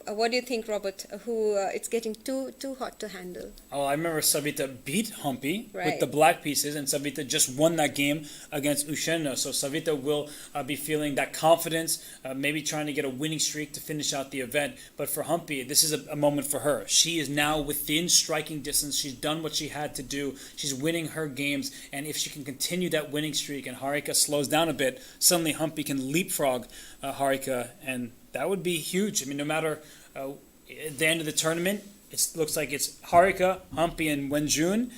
what do you think, Robert? It's getting too hot to handle. Oh, I remember Savita beat Humpy with Right. the black pieces, and Savita just won that game against Ushena. So Savita will be feeling that confidence, maybe trying to get a winning streak to finish out the event. But for Humpy, this is a moment for her. She is now within striking distance. She's done what she had to do. She's winning her games, and if she can continue that winning streak and Harika slows down a bit, suddenly Humpy can leapfrog Harika, and that would be huge. I mean, no matter at the end of the tournament, it looks like it's Harika, Humpy, and Wenjun.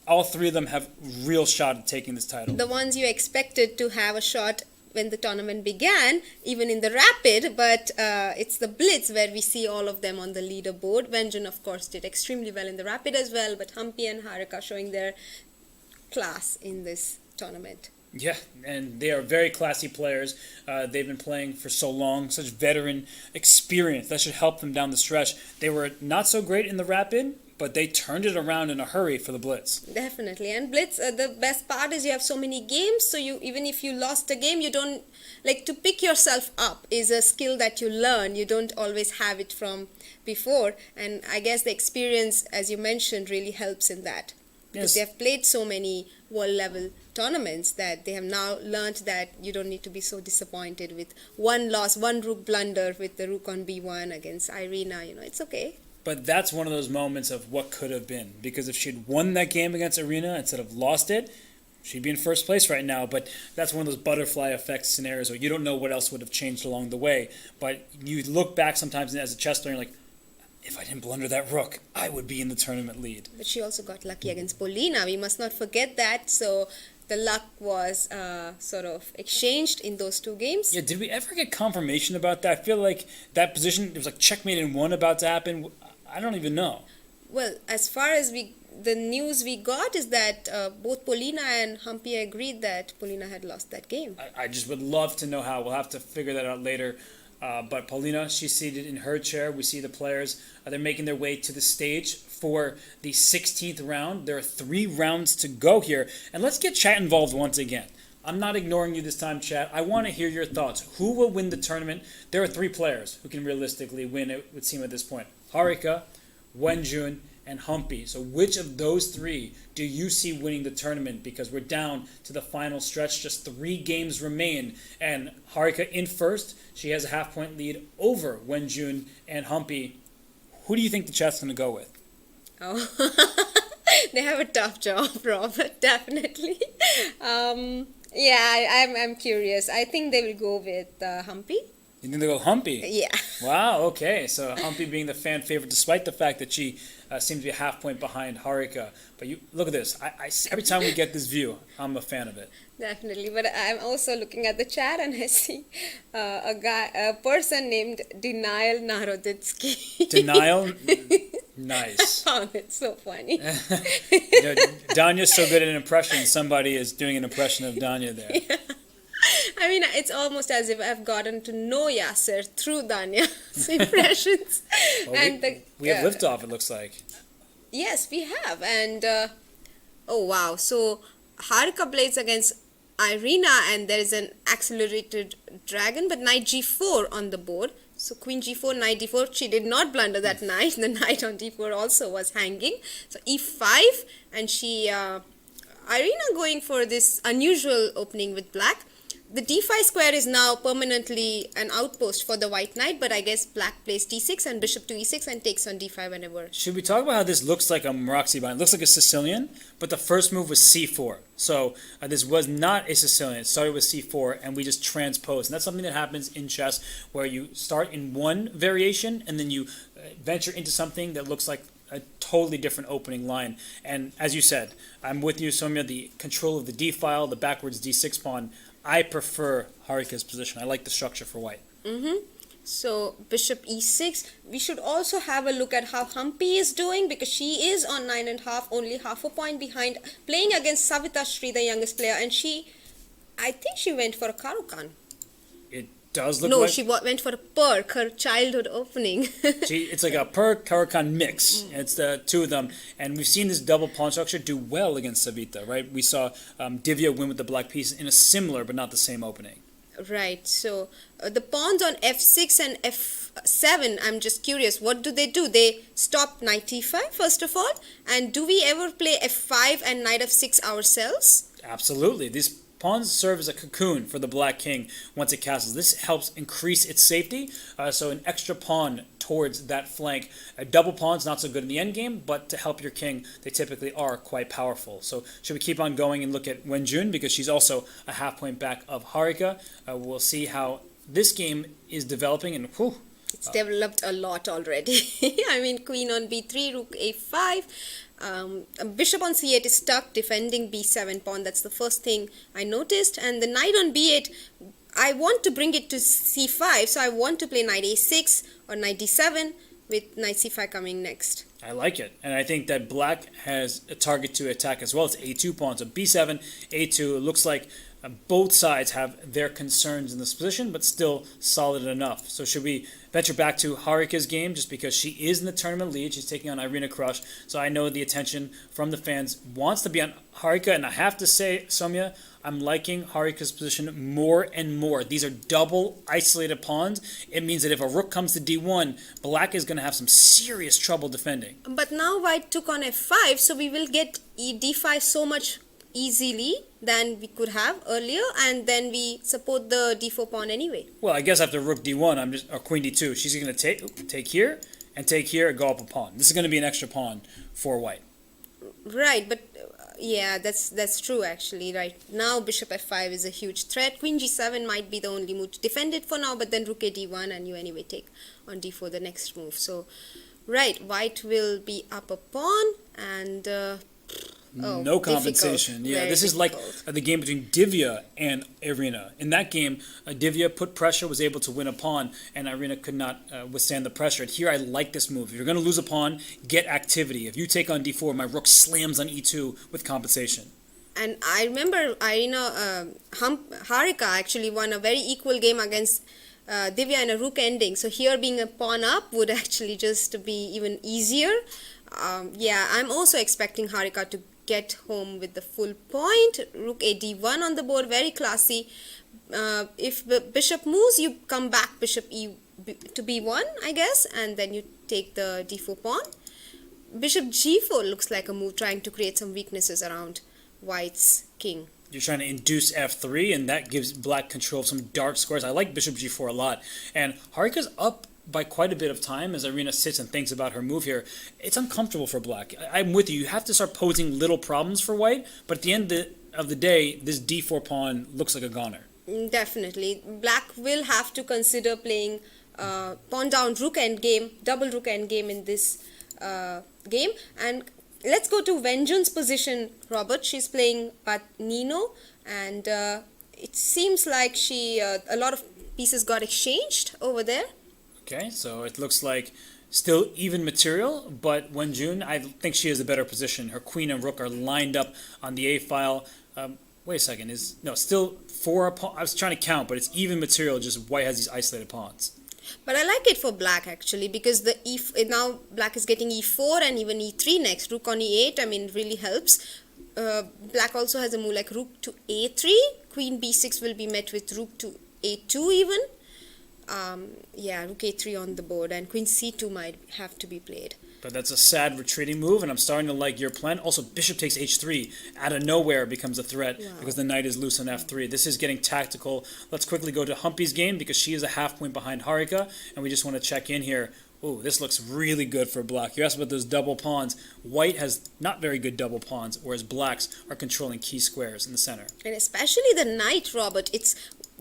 All three of them have real shot at taking this title. The ones you expected to have a shot when the tournament began, even in the rapid, but it's the Blitz where we see all of them on the leaderboard. Wenjun, of course, did extremely well in the rapid as well, but Humpy and Harika showing their class in this tournament. Yeah, and they are very classy players. They've been playing for so long, such veteran experience. That should help them down the stretch. They were not so great in the rapid, but they turned it around in a hurry for the Blitz. Definitely. And Blitz, the best part is you have so many games, so you, even if you lost a game, you don't, like, to pick yourself up is a skill that you learn. You don't always have it from before, and I guess the experience, as you mentioned, really helps in that. Because they have played so many world level tournaments that they have now learned that you don't need to be so disappointed with one loss, one rook blunder with the rook on b1 against Irina. You know, it's okay. But that's one of those moments of what could have been. Because if she'd won that game against Irina instead of lost it, she'd be in first place right now. But that's one of those butterfly effect scenarios where you don't know what else would have changed along the way. But you look back sometimes as a chess player and you're like, if I didn't blunder that rook, I would be in the tournament lead. But she also got lucky against Polina. We must not forget that. So the luck was sort of exchanged in those two games. Yeah, did we ever get confirmation about that? I feel like that position, there was like checkmate in one about to happen. I don't even know. Well, as far as the news we got is that both Polina and Humpy agreed that Polina had lost that game. I just would love to know how. We'll have to figure that out later. But Paulina, she's seated in her chair. We see the players. They're making their way to the stage for the 16th round. There are 3 rounds to go here. And let's get chat involved once again. I'm not ignoring you this time, chat. I want to hear your thoughts. Who will win the tournament? There are 3 players who can realistically win, it would seem at this point. Harika, Wenjun, and Humpy. So which of those 3 do you see winning the tournament? Because we're down to the final stretch. Just 3 games remain. And Harika in first. She has a half-point lead over Wenjun and Humpy. Who do you think the chat's going to go with? Oh, they have a tough job, Robert, definitely. Yeah, I'm curious. I think they will go with Humpy. You think they'll go Humpy? Yeah. Wow, okay. So Humpy being the fan favorite, despite the fact that she seems to be a half point behind Harika. But you look at this. Every time we get this I'm a fan of it. Definitely. But I'm also looking at the chat and I see a person named Denial Naroditsky. Denial? Nice. I found it so funny. Danya's so good at an impression. Somebody is doing an impression of Danya there. Yeah. I mean, it's almost as if I've gotten to know Yasser through Danya's impressions. Well, and we have liftoff, it looks like. Yes, we have. And, oh wow. So, Harika plays against Irina and there is an accelerated dragon, but knight g4 on the board. So, queen g4, knight d4. She did not blunder that knight. The knight on d4 also was hanging. So, e5 and she... Irina going for this unusual opening with black. The d5 square is now permanently an outpost for the white knight, but I guess black plays d6 and bishop to e6 and takes on d5 whenever. Should we talk about how this looks like a Moroxi bind? It looks like a Sicilian, but the first move was c4. So this was not a Sicilian. It started with c4, and we just transposed. And that's something that happens in chess, where you start in one variation, and then you venture into something that looks like a totally different opening line. And as you said, I'm with you, Soumya, the control of the d file, the backwards d6 pawn. I prefer Harika's position. I like the structure for white. So bishop e6. We should also have a look at how Humpy is doing, because she is on 9.5, only half a point behind, playing against Savita Shri, the youngest player, and I think she went for a Karukan. It does look No, like... she went for a Perk, her childhood opening. It's like a Perk Karukan mix. It's the 2 of them. And we've seen this double pawn structure do well against Savita, right? We saw Divya win with the black piece in a similar but not the same opening. Right, so the pawns on f6 and f7, I'm just curious, what do? They stop knight e5 first of all, and do we ever play f5 and knight f6 ourselves? Absolutely. These pawns serve as a cocoon for the black king once it castles. This helps increase its safety, so an extra pawn towards that flank. A double pawn's not so good in the endgame, but to help your king, they typically are quite powerful. So should we keep on going and look at Wenjun, because she's also a half point back of Harika. We'll see how this game is developing, and whew, It's developed a lot already. I mean, queen on b3, rook a5, bishop on c8 is stuck, defending b7 pawn. That's the first thing I noticed. And the knight on b8, I want to bring it to c5, so I want to play knight a6 or knight d7 with knight c5 coming next. I like it. And I think that black has a target to attack as well. It's a2 pawn. So b7, a2, it looks like both sides have their concerns in this position, but still solid enough. So should we venture back to Harika's game, just because she is in the tournament lead? She's taking on Irina Krush. So I know the attention from the fans wants to be on Harika, and I have to say, Soumya, I'm liking Harika's position more and more. These are double isolated pawns. It means that if a rook comes to d1, black is going to have some serious trouble defending. But now white took on f5, so we will get d5 so much easily than we could have earlier, and then we support the d4 pawn anyway. Well, I guess after rook d1, or queen d2, she's going to take here and take here and go up a pawn. This is going to be an extra pawn for white. Right, but yeah, that's true actually. Right now, bishop f5 is a huge threat. Queen g7 might be the only move to defend it for now, but then rook a d1, and you anyway take on d4 the next move. So, right, white will be up a pawn, and no compensation. Difficult. Yeah, Very this is difficult. like the game between Divya and Irina. In that game, Divya put pressure, was able to win a pawn, and Irina could not withstand the pressure. And here I like this move. If you're going to lose a pawn, get activity. If you take on d4, my rook slams on e2 with compensation. And I remember Harika actually won a very equal game against Divya in a rook ending. So here being a pawn up would actually just be even easier. Yeah, I'm also expecting Harika to get home with the full point. Rook a d1 on the board, very classy. If the bishop moves, you come back bishop to b1, I guess, and then you take the d4 pawn. Bishop g4 looks like a move trying to create some weaknesses around white's king. You're trying to induce f3, and that gives black control of some dark squares. I like bishop g4 a lot. And Harika's up by quite a bit of time as Irina sits and thinks about her move here. It's uncomfortable for black. I'm with you. You have to start posing little problems for white, but at the end of the day, this d4 pawn looks like a goner. Definitely. Black will have to consider playing pawn down rook endgame, double rook endgame in this game. And let's go to Wenjun's position, Robert. She's playing Nino, and it seems like a lot of pieces got exchanged over there. Okay, so it looks like still even material, but Wenjun, I think she has a better position. Her queen and rook are lined up on the A file. Wait a second, still 4 pawns. I was trying to count, but it's even material, just white has these isolated pawns. But I like it for black actually, because now black is getting e4 and even e3 next. Rook on e8, I mean, it really helps. Black also has a move like rook to a3. Queen b6 will be met with rook to a2 even. Yeah, rook a3 on the board, and queen c2 might have to be played. But that's a sad retreating move, and I'm starting to like your plan. Also, bishop takes h3. Out of nowhere becomes a threat because the knight is loose on f3. This is getting tactical. Let's quickly go to Humpy's game because she is a half point behind Harika, and we just want to check in here. Ooh, this looks really good for black. You asked about those double pawns. White has not very good double pawns, whereas blacks are controlling key squares in the center. And especially the knight, Robert. It's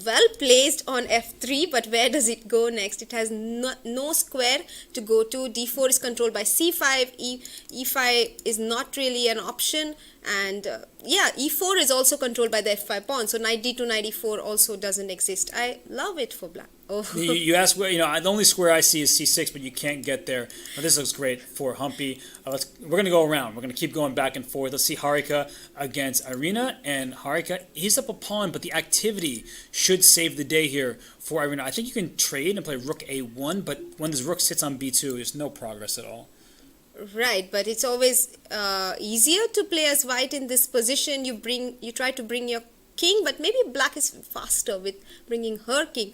well placed on f3, but where does it go next? It has no square to go to. d4 is controlled by c5. e5 is not really an option, and yeah, e4 is also controlled by the f5 pawn. So knight d2, knight e4 also doesn't exist. I love it for black. Oh. You asked where, the only square I see is c6, but you can't get there. But this looks great for Humpy. We're going to go around. We're going to keep going back and forth. Let's see Harika against Irina, and Harika is up a pawn, but the activity should save the day here for Irina. I think you can trade and play rook a1, but when this rook sits on b2, there's no progress at all. Right, but it's always easier to play as white in this position. You try to bring your king, but maybe black is faster with bringing her king.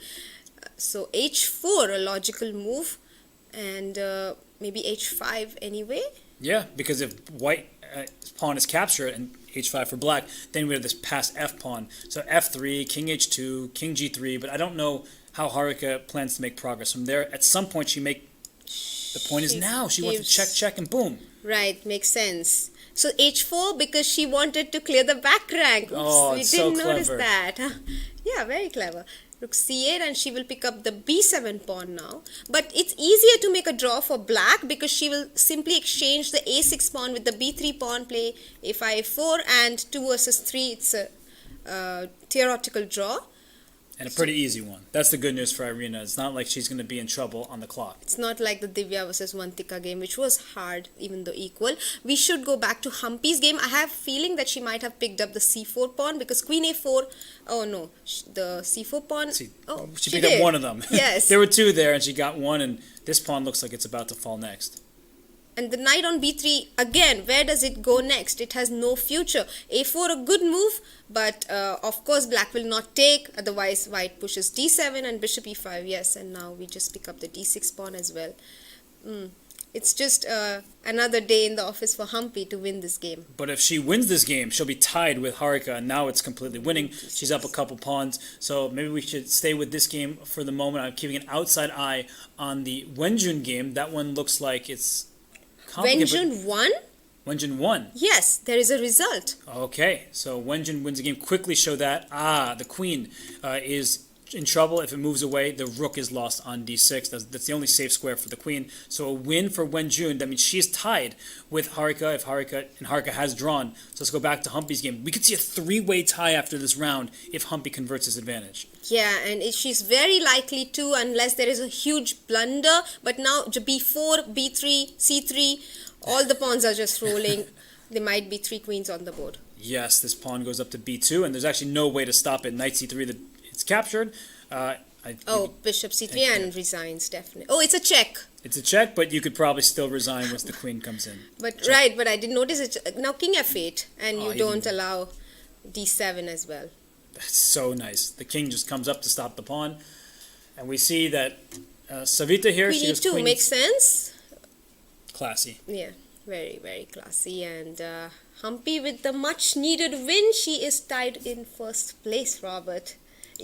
So h4, a logical move, and maybe h5 anyway. Yeah, because if white pawn is captured and h5 for black, then we have this pass f pawn. So f3, king h2, king g3, but I don't know how Harika plans to make progress from there. At some point the point is now. She wants to check, and boom. Right, makes sense. So h4 because she wanted to clear the back rank. Oops, oh, we it's didn't so notice clever. that. Yeah, very clever. Rook c8, and she will pick up the b7 pawn now. But it's easier to make a draw for black because she will simply exchange the a6 pawn with the b3 pawn, play a5, a4, and 2 versus 3. It's a theoretical draw. And a pretty easy one. That's the good news for Irina. It's not like she's going to be in trouble on the clock. It's not like the Divya versus Vantika game, which was hard, even though equal. We should go back to Humpy's game. I have a feeling that she might have picked up the c4 pawn because queen a4. Oh no, the c4 pawn. She picked up one of them. Yes. There were two there, and she got one, and this pawn looks like it's about to fall next. And the knight on b3, again, where does it go next? It has no future. a4, a good move, but of course black will not take, otherwise white pushes d7 and bishop e5, yes, and now we just pick up the d6 pawn as well. It's just another day in the office for Humpy to win this game. But if she wins this game, she'll be tied with Harika, and now it's completely winning. She's up a couple pawns, so maybe we should stay with this game for the moment. I'm keeping an outside eye on the Wenjun game. That one looks like it's Wenjun won? Wenjun won. Yes, there is a result. Okay, so Wenjun wins the game. Quickly show that. The queen is in trouble. If it moves away, the rook is lost on d6. That's the only safe square for the queen. So a win for Wenjun. That means she is tied with Harika if Harika has drawn. So let's go back to Humpy's game. We could see a three-way tie after this round if Humpy converts his advantage. Yeah, and she's very likely to, unless there is a huge blunder. But now b4, b3, c3, all the pawns are just rolling. There might be three queens on the board. Yes, this pawn goes up to b2, and there's actually no way to stop it. Knight c3, it's captured. Bishop c3 and resigns, definitely. Oh, it's a check. It's a check, but you could probably still resign once the queen comes in. But right, but I didn't notice it. Now king f8, and you don't allow d7 as well. That's so nice. The king just comes up to stop the pawn. And we see that Savita here, Queen e2 makes sense. Classy. Yeah, very, very classy. And Humpy with the much needed win. She is tied in first place, Robert.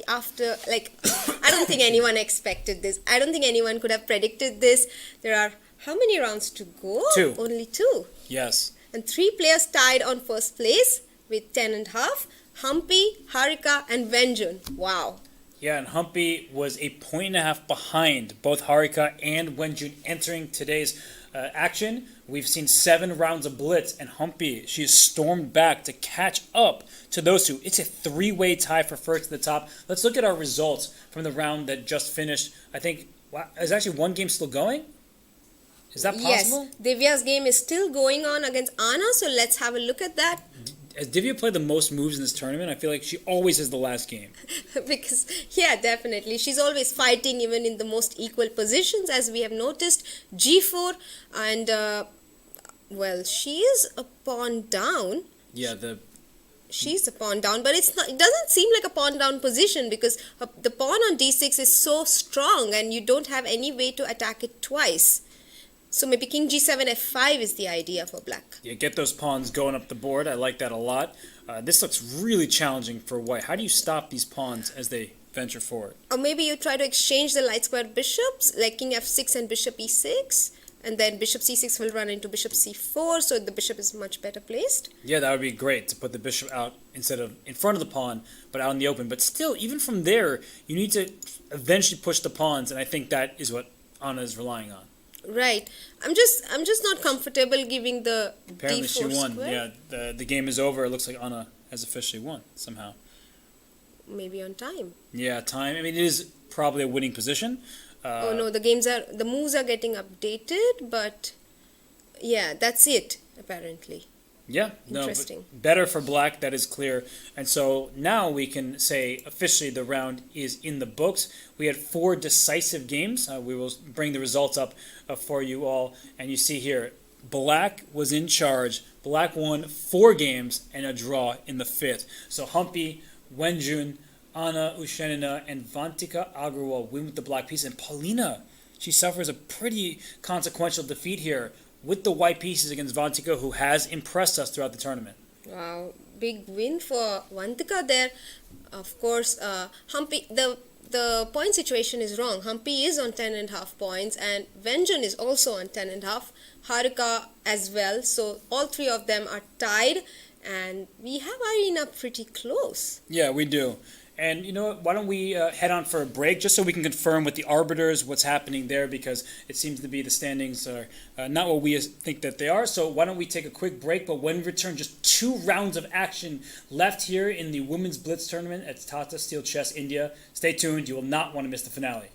After, I don't think anyone expected this. I don't think anyone could have predicted this. There are how many rounds to go? 2. Only 2. Yes. And 3 players tied on first place with 10.5. Humpy, Harika, and Wenjun. Wow. Yeah, and Humpy was a 1.5 behind both Harika and Wenjun entering today's action. We've seen 7 rounds of Blitz, and Humpy, she has stormed back to catch up to those two. It's a 3-way tie for first to the top. Let's look at our results from the round that just finished. I think, is actually one game still going? Is that possible? Yes, Divya's game is still going on against Anna, so let's have a look at that. Has Divya played the most moves in this tournament? I feel like she always has the last game. Because, yeah, definitely. She's always fighting even in the most equal positions, as we have noticed. G4, and, she is a pawn down. Yeah, She's a pawn down, but it doesn't seem like a pawn down position because the pawn on d6 is so strong and you don't have any way to attack it twice. So maybe king g7, f5 is the idea for black. Yeah, get those pawns going up the board. I like that a lot. This looks really challenging for white. How do you stop these pawns as they venture forward? Or maybe you try to exchange the light square bishops, like king f6 and bishop e6. And then bishop c6 will run into bishop c4, so the bishop is much better placed. Yeah, that would be great to put the bishop out instead of in front of the pawn, but out in the open. But still, even from there, you need to eventually push the pawns, and I think that is what Anna is relying on. Right. I'm just not comfortable giving the Apparently d4 she won. square. Yeah, the game is over. It looks like Anna has officially won somehow. Maybe on time. Yeah, time. I mean, it is probably a winning position. Oh no, the moves are getting updated, but yeah, that's it apparently. Yeah, interesting. No, better for black, that is clear. And so now we can say officially the round is in the books. We had 4 decisive games. We will bring the results up for you all. And you see here, black was in charge. Black won 4 games and a draw in the 5th. So Humpy, Wenjun, Anna Ushenina, and Vantika Agrawal win with the black piece. And Paulina, she suffers a pretty consequential defeat here with the white pieces against Vantika, who has impressed us throughout the tournament. Wow, big win for Vantika there. Of course, Humpy, the point situation is wrong. Humpy is on 10.5 points, and Wenjun is also on 10.5. Harika as well. So all 3 of them are tied, and we have Irina pretty close. Yeah, we do. And you know what? Why don't we head on for a break just so we can confirm with the arbiters what's happening there because it seems to be the standings are not what we think that they are. So why don't we take a quick break? But when we return, just 2 rounds of action left here in the Women's Blitz tournament at Tata Steel Chess India. Stay tuned. You will not want to miss the finale.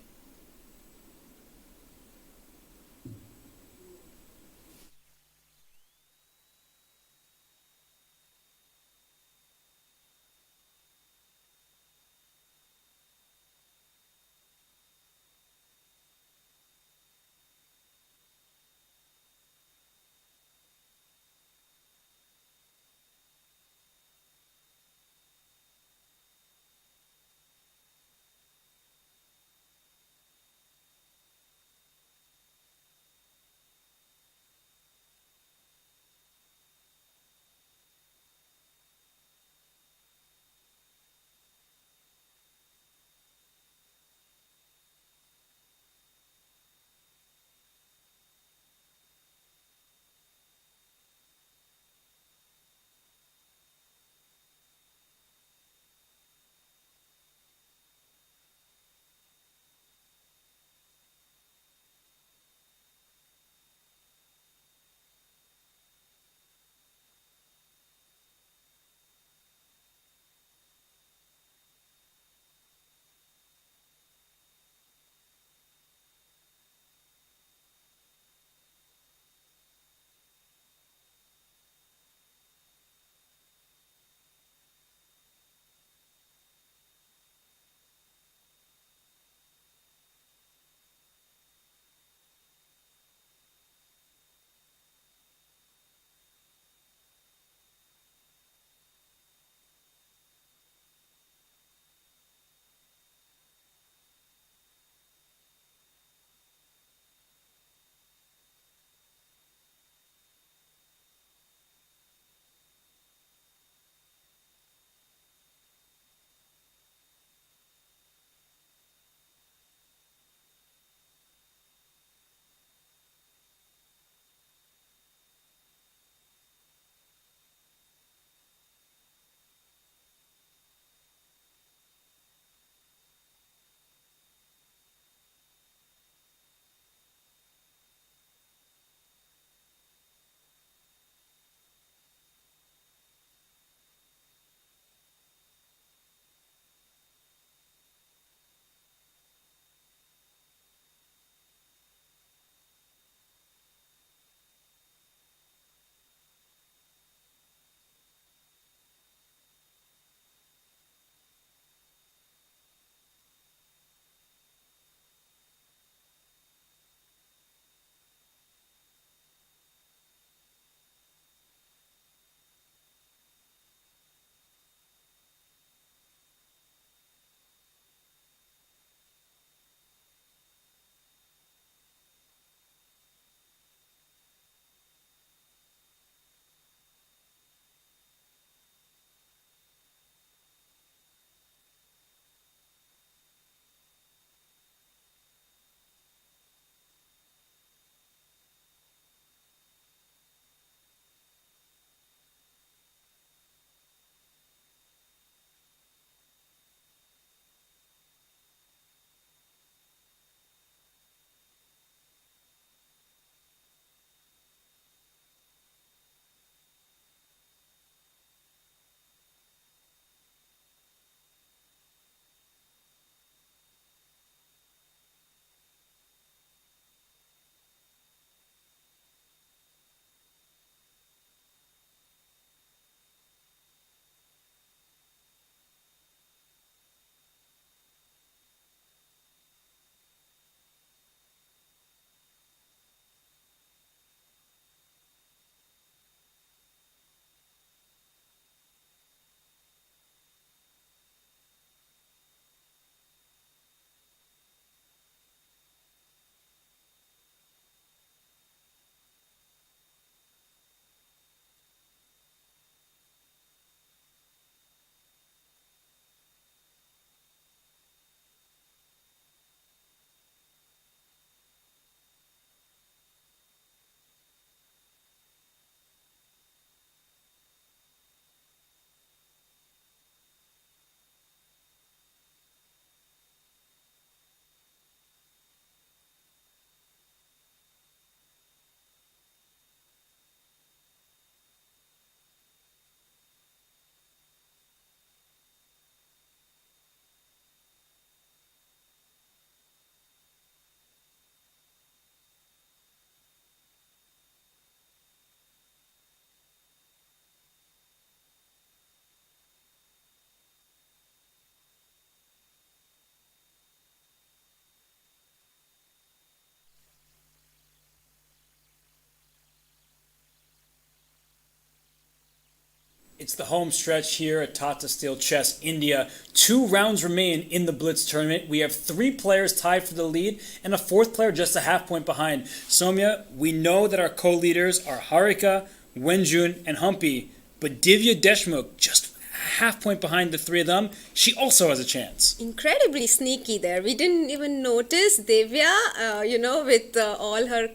It's the home stretch here at Tata Steel Chess India. 2 rounds remain in the Blitz tournament. We have 3 players tied for the lead and a 4th player just a half point behind. Soumya, we know that our co-leaders are Harika, Wenjun, and Humpy, but Divya Deshmukh just half point behind the 3 of them. She also has a chance. Incredibly sneaky there. We didn't even notice Divya, with all her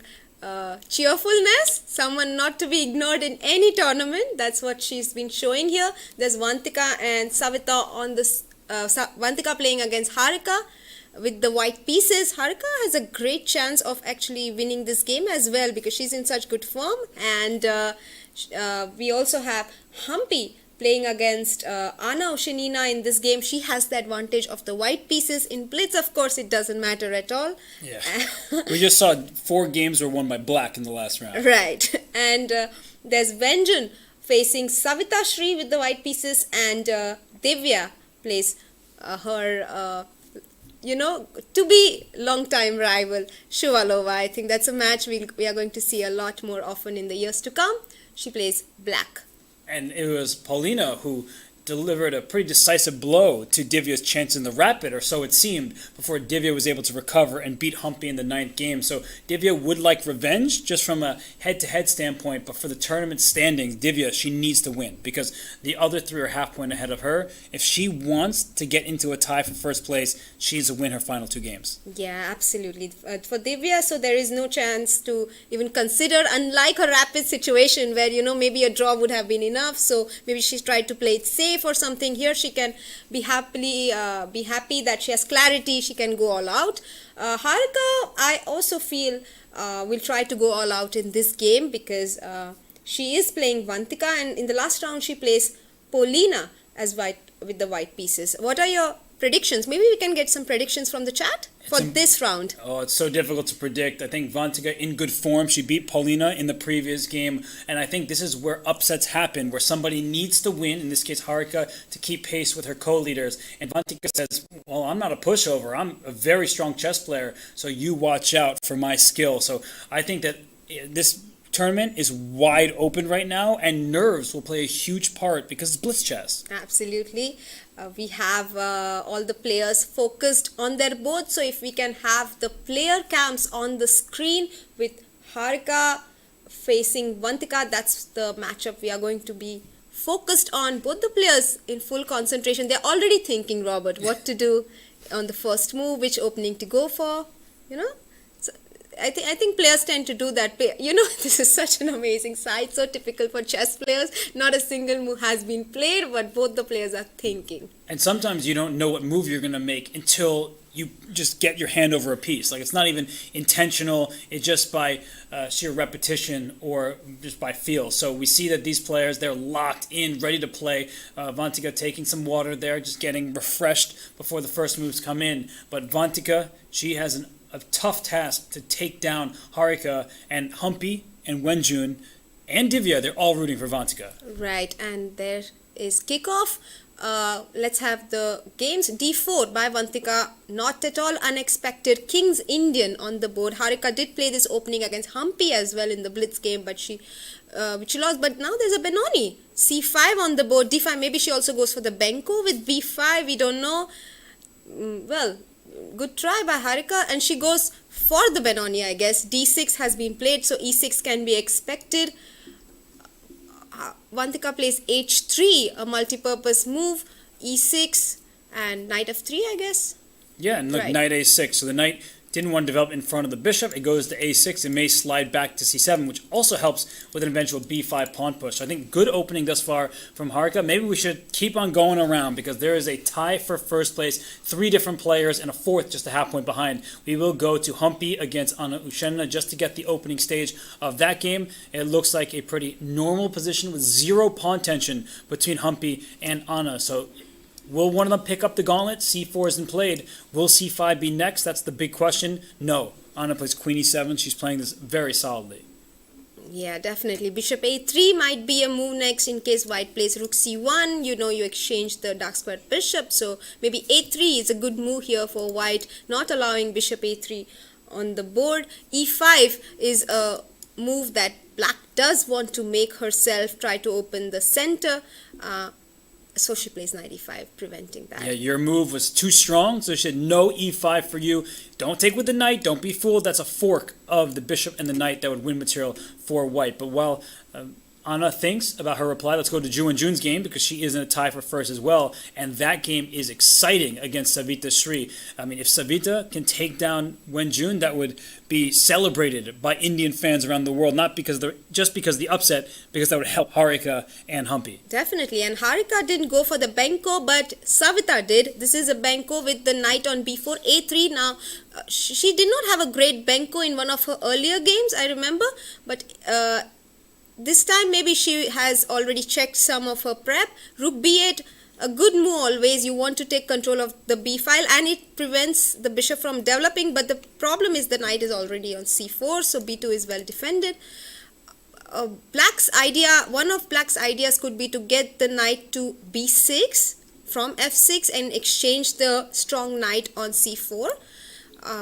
cheerfulness, someone not to be ignored in any tournament. That's what she's been showing here. There's Vantika and Savita on this. Vantika playing against Harika with the white pieces. Harika has a great chance of actually winning this game as well because she's in such good form. And we also have Humpy playing against Anna Oshanina in this game. She has the advantage of the white pieces. In Blitz, of course, it doesn't matter at all. Yeah. We just saw 4 games were won by black in the last round. Right. And there's Venjan facing Savita Shri with the white pieces, and Divya plays her, to be long-time rival, Shuvalova. I think that's a match we are going to see a lot more often in the years to come. She plays black. And it was Paulina who delivered a pretty decisive blow to Divya's chance in the rapid, or so it seemed, before Divya was able to recover and beat Humpy in the 9th game. So Divya would like revenge just from a head-to-head standpoint, but for the tournament standings, Divya, she needs to win because the other 3 are half point ahead of her. If she wants to get into a tie for first place, she needs to win her final 2 games. Yeah, absolutely. For Divya, so there is no chance to even consider, unlike her rapid situation where, maybe a draw would have been enough. So maybe she's tried to play it safe or something. Here she can be happy that she has clarity. She can go all out. Harika, I also feel will try to go all out in this game because she is playing Vantika, and in the last round she plays Paulina as white with the white pieces. What are your predictions? Maybe we can get some predictions from the chat for this round. Oh, it's so difficult to predict. I think Vantika in good form. She beat Paulina in the previous game, and I think this is where upsets happen, where somebody needs to win, in this case Harika, to keep pace with her co-leaders. And Vantika says, well, I'm not a pushover. I'm a very strong chess player, so you watch out for my skill. So I think that this tournament is wide open right now, and nerves will play a huge part because it's Blitz chess. Absolutely. We have all the players focused on their board, so if we can have the player cams on the screen with Harika facing Vantika, that's the matchup we are going to be focused on. Both the players in full concentration. They're already thinking, Robert, what to do on the first move, which opening to go for, I think players tend to do that. This is such an amazing sight, so typical for chess players. Not a single move has been played, but both the players are thinking. And sometimes you don't know what move you're going to make until you just get your hand over a piece. Like, it's not even intentional. It's just by sheer repetition or just by feel. So we see that these players, they're locked in, ready to play. Vantika taking some water there, just getting refreshed before the first moves come in. But Vantika, she has a tough task to take down Harika, and Humpy and Wenjun and Divya, they're all rooting for Vantika. Right, and there is kickoff. Let's have the games. D4 by Vantika, not at all unexpected. King's Indian on the board. Harika did play this opening against Humpy as well in the Blitz game, but she lost. But now there's a Benoni. C5 on the board. D5, maybe she also goes for the Benko with B5. We don't know. Well, good try by Harika, and she goes for the Benoni, I guess. D6 has been played, so E6 can be expected. Vantika plays H3, a multi-purpose move. E6 and Knight F3, I guess. Yeah, and look, right. Knight A6. So the knight didn't want to develop in front of the bishop. It goes to A6. It may slide back to C7, which also helps with an eventual B5 pawn push. So I think good opening thus far from Harika. Maybe we should keep on going around because there is a tie for first place. 3 different players and a 4th just a half point behind. We will go to Humpy against Anna Oshanina just to get the opening stage of that game. It looks like a pretty normal position with 0 pawn tension between Humpy and Anna. So will one of them pick up the gauntlet? C4 isn't played. Will C5 be next? That's the big question. No. Anna plays Queen E7. She's playing this very solidly. Yeah, definitely. Bishop A3 might be a move next in case white plays Rook C1. You exchange the dark squared bishop. So maybe A3 is a good move here for white, not allowing Bishop A3 on the board. E5 is a move that black does want to make herself try to open the center. So she plays knight e5, preventing that. Yeah, your move was too strong, so she said no e5 for you. Don't take with the knight. Don't be fooled. That's a fork of the bishop and the knight that would win material for white. But while Anna thinks about her reply, let's go to Ju and Jun's game because she is in a tie for first as well. And that game is exciting against Savita Sri. I mean, if Savita can take down Wen Jun, that would be celebrated by Indian fans around the world, not because just because the upset, because that would help Harika and Humpy. Definitely, and Harika didn't go for the benko, but Savita did. This is a benko with the knight on b4, a3. Now, she did not have a great benko in one of her earlier games, I remember, but this time maybe she has already checked some of her prep. Rook b8, a good move always. You want to take control of the b file and it prevents the bishop from developing, but the problem is the knight is already on c4, so b2 is well defended. One of Black's ideas could be to get the knight to b6 from f6 and exchange the strong knight on c4.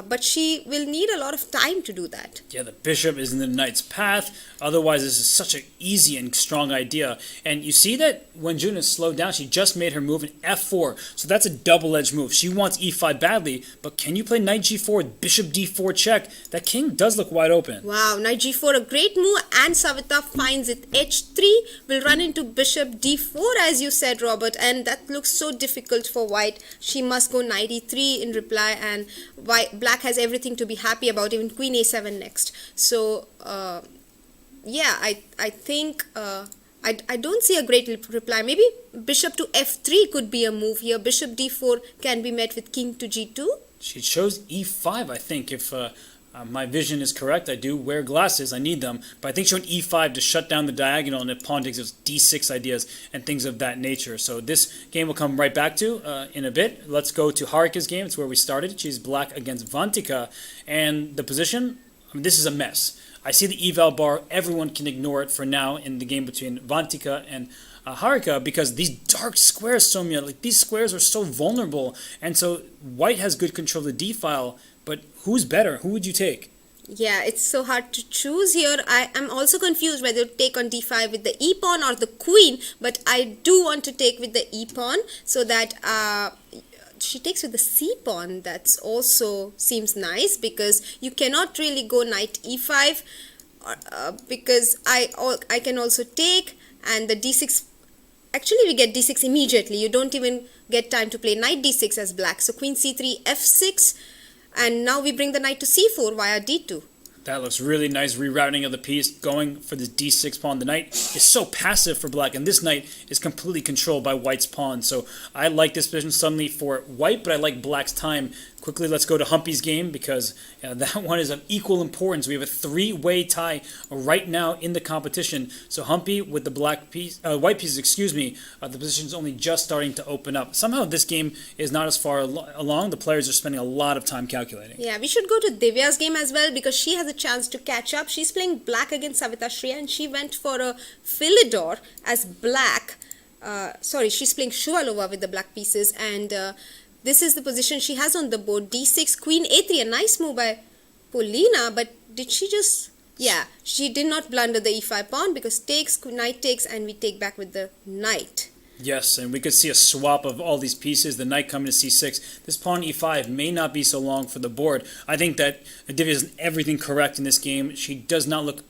But she will need a lot of time to do that. Yeah, the bishop is in the knight's path. Otherwise, this is such an easy and strong idea. And you see that when Jun is slowed down, she just made her move in f4. So that's a double-edged move. She wants e5 badly, but can you play knight g4, bishop d4 check? That king does look wide open. Wow, knight g4, a great move, and Savita finds it. h3 will run into bishop d4, as you said, Robert, and that looks so difficult for white. She must go knight e3 in reply, and Black has everything to be happy about, even queen a7 next. So, yeah, I think I don't see a great reply. Maybe bishop to f3 could be a move here. Bishop d4 can be met with king to g2. She chose e5, I think, if my vision is correct. I do wear glasses, I need them, but I think she went e5 to shut down the diagonal, and if pawn takes those d6 ideas and things of that nature. So this game we'll come right back to in a bit. Let's go to Harika's game. It's where we started. She's black against Vantika, and the position, I mean, this is a mess. I see the eval bar. Everyone can ignore it for now in the game between Vantika and Harika, because these dark squares, Soumya, like these squares are so vulnerable, and so white has good control of the d file, but who's better? Who would you take? Yeah, it's so hard to choose here. I am also confused whether to take on d5 with the e-pawn or the queen, but I do want to take with the e-pawn so that she takes with the c-pawn. That's also seems nice because you cannot really go knight e5 because I can also take, and the d6, actually we get d6 immediately. You don't even get time to play knight d6 as black. So queen c3, f6, and now we bring the knight to c4 via d2. That looks really nice, rerouting of the piece, going for the d6 pawn. The knight is so passive for black, and this knight is completely controlled by white's pawn. So I like this position suddenly for white, but I like black's time. Quickly, let's go to Humpy's game because that one is of equal importance. We have a three-way tie right now in the competition. So Humpy with the white pieces, the position is only just starting to open up. Somehow this game is not as far along. The players are spending a lot of time calculating. Yeah, we should go to Divya's game as well because she has a chance to catch up. She's playing black against Savita Sri, and she went for a Philidor as black. She's playing Shuvalova with the black pieces, and this is the position she has on the board. d6, queen a3, a nice move by Polina, but did she just... Yeah, she did not blunder the e5 pawn because knight takes, and we take back with the knight. Yes, and we could see a swap of all these pieces, the knight coming to c6. This pawn e5 may not be so long for the board. I think that Divya is everything correct in this game. She does not look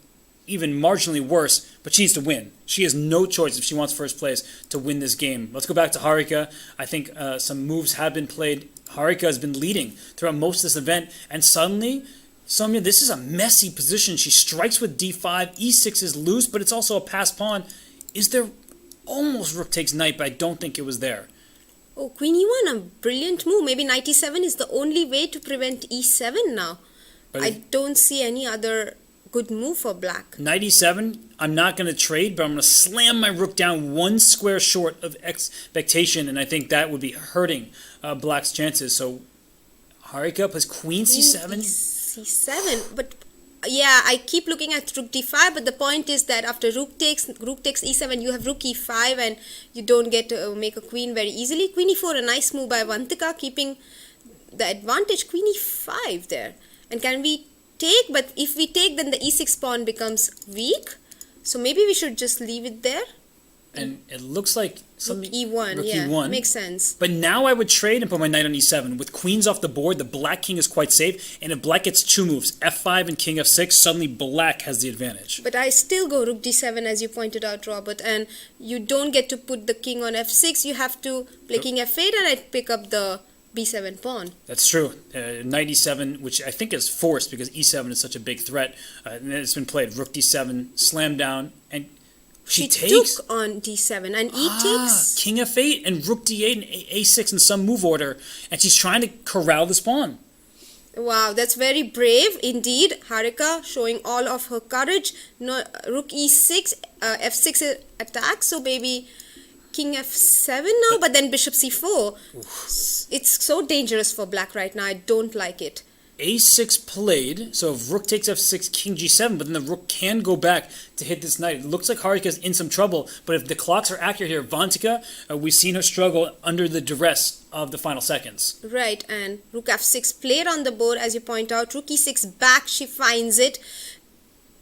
even marginally worse, but she needs to win. She has no choice if she wants first place to win this game. Let's go back to Harika. I think some moves have been played. Harika has been leading throughout most of this event, and suddenly, Soumya, this is a messy position. She strikes with d5, e6 is loose, but it's also a passed pawn. Is there almost rook takes knight, but I don't think it was there. Oh, queen e1, a brilliant move. Maybe knight e7 is the only way to prevent e7 now. But I don't see any other good move for black. Knight e7, I'm not going to trade, but I'm going to slam my rook down one square short of expectation, and I think that would be hurting black's chances. So Harika plays queen c7. c7, but yeah, I keep looking at rook d5, but the point is that after rook takes e7, you have rook e5, and you don't get to make a queen very easily. Queen e4, a nice move by Vantika, keeping the advantage. Queen e5 there. And can we take, but if we take, then the e6 pawn becomes weak. So maybe we should just leave it there. And it looks like something. E1, Rook yeah, E1. makes sense. But now I would trade and put my knight on E7. With queens off the board, the black king is quite safe. And if black gets two moves, F5 and king F6, suddenly black has the advantage. But I still go rook d7, as you pointed out, Robert. And you don't get to put the king on f6. You have to play king f8, and I pick up the b7 pawn. That's true. Knight E7, which I think is forced because E7 is such a big threat. And it's been played. Rook D7, slam down, and she takes. Took on d7, and e takes. King F8 and Rook D8 and A6 in some move order, and she's trying to corral this pawn. Wow, that's very brave indeed. Harika showing all of her courage. No, rook e6, f6 attack. So maybe king f7 now, but then bishop c4. Oof. It's so dangerous for black right now. I don't like it. A6 played, so if rook takes f6, king g7, but then the rook can go back to hit this knight. It looks like Harika's in some trouble, but if the clocks are accurate here, Vantika, we've seen her struggle under the duress of the final seconds. Right, and rook f6 played on the board, as you point out. Rook e6 back, she finds it.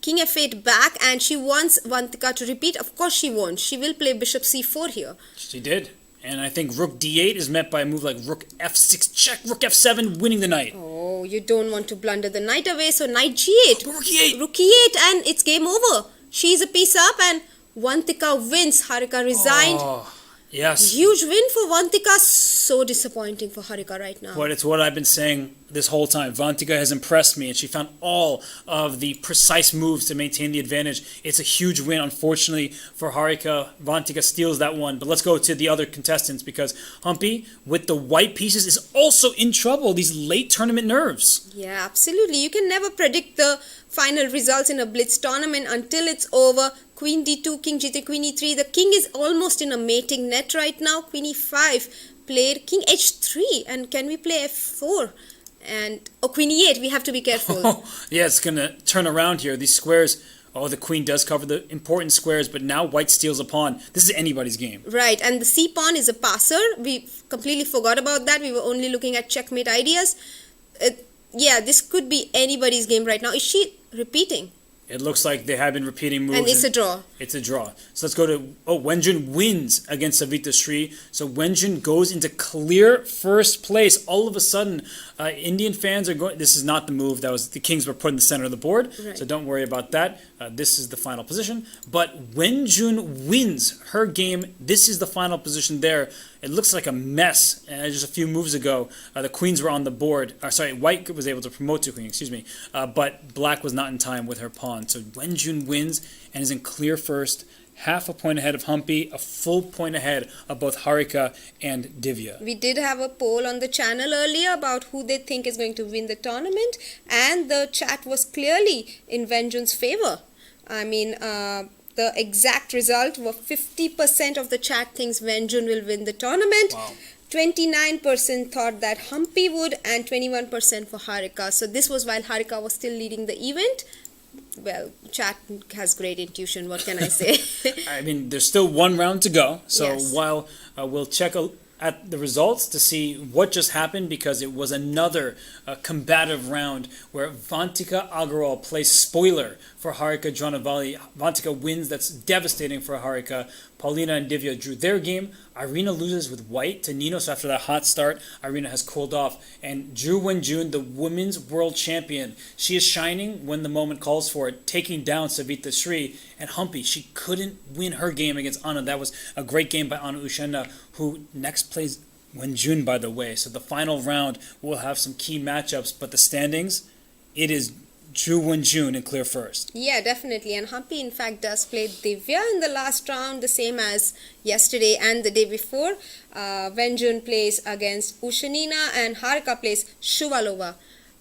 King f8 back, and she wants Vantika to repeat. Of course she won't. She will play bishop c4 here. She did. And I think rook d8 is met by a move like rook f6 check, rook f7, winning the knight. Oh, you don't want to blunder the knight away, so knight g8. Rook e8. Rook e8, and it's game over. She's a piece up, and Vantika wins. Harika resigned. Oh, yes. Huge win for Vantika. So disappointing for Harika right now. But it's what I've been saying this whole time. Vantika has impressed me, and she found all of the precise moves to maintain the advantage. It's a huge win. Unfortunately for Harika, Vantika steals that one. But let's go to the other contestants, because Humpy, with the white pieces, is also in trouble. These late tournament nerves. Yeah, absolutely. You can never predict the final results in a Blitz tournament until it's over. Queen d2, king g3, queen e3. The king is almost in a mating net right now. Queen e5 played, king h3, and can we play f4? And queen e8, we have to be careful. Yeah, it's going to turn around here. These squares, the queen does cover the important squares, but now white steals a pawn. This is anybody's game. Right, and the c pawn is a passer. We completely forgot about that. We were only looking at checkmate ideas. Yeah, this could be anybody's game right now. Is she repeating? It looks like they have been repeating moves. And it's a draw. It's a draw. So let's go to... Wenjun wins against Savita Sri. So Wenjun goes into clear first place. All of a sudden, Indian fans are going... This is not the move. That was the kings were put in the center of the board. Right. So don't worry about that. This is the final position. But Wenjun wins her game. This is the final position there. It looks like a mess. Just a few moves ago, the queens were on the board. White was able to promote to queen, but black was not in time with her pawn. So Wenjun wins and is in clear first, half a point ahead of Humpy, a full point ahead of both Harika and Divya. We did have a poll on the channel earlier about who they think is going to win the tournament, and the chat was clearly in Wenjun's favor. I mean, the exact result was 50% of the chat thinks Wenjun will win the tournament. Wow. 29% thought that Humpy would, and 21% for Harika. So this was while Harika was still leading the event. Well, chat has great intuition. What can I say? I mean, there's still one round to go. So yes. While we'll check at the results to see what just happened, because it was another combative round where Vantika Agarwal plays spoiler for Harika Janavalli. Vantika wins. That's devastating for Harika. Paulina and Divya drew their game. Irina loses with white to Nino. So after that hot start, Irina has cooled off. And Drew Wenjun, the women's world champion, she is shining when the moment calls for it, taking down Savita Sri. And Humpy, she couldn't win her game against Anna. That was a great game by Anna Uchenna, who next plays Wenjun, by the way. So the final round will have some key matchups. But the standings, it is Drew Wenjun in clear first. Yeah, definitely. And Humpy, in fact, does play Divya in the last round, the same as yesterday and the day before. Wenjun plays against Ushanina, and Harika plays Shuvalova.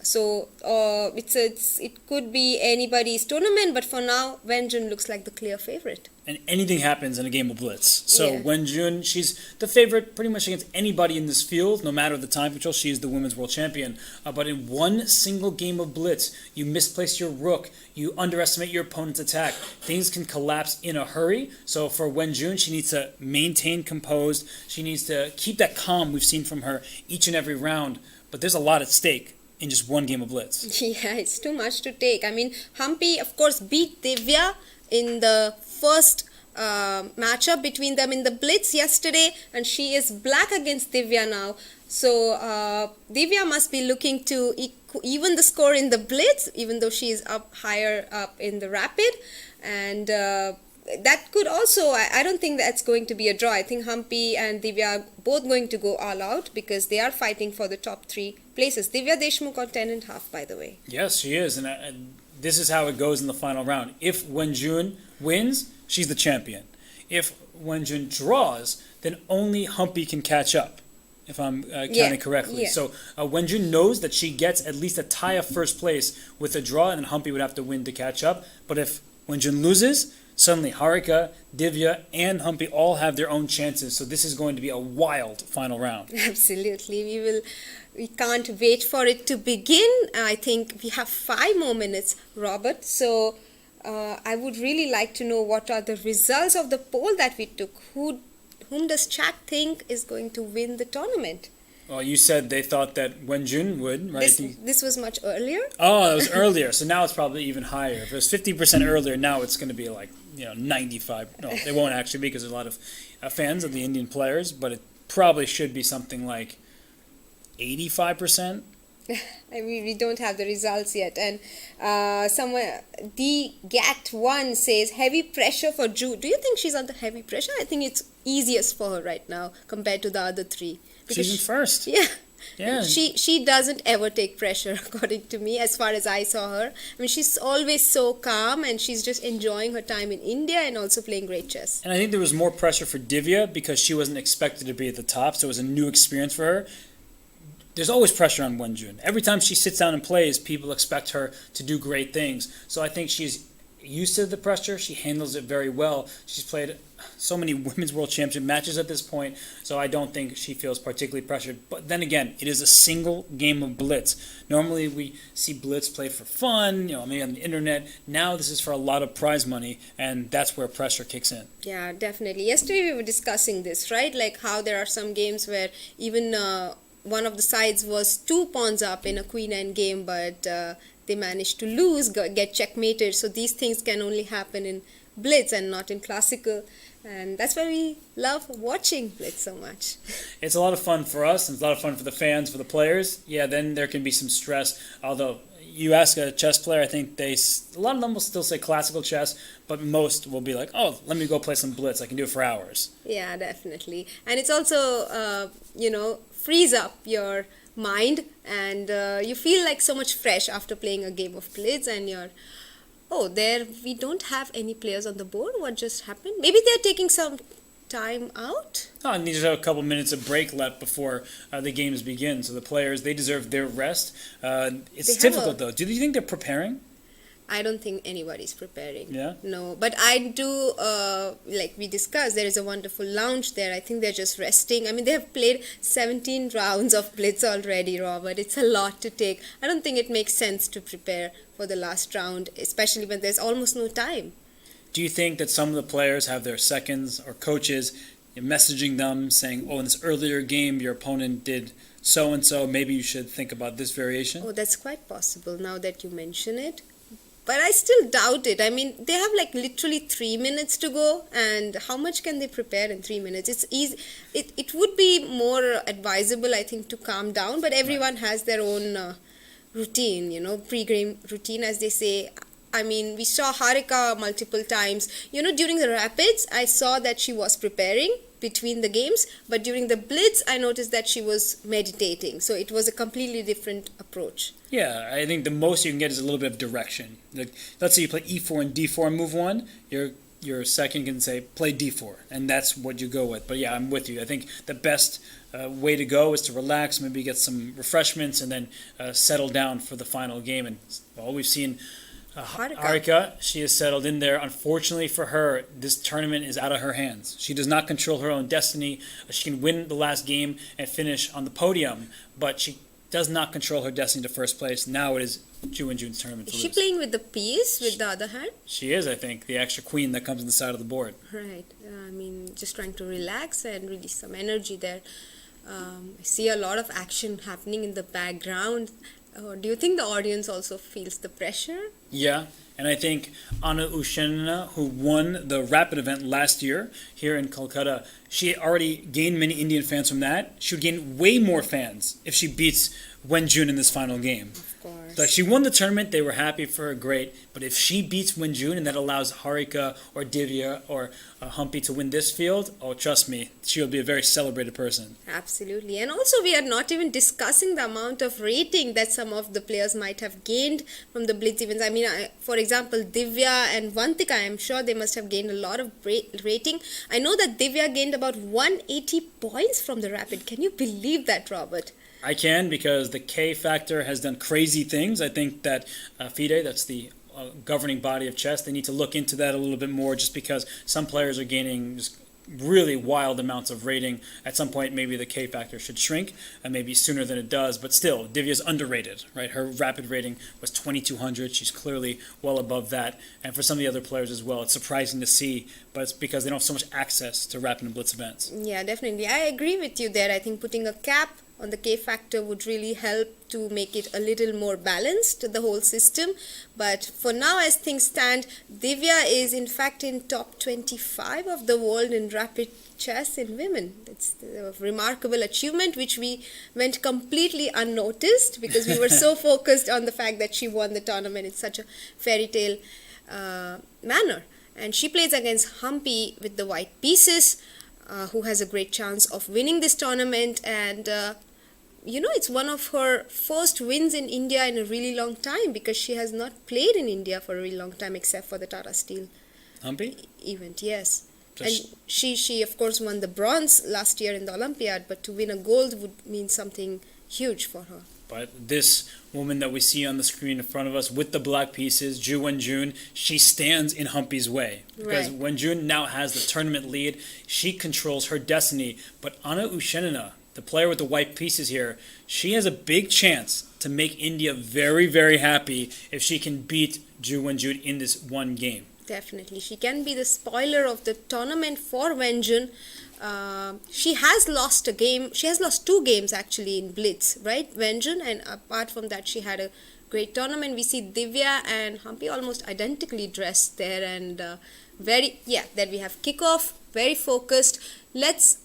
So it could be anybody's tournament, but for now, Wenjun looks like the clear favorite. And anything happens in a game of Blitz. So yeah. Wenjun, she's the favorite pretty much against anybody in this field, no matter the time control. She is the women's world champion. But in one single game of Blitz, you misplace your rook, you underestimate your opponent's attack. Things can collapse in a hurry. So for Wenjun, she needs to maintain composed. She needs to keep that calm we've seen from her each and every round. But there's a lot at stake in just one game of Blitz. Yeah, it's too much to take. I mean, Humpy, of course, beat Divya in the first matchup between them in the Blitz yesterday, and she is black against Divya now. So Divya must be looking to even the score in the Blitz, even though she is up higher up in the Rapid. And that could also, I don't think that's going to be a draw. I think Humpy and Divya are both going to go all out because they are fighting for the top 3 places. Divya Deshmukh on 10.5, by the way. Yes, she is. And this is how it goes in the final round. If Wenjun wins, she's the champion. If Wenjun draws, then only Humpy can catch up, if I'm counting correctly. Yeah. So Wenjun knows that she gets at least a tie of first place with a draw, and then Humpy would have to win to catch up. But if Wenjun loses, suddenly Harika, Divya, and Humpy all have their own chances. So this is going to be a wild final round. Absolutely. We can't wait for it to begin. I think we have 5 more minutes, Robert. So I would really like to know what are the results of the poll that we took. Whom does chat think is going to win the tournament? Well, you said they thought that Wenjun would, right? This was much earlier. Oh, it was earlier. So now it's probably even higher. If it was 50% earlier, now it's going to be like 95. No, it won't actually be because there's a lot of fans of the Indian players, but it probably should be something like 85%. I mean, we don't have the results yet. And somewhere, the GAT1 says heavy pressure for Ju. Do you think she's under heavy pressure? I think it's easiest for her right now compared to the other 3. She's in first. Yeah. Yeah. She doesn't ever take pressure, according to me, as far as I saw her. I mean, she's always so calm and she's just enjoying her time in India and also playing great chess. And I think there was more pressure for Divya because she wasn't expected to be at the top, so it was a new experience for her. There's always pressure on Wenjun. Every time she sits down and plays, people expect her to do great things. So I think she's used to the pressure. She handles it very well. She's played so many Women's World Championship matches at this point, so I don't think she feels particularly pressured. But then again, it is a single game of Blitz. Normally we see Blitz play for fun, maybe on the internet. Now this is for a lot of prize money, and that's where pressure kicks in. Yeah, definitely. Yesterday we were discussing this, right? Like how there are some games where even one of the sides was 2 pawns up in a queen endgame, but they managed to lose, get checkmated. So these things can only happen in Blitz and not in classical. And that's why we love watching Blitz so much. It's a lot of fun for us, and it's a lot of fun for the fans, for the players. Yeah, then there can be some stress. Although you ask a chess player, I think a lot of them will still say classical chess, but most will be like, oh, let me go play some Blitz. I can do it for hours. Yeah, definitely. And it's also, frees up your mind, and you feel like so much fresh after playing a game of Blitz, and we don't have any players on the board. What just happened? Maybe they're taking some time out? Oh, and they just have a couple minutes of break left before the games begin. So the players, they deserve their rest. It's difficult, though. Do you think they're preparing? I don't think anybody's preparing. Yeah? No, but I do, like we discussed, there is a wonderful lounge there. I think they're just resting. I mean, they have played 17 rounds of Blitz already, Robert. It's a lot to take. I don't think it makes sense to prepare for the last round, especially when there's almost no time. Do you think that some of the players have their seconds or coaches messaging them saying, oh, in this earlier game your opponent did so-and-so, maybe you should think about this variation? Oh, that's quite possible now that you mention it. But I still doubt it. I mean, they have like literally 3 minutes to go, and how much can they prepare in 3 minutes? It's easy. It would be more advisable, I think, to calm down, but everyone has their own routine, pre-game routine, as they say. I mean, we saw Harika multiple times. During the Rapids, I saw that she was preparing between the games, but during the Blitz, I noticed that she was meditating. So it was a completely different approach. Yeah, I think the most you can get is a little bit of direction. Like, let's say you play e4 and d4 in move 1, your second can say, play d4, and that's what you go with. But yeah, I'm with you. I think the best way to go is to relax, maybe get some refreshments, and then settle down for the final game. And we've seen Harika, she has settled in there. Unfortunately for her, this tournament is out of her hands. She does not control her own destiny. She can win the last game and finish on the podium, but she does not control her destiny to first place. Now it is Ju and Jun's tournament to lose. Is she playing with the piece with the other hand? She is, I think, the extra queen that comes on the side of the board. Right. I mean, just trying to relax and release some energy there. I see a lot of action happening in the background. Do you think the audience also feels the pressure? Yeah, and I think Anna Ushenina, who won the rapid event last year here in Calcutta, she already gained many Indian fans from that. She would gain way more fans if she beats Wen Jun in this final game. Of course. Like, she won the tournament, they were happy for her, great. But if she beats Wen Jun and that allows Harika or Divya or Humpy to win this field, oh, trust me, she'll be a very celebrated person. Absolutely. And also, we are not even discussing the amount of rating that some of the players might have gained from the Blitz events. I mean, for example, Divya and Vantika, I'm sure they must have gained a lot of rating. I know that Divya gained about 180 points from the Rapid. Can you believe that, Robert? I can, because the K Factor has done crazy things. I think that FIDE, that's the governing body of chess, they need to look into that a little bit more, just because some players are gaining just really wild amounts of rating. At some point, maybe the K Factor should shrink, and maybe sooner than it does. But still, Divya's underrated, right? Her rapid rating was 2,200. She's clearly well above that. And for some of the other players as well, it's surprising to see, but it's because they don't have so much access to rapid and blitz events. Yeah, definitely. I agree with you there. I think putting a cap on the K factor would really help to make it a little more balanced, the whole system. But for now, as things stand, Divya is in fact in top 25 of the world in rapid chess in women. It's a remarkable achievement which we went completely unnoticed because we were so focused on the fact that she won the tournament in such a fairy tale manner. And she plays against Humpy with the white pieces, who has a great chance of winning this tournament. And it's one of her first wins in India in a really long time, because she has not played in India for a really long time except for the Tata Steel Humpy? event, yes. And she of course won the bronze last year in the Olympiad, but to win a gold would mean something huge for her. But this woman that we see on the screen in front of us with the black pieces, Ju Wen-jun, she stands in Humpy's way. Because Right. Wen-jun now has the tournament lead. She controls her destiny. But Anna Ushenina, the player with the white pieces here, she has a big chance to make India very, very happy if she can beat Ju Wen-jun in this one game. Definitely. She can be the spoiler of the tournament for Wen-jun. She has lost a game. She has lost 2 games actually in Blitz, right? Wen-jun, and apart from that, she had a great tournament. We see Divya and Humpy almost identically dressed there, and there we have kickoff, very focused. Let's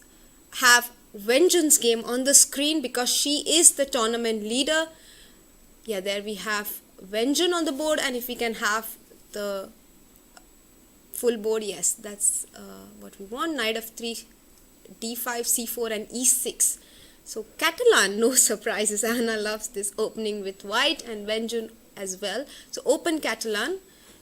have Wen-jun's game on the screen because she is the tournament leader. Yeah, there we have Wen-jun on the board, and if we can have the full board, yes, that's what we want. Knight of 3, d5, c4 and e6. So Catalan, no surprises. Anna loves this opening with white, and Wen-jun as well. So open Catalan.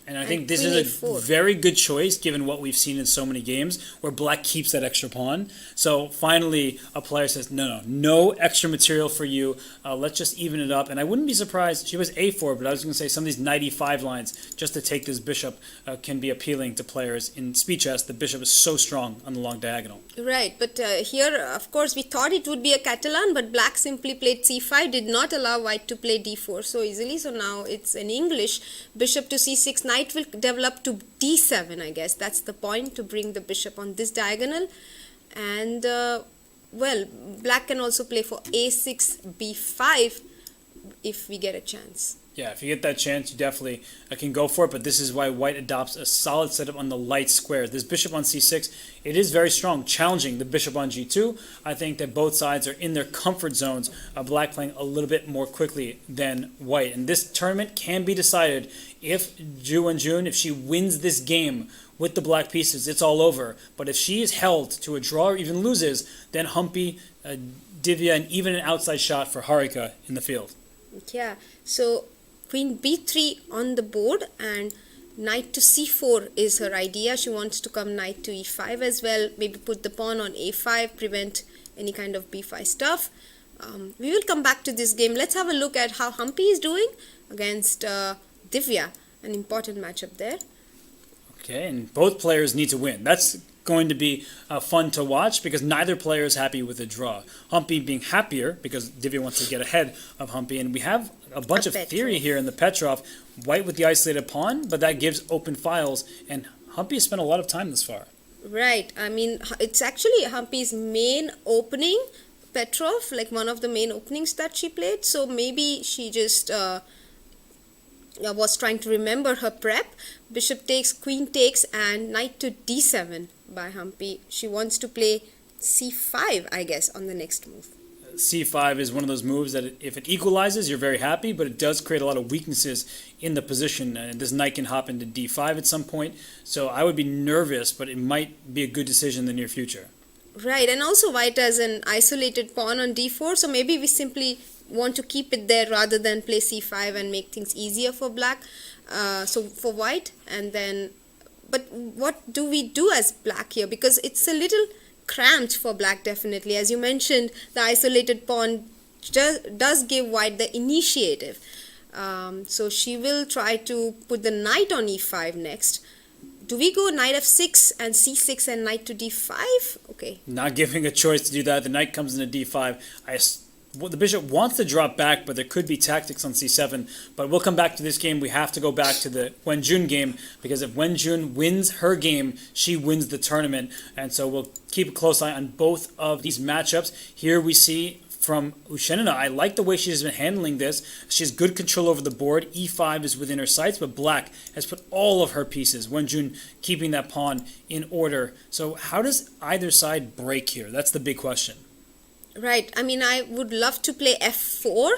And I think And this queen is a a4. very good choice given what we've seen in so many games where black keeps that extra pawn. So finally, a player says, no extra material for you. Let's just even it up. And I wouldn't be surprised. She was a4, but I was going to say some of these knight e5 lines just to take this bishop can be appealing to players. In speed chess, the bishop is so strong on the long diagonal. Right, but here, of course, we thought it would be a Catalan, but black simply played c5, did not allow white to play d4 so easily. So now it's in English. Bishop to c6, knight will develop to d7, I guess. That's the point, to bring the bishop on this diagonal. And, black can also play for a6, b5 if we get a chance. Yeah, if you get that chance, you definitely can go for it. But this is why white adopts a solid setup on the light squares. This bishop on c6, it is very strong, challenging the bishop on g2. I think that both sides are in their comfort zones of black playing a little bit more quickly than white. And this tournament can be decided if Ju Wen-jun, if she wins this game with the black pieces, it's all over. But if she is held to a draw or even loses, then Humpy, Divya, and even an outside shot for Harika in the field. Yeah, so queen b3 on the board, and knight to c4 is her idea. She wants to come knight to e5 as well, maybe put the pawn on a5, prevent any kind of b5 stuff. We will come back to this game. Let's have a look at how Humpy is doing against Divya, an important matchup there. Okay, and both players need to win. That's going to be fun to watch because neither player is happy with a draw. Humpy being happier because Divya wants to get ahead of Humpy, and we have a bunch of theory here in the Petrov. White with the isolated pawn, but that gives open files, and Humpy has spent a lot of time this far. Right, I mean, it's actually Humpy's main opening Petrov, like one of the main openings that she played. So maybe she just was trying to remember her prep. Bishop takes, queen takes, and knight to d7 by Humpy. She wants to play c5, I guess, on the next move. C5 is one of those moves that if it equalizes, you're very happy, but it does create a lot of weaknesses in the position. And this knight can hop into d5 at some point. So I would be nervous, but it might be a good decision in the near future. Right, and also white has an isolated pawn on d4, so maybe we simply want to keep it there rather than play c5 and make things easier for black. So for white, and then, but what do we do as black here? Because it's a little cramped for black, definitely. As you mentioned, the isolated pawn does give white the initiative. So she will try to put the knight on e5 next. Do we go knight f6 and c6 and knight to d5? Okay. Not giving a choice to do that. The knight comes into d5. The bishop wants to drop back, but there could be tactics on c7. But we'll come back to this game. We have to go back to the Wenjun game, because if Wenjun wins her game, she wins the tournament. And so we'll keep a close eye on both of these matchups. Here we see from Ushenina, I like the way she's been handling this. She has good control over the board. e5 is within her sights, but black has put all of her pieces. Wenjun keeping that pawn in order. So how does either side break here? That's the big question. Right. I mean, I would love to play f4,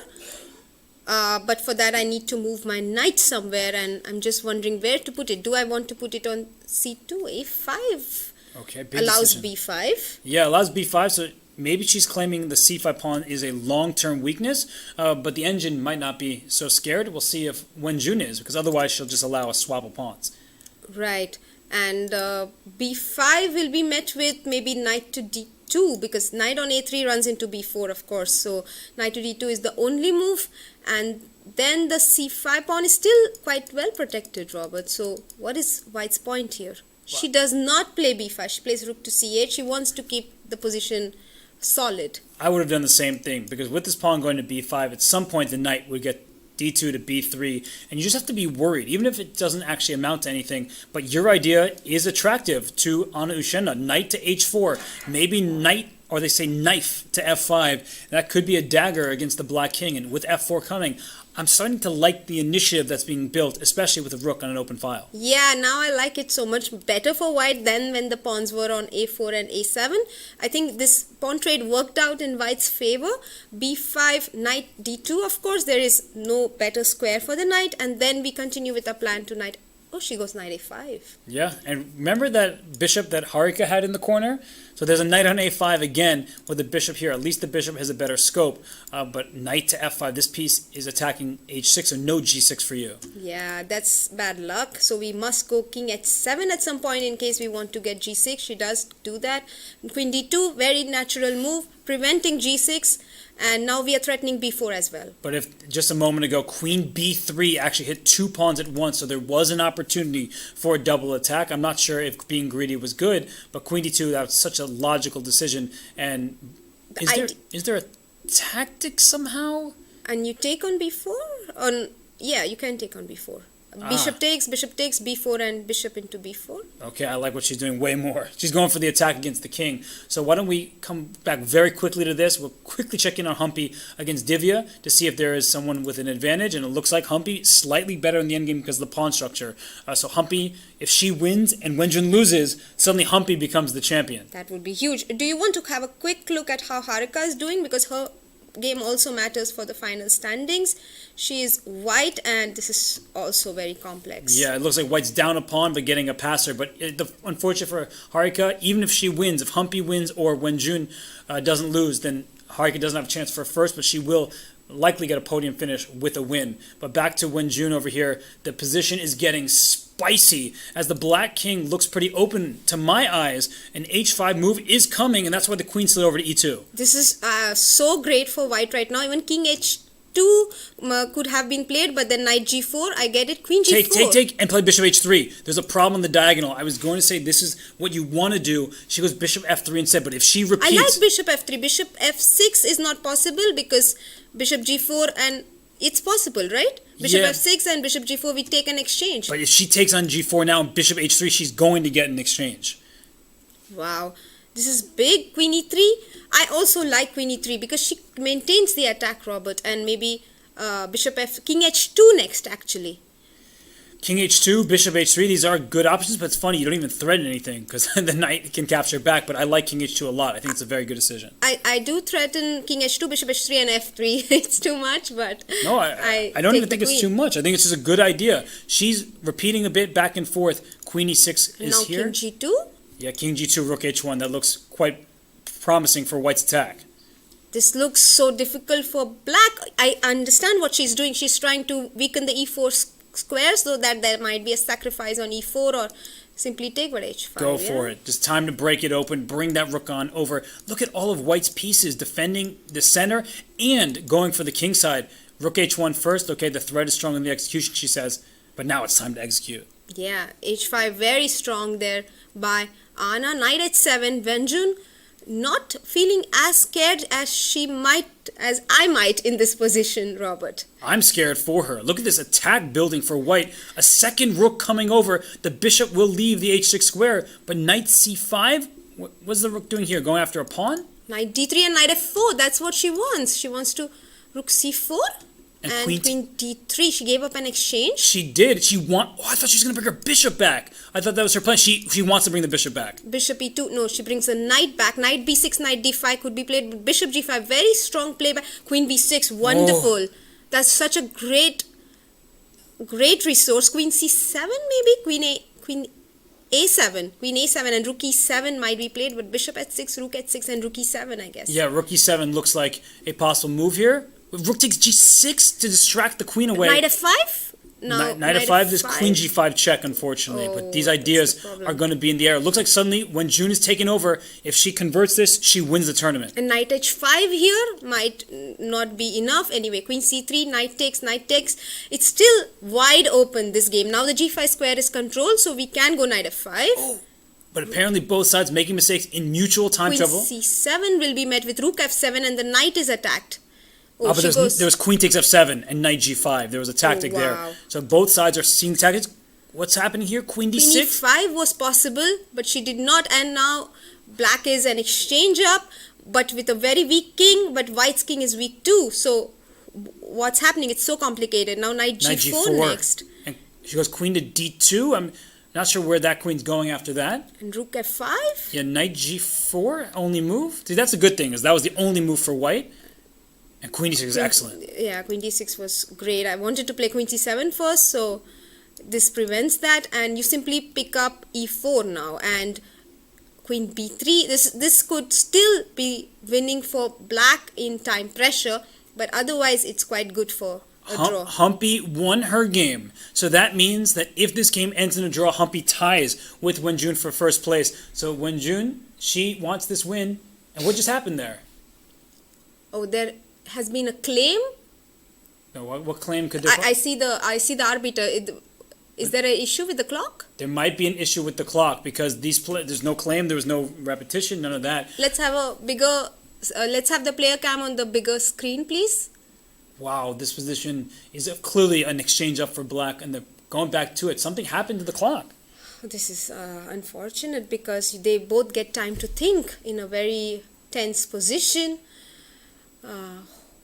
but for that I need to move my knight somewhere, and I'm just wondering where to put it. Do I want to put it on c2? a5 okay, big allows decision. b5. Yeah, allows b5, so maybe she's claiming the c5 pawn is a long-term weakness, but the engine might not be so scared. We'll see if Wenjun is, because otherwise she'll just allow a swap of pawns. Right. And b5 will be met with maybe knight to d2, because knight on a3 runs into b4, of course. So knight to d2 is the only move, and then the c5 pawn is still quite well protected, Robert. So what is white's point here? Wow. She does not play b5. She plays rook to c8. She wants to keep the position solid. I would have done the same thing, because with this pawn going to b5, at some point the knight would get d2 to b3, and you just have to be worried, even if it doesn't actually amount to anything. But your idea is attractive to Anna Uchenna. Knight to h4, maybe knight, or they say knife to f5. That could be a dagger against the black king, and with f4 coming, I'm starting to like the initiative that's being built, especially with a rook on an open file. Yeah, now I like it so much better for white than when the pawns were on a4 and a7. I think this pawn trade worked out in white's favor. b5, knight d2, of course, there is no better square for the knight, and then we continue with our plan to knight. Oh, she goes knight a5. Yeah, and remember that bishop that Harika had in the corner? So there's a knight on a5 again with the bishop here. At least the bishop has a better scope. But knight to f5, this piece is attacking h6, so no g6 for you. Yeah, that's bad luck. So we must go king h7 at some point in case we want to get g6. She does do that. Queen d2, very natural move, preventing g6. And now we are threatening b4 as well. But if just a moment ago, queen b3 actually hit two pawns at once, so there was an opportunity for a double attack. I'm not sure if being greedy was good, but queen d2, that was such a logical decision. And is there a tactic somehow? And you take on b4? Yeah, you can take on b4. Bishop takes, b4, and bishop into b4. Okay, I like what she's doing way more. She's going for the attack against the king. So why don't we come back very quickly to this. We'll quickly check in on Humpy against Divya to see if there is someone with an advantage. And it looks like Humpy slightly better in the endgame because of the pawn structure. So Humpy, if she wins and Wenjun loses, suddenly Humpy becomes the champion. That would be huge. Do you want to have a quick look at how Harika is doing? Because her game also matters for the final standings. She is white, and this is also very complex. Yeah, it looks like white's down a pawn but getting a passer. But unfortunate for Harika, even if she wins, if Humpy wins or Wenjun doesn't lose, then Harika doesn't have a chance for first, but she will likely get a podium finish with a win. But back to Wenjun over here, the position is getting spicy as the black king looks pretty open to my eyes. An h5 move is coming, and that's why the queen slid over to e2. This is so great for white right now. Even king h2 could have been played, but then knight g4, I get it. Queen g4. Take, and play bishop h3. There's a problem on the diagonal. I was going to say this is what you want to do. She goes bishop f3 instead, but if she repeats... I like bishop f3. Bishop f6 is not possible because bishop g4, and it's possible, right? Bishop f6 and bishop g4, we take an exchange. But if she takes on g4 now and bishop h3, she's going to get an exchange. Wow. This is big. Queen e3. I also like queen e3 because she maintains the attack, Robert, and maybe bishop f, king h2 next actually. King h2, bishop h3, these are good options, but it's funny, you don't even threaten anything because the knight can capture back, but I like king h2 a lot. I think it's a very good decision. I do threaten king h2, bishop h3, and f3. It's too much, but no, I don't even think it's too much. I think it's just a good idea. She's repeating a bit back and forth. Queen e6 is now here. King g2? Yeah, king g2, rook h1. That looks quite promising for white's attack. This looks so difficult for black. I understand what she's doing. She's trying to weaken the e4 square so that there might be a sacrifice on e4 or simply take what h5. Go for it. Just time to break it open. Bring that rook on over. Look at all of white's pieces defending the center and going for the king side. Rook h1 first. Okay, the threat is strong in the execution, she says. But now it's time to execute. Yeah, h5 very strong there by Anna. Knight h7. Venjun not feeling as scared as I might in this position, Robert. I'm scared for her. Look at this attack building for white. A second rook coming over. The bishop will leave the h6 square, but knight c5? What's the rook doing here? Going after a pawn? Knight d3 and knight f4. That's what she wants. She wants to rook c4 and queen d3. She gave up an exchange. She did. Oh, I thought she was going to bring her bishop back. I thought that was her plan. She wants to bring the bishop back. Bishop e2. No, she brings the knight back. Knight b6, knight d5 could be played. But bishop g5. Very strong play by queen b6. Wonderful. Oh. That's such a great resource. Queen c7 maybe? Queen a7. Queen a7 and rook e7 might be played. But bishop h6, rook h6 and rook e7, I guess. Yeah, rook e7 looks like a possible move here. Rook takes g6 to distract the queen away. Knight f5? No. Knight f5 is queen g5 check, unfortunately. But these ideas are going to be in the air. It looks like suddenly when June is taken over, if she converts this, she wins the tournament. And knight h5 here might not be enough. Anyway, queen c3, knight takes, knight takes. It's still wide open, this game. Now the g5 square is controlled, so we can go knight f5. Oh. But apparently both sides making mistakes in mutual time trouble. Queen c7 will be met with rook f7 and the knight is attacked. Oh, but there was queen takes f7 and knight g5. There was a tactic there. So both sides are seeing tactics. What's happening here? Queen d6? Queen e5 was possible, but she did not. And now black is an exchange up, but with a very weak king. But white's king is weak too. So what's happening? It's so complicated. Now knight g4 next. And she goes queen to d2. I'm not sure where that queen's going after that. And rook f5? Yeah, knight g4, only move. See, that's a good thing, because that was the only move for white. And queen d6 is excellent. Yeah, queen d6 was great. I wanted to play queen c7 first, so this prevents that. And you simply pick up e4 now. And queen b3. This could still be winning for black in time pressure, but otherwise it's quite good for a draw. Humpy won her game. So that means that if this game ends in a draw, Humpy ties with Wenjun for first place. So Wenjun, she wants this win. And what just happened there? Oh, there has been a claim. No, what claim could there be? I see the arbiter. Is there an issue with the clock? There might be an issue with the clock because there's no claim, there was no repetition, none of that. Let's have the player cam on the bigger screen, please. Wow, this position is clearly an exchange up for black, and they're going back to it. Something happened to the clock. This is unfortunate because they both get time to think in a very tense position.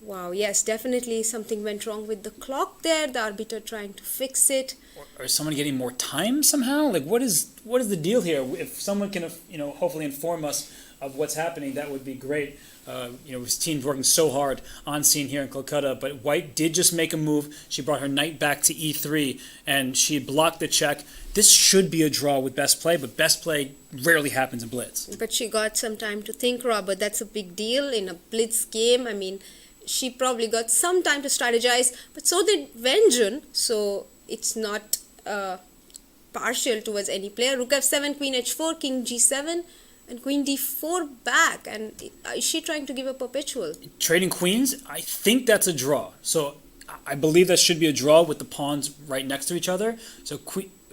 Wow, yes, definitely something went wrong with the clock there. The arbiter trying to fix it. Or is someone getting more time somehow? Like, what is the deal here? If someone can, hopefully inform us of what's happening, that would be great. His team's working so hard on scene here in Calcutta, but white did just make a move. She brought her knight back to e3, and she blocked the check. This should be a draw with best play, but best play rarely happens in Blitz. But she got some time to think, Robert. That's a big deal in a Blitz game. I mean, she probably got some time to strategize, but so did Wenjun, so it's not partial towards any player. Rook f7, queen h4, king g7, and queen d4 back. And is she trying to give a perpetual? Trading queens, I think that's a draw. So I believe that should be a draw with the pawns right next to each other. So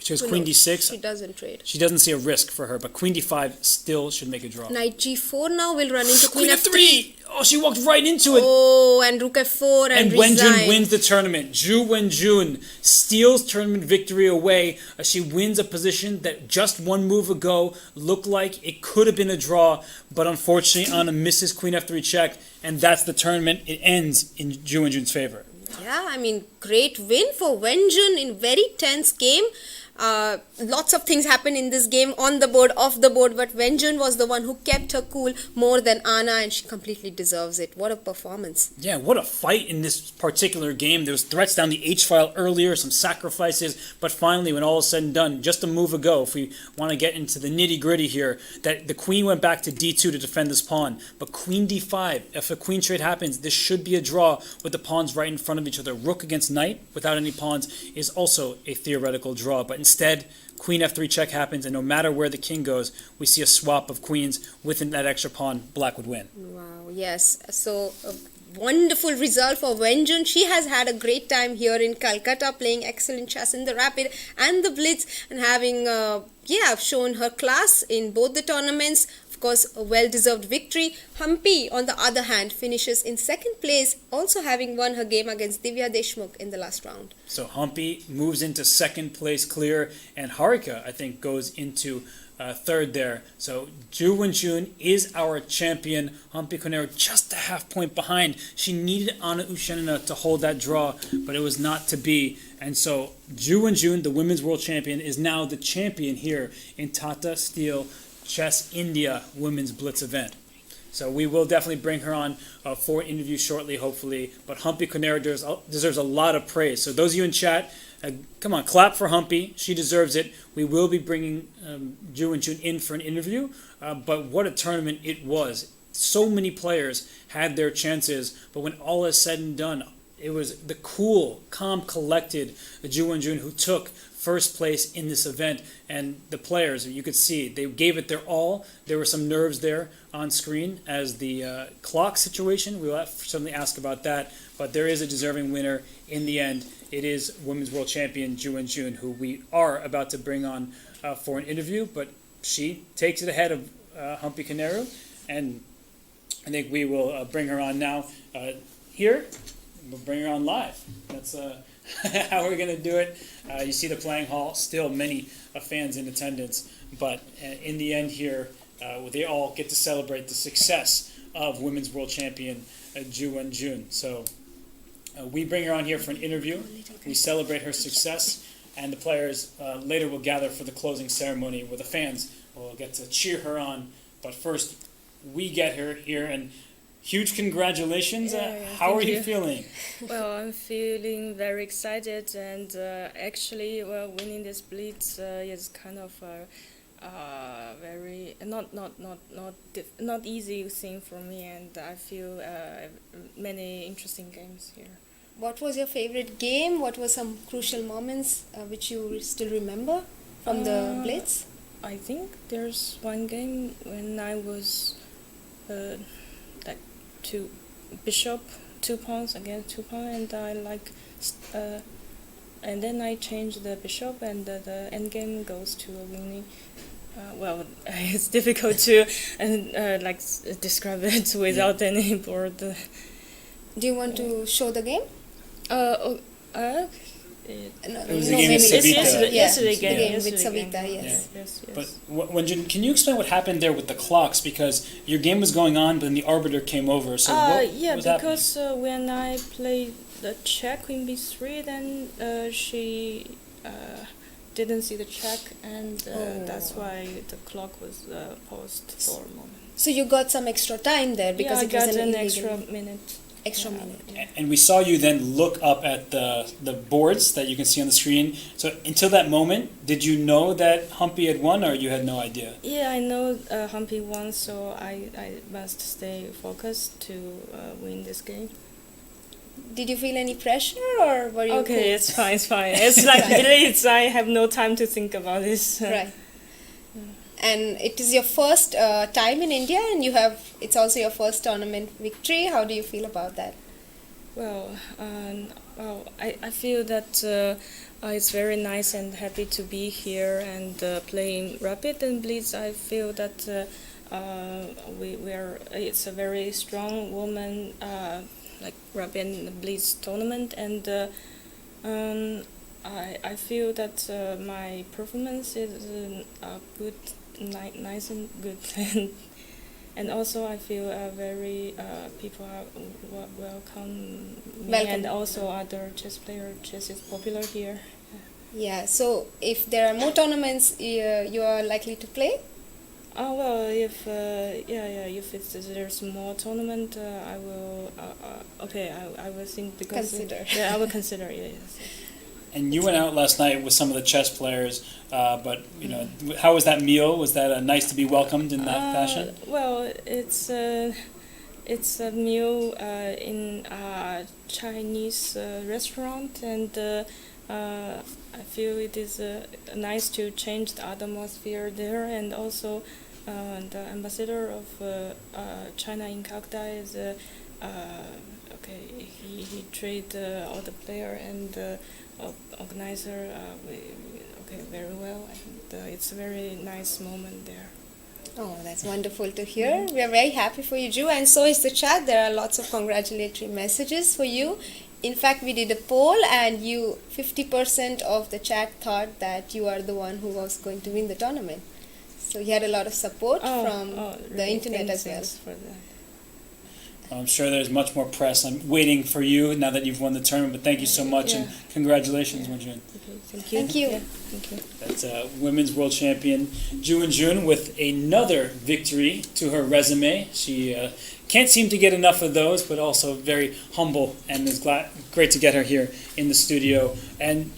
she has queen d6. She doesn't trade. She doesn't see a risk for her, but queen d5 still should make a draw. Knight g4 now will run into Queen f3. Oh, she walked right into it. Oh, and rook f4 and Wenjun resign. wins the tournament. Zhu Wenjun steals tournament victory away. She wins a position that just one move ago looked like it could have been a draw, but unfortunately Anna misses queen f3 check, and that's the tournament. It ends in Zhu Wenjun's favor. Yeah, I mean, great win for Wenjun in very tense game. Lots of things happened in this game, on the board, off the board, but Wenjun was the one who kept her cool more than Anna, and she completely deserves it. What a performance. Yeah, what a fight in this particular game. There was threats down the H-file earlier, some sacrifices, but finally, when all is said and done, just a move ago, if we want to get into the nitty-gritty here, that the queen went back to d2 to defend this pawn, but queen d5, if a queen trade happens, this should be a draw with the pawns right in front of each other. Rook against knight, without any pawns, is also a theoretical draw, but instead, queen f3 check happens, and no matter where the king goes, we see a swap of queens. Within that extra pawn, black would win. Wow, yes. So, a wonderful result for Wenjun. She has had a great time here in Calcutta, playing excellent chess in the Rapid and the Blitz, and having, shown her class in both the tournaments. Of course, a well-deserved victory. Humpy, on the other hand, finishes in second place, also having won her game against Divya Deshmukh in the last round. So Humpy moves into second place clear, and Harika, I think, goes into third there. So Zhu Wenjun is our champion. Humpy Conero just a half point behind. She needed Anna Ushanina to hold that draw, but it was not to be. And so Zhu Wenjun, the women's world champion, is now the champion here in Tata Steel Chess India Women's Blitz event. So we will definitely bring her on for an interview shortly, hopefully. But Humpy Conero deserves a lot of praise. So those of you in chat, come on, clap for Humpy. She deserves it. We will be bringing Zhu Wenjun in for an interview. But what a tournament it was. So many players had their chances. But when all is said and done, it was the cool, calm, collected Zhu Wenjun who took first place in this event, and the players, you could see, they gave it their all. There were some nerves there on screen as the clock situation. We will certainly ask about that, but there is a deserving winner in the end. It is Women's World Champion Zhu Wenjun, who we are about to bring on for an interview, but she takes it ahead of Humpy Conero, and I think we will bring her on now here. We'll bring her on live. That's how we're going to do it. You see the playing hall, still many fans in attendance, but in the end here, they all get to celebrate the success of Women's World Champion Zhu Wenjun. So we bring her on here for an interview. We celebrate her success, and the players later will gather for the closing ceremony where the fans will get to cheer her on. But first, we get her here, and huge congratulations. How are you feeling? Well, I'm feeling very excited, and actually, winning this Blitz is kind of very not easy thing for me, and I feel many interesting games here. What was your favorite game? What were some crucial moments which you still remember from the Blitz? I think there's one game when I was two pawns against 2 pawns, and I and then I changed the bishop, and the end game goes to a winning. Well, it's difficult to describe it without any board. Do you want to show the game? It was a game with Savita. Yesterday game with Savita, yes. Yes. But Wenjun, can you explain what happened there with the clocks? Because your game was going on, but then the arbiter came over. So what was because when I played the check queen b3, then she didn't see the check, and that's why the clock was paused for a moment. So you got some extra time there because it was an illegal. extra minute. And we saw you then look up at the boards that you can see on the screen. So until that moment, did you know that Humpy had won, or you had no idea? Yeah, I know Humpy won, so I must stay focused to win this game. Did you feel any pressure, or were you Okay, cool? it's fine. It's like Blitz. I have no time to think about this. Right. And it is your first time in India, and it's also your first tournament victory. How do you feel about that? Well, I feel that It's very nice and happy to be here and playing Rapid and Blitz. I feel that we are. It's a very strong woman like Rapid and Blitz tournament, and I feel that my performance is good, nice and good, and also I feel very people are welcome me, and also other chess player. Chess is popular here. Yeah, so if there are more tournaments, you are likely to play? Oh well, if if there's more tournament, I will. Okay, I will think because Consider. I will consider. Yes. And you went out last night with some of the chess players, but how was that meal? Was that nice to be welcomed in that fashion? Well, it's a meal in a Chinese restaurant, and I feel it is nice to change the atmosphere there, and also the ambassador of China in Calcutta is okay. He treat all the player and organizer very well, and it's a very nice moment there. Oh, that's wonderful to hear. We are very happy for you, Ju, and so is the chat. There are lots of congratulatory messages for you. In fact, we did a poll, and 50% of the chat thought that you are the one who was going to win the tournament. So you had a lot of support from the really? internet as well. Thanks for that. I'm sure there's much more press. I'm waiting for you now that you've won the tournament, but thank you so much, and congratulations, Wenjun. Okay, thank you. Thank you. Yeah, thank you. That's women's world champion Ju Wenjun with another victory to her resume. She can't seem to get enough of those, but also very humble, and is great to get her here in the studio. And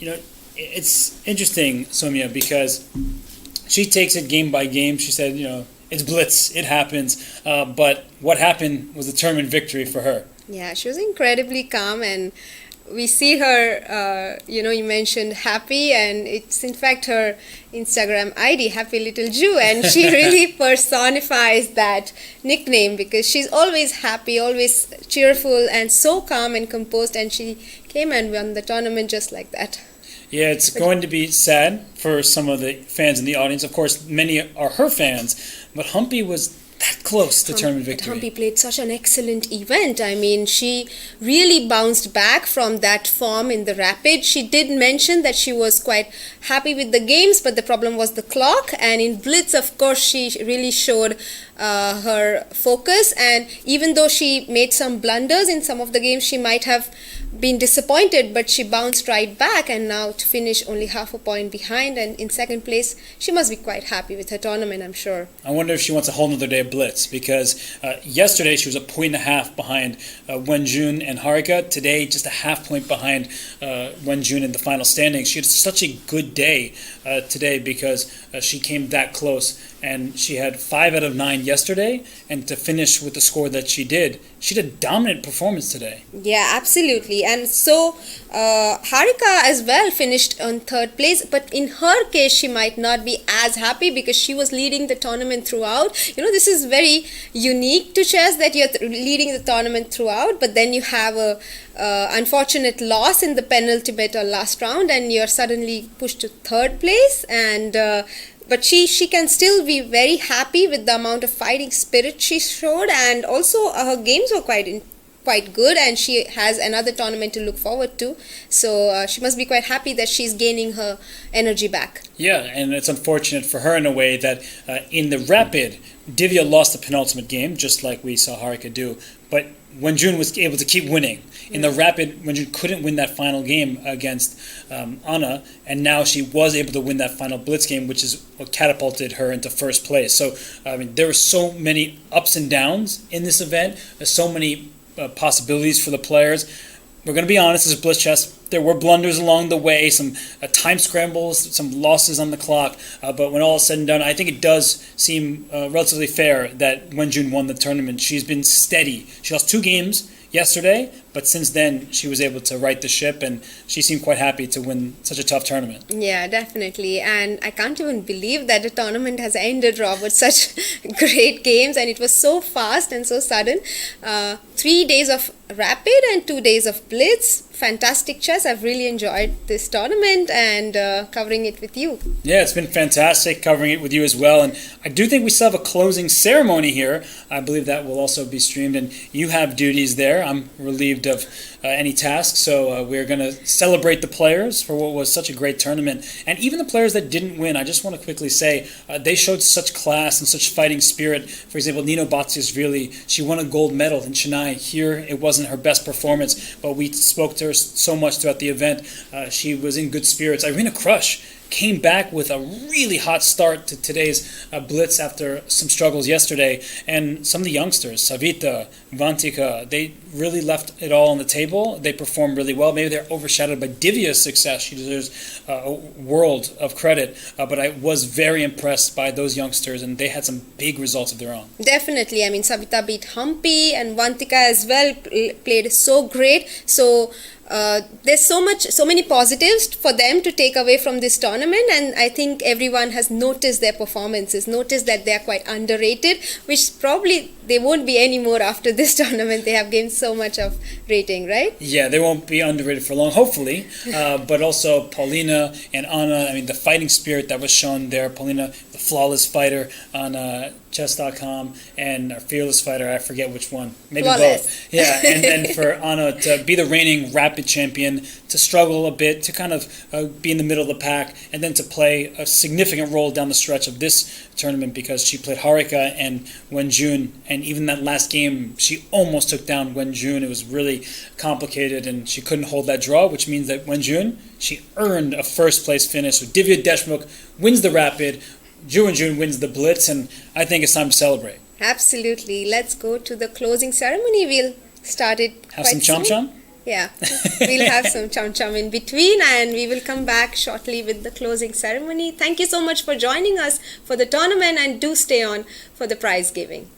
it's interesting, Somya, because she takes it game by game. She said, it's Blitz, it happens. But what happened was a tournament victory for her. Yeah, she was incredibly calm, and we see her, you mentioned happy, and it's in fact her Instagram ID, Happy Little Ju, and she really personifies that nickname because she's always happy, always cheerful, and so calm and composed, and she came and won the tournament just like that. Yeah, it's going to be sad for some of the fans in the audience. Of course, many are her fans, but Humpy was that close to tournament victory. Humpy played such an excellent event. I mean, she really bounced back from that form in the Rapid. She did mention that she was quite happy with the games, but the problem was the clock. And in Blitz, of course, she really showed her focus. And even though she made some blunders in some of the games, she might have been disappointed, but she bounced right back, and now to finish only half a point behind and in second place, she must be quite happy with her tournament, I'm sure. I wonder if she wants a whole nother day of Blitz, because yesterday she was a point and a half behind Wenjun and Harika. Today, just a half point behind Wenjun in the final standings. She had such a good day today because she came that close, and she had 5 out of 9 yesterday, and to finish with the score that she did a dominant performance today. Yeah, absolutely. And so Harika as well finished on 3rd place, but in her case she might not be as happy because she was leading the tournament throughout. This is very unique to chess that you're leading the tournament throughout, but then you have a unfortunate loss in the penultimate or last round, and you're suddenly pushed to 3rd place, and but she can still be very happy with the amount of fighting spirit she showed, and also her games were quite good, and she has another tournament to look forward to. So she must be quite happy that she's gaining her energy back. Yeah, and it's unfortunate for her in a way that in the Rapid, Divya lost the penultimate game, just like we saw Harika do, but Wenjun was able to keep winning. In the Rapid, Wenjun couldn't win that final game against Anna, and now she was able to win that final Blitz game, which is what catapulted her into 1st place. So, there were so many ups and downs in this event. There's so many possibilities for the players. We're going to be honest, this is Blitz chess. There were blunders along the way, some time scrambles, some losses on the clock. But when all is said and done, I think it does seem relatively fair that Wenjun won the tournament. She's been steady. She lost 2 games yesterday, but since then she was able to right the ship, and she seemed quite happy to win such a tough tournament. Yeah, definitely. And I can't even believe that the tournament has ended, Rob, with such great games, and it was so fast and so sudden. 3 days of Rapid and 2 days of Blitz. Fantastic chess. I've really enjoyed this tournament and covering it with you. Yeah, it's been fantastic covering it with you as well. And I do think we still have a closing ceremony here. I believe that will also be streamed, and you have duties there. I'm relieved of any tasks, so we're going to celebrate the players for what was such a great tournament. And even the players that didn't win, I just want to quickly say they showed such class and such fighting spirit. For example, Nino Batsiashvili, she won a gold medal in Chennai. Here, it wasn't her best performance, but we spoke to her so much throughout the event. She was in good spirits. Irina Krush came back with a really hot start to today's Blitz after some struggles yesterday. And some of the youngsters, Savita, Vantika, they really left it all on the table. They performed really well. Maybe they're overshadowed by Divya's success. She deserves a world of credit. But I was very impressed by those youngsters, and they had some big results of their own. Definitely. I mean, Savita beat Humpy, and Vantika as well played so great. So there's so many positives for them to take away from this tournament, and I think everyone has noticed their performances, noticed that they are quite underrated, which probably they won't be anymore after this tournament. They have gained so much of rating, right? Yeah, they won't be underrated for long, hopefully. But also Paulina and Anna, I mean, the fighting spirit that was shown there. Paulina, the flawless fighter on Chess.com, and our fearless fighter, I forget which one. Maybe Flawless. both. Yeah, and then for Anna to be the reigning Rapid champion, to struggle a bit, to kind of be in the middle of the pack, and then to play a significant role down the stretch of this tournament because she played Harika and Wenjun, and even that last game, she almost took down Wenjun. It was really complicated, and she couldn't hold that draw, which means that Wenjun, she earned a first-place finish. So Divya Deshmukh wins the Rapid, Ju Wenjun wins the Blitz, and I think it's time to celebrate. Absolutely. Let's go to the closing ceremony. We'll start it Have quite some chom soon. chom? Yeah, we'll have some chom chom in between, and we will come back shortly with the closing ceremony. Thank you so much for joining us for the tournament, and do stay on for the prize giving.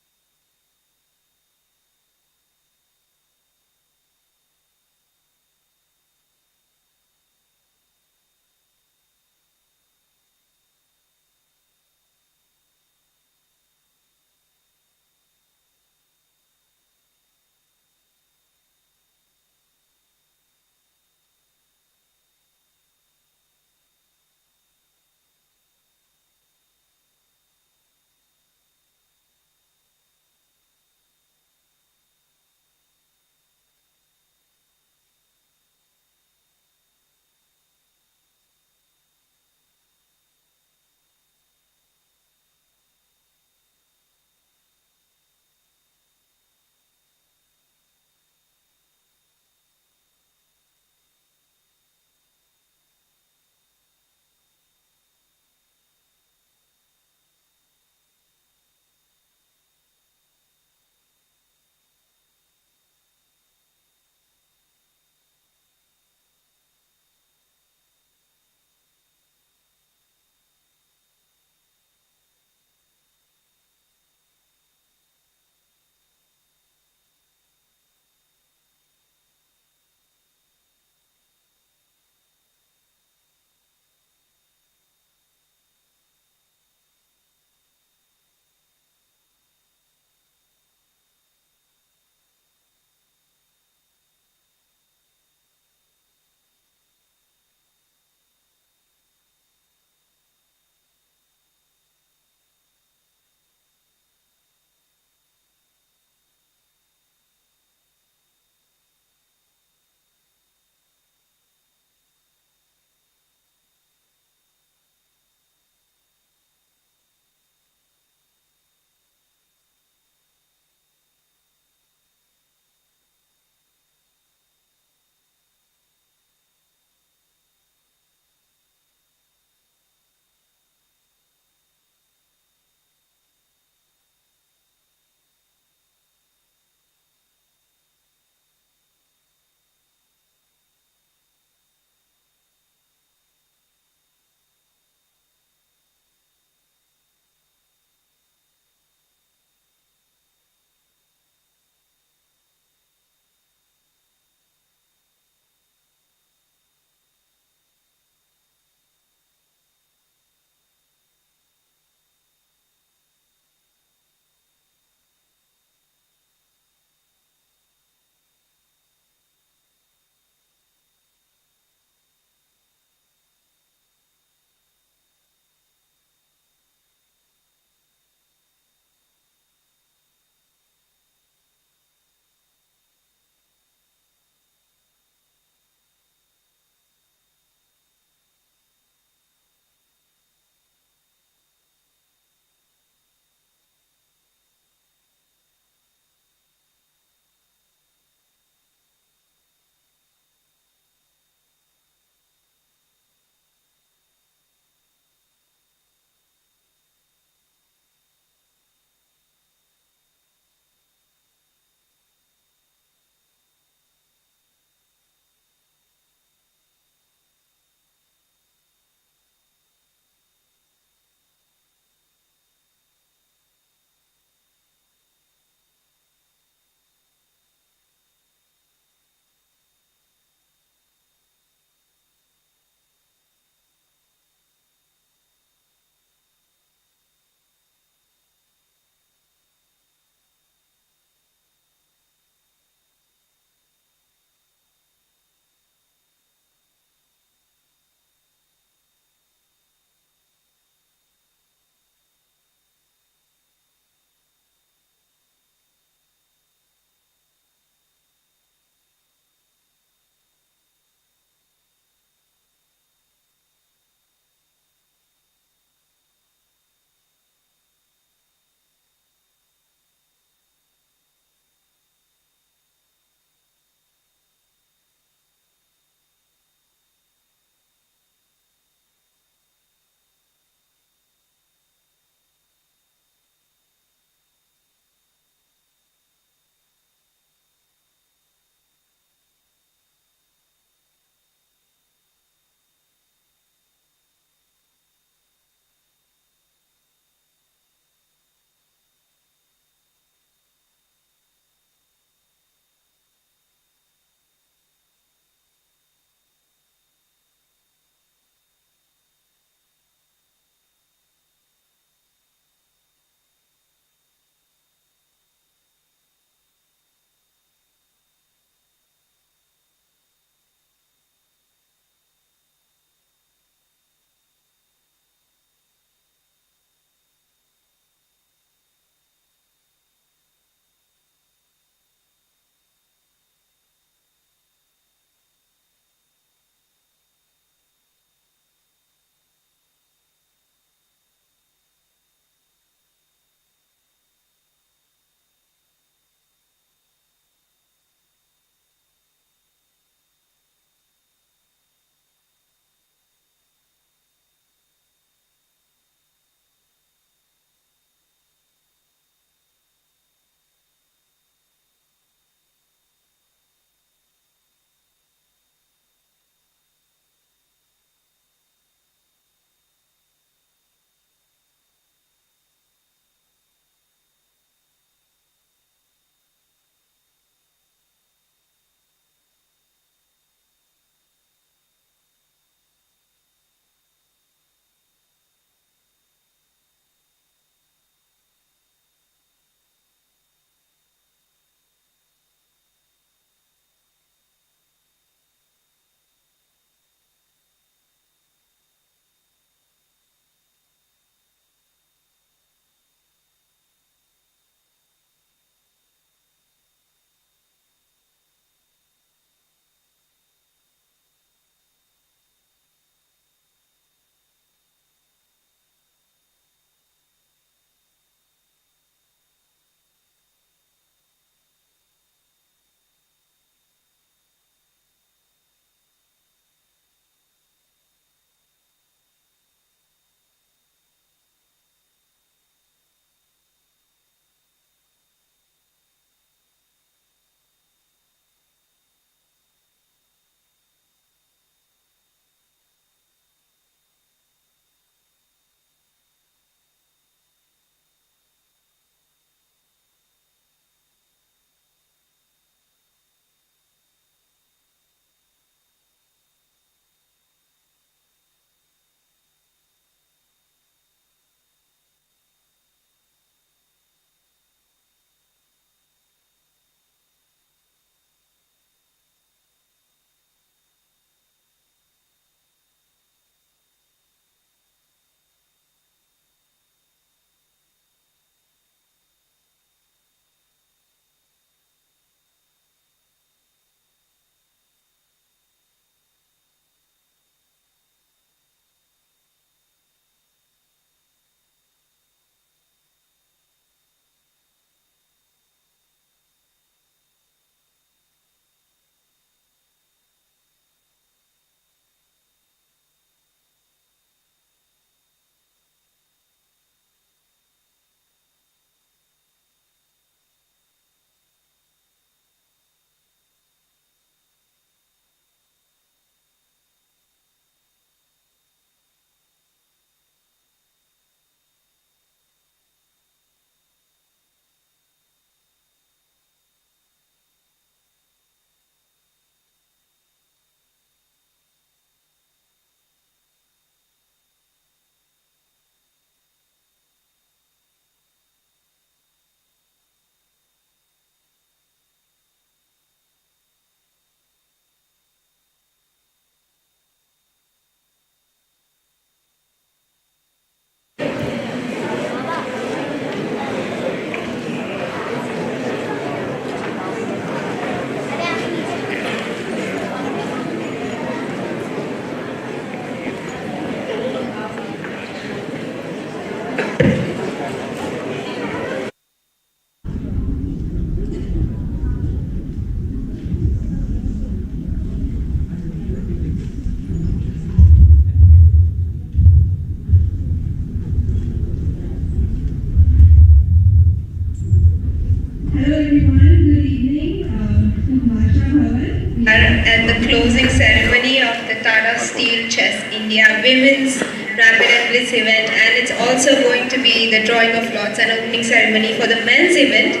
India Women's Rapid and Blitz event, and it's also going to be the drawing of lots and opening ceremony for the men's event.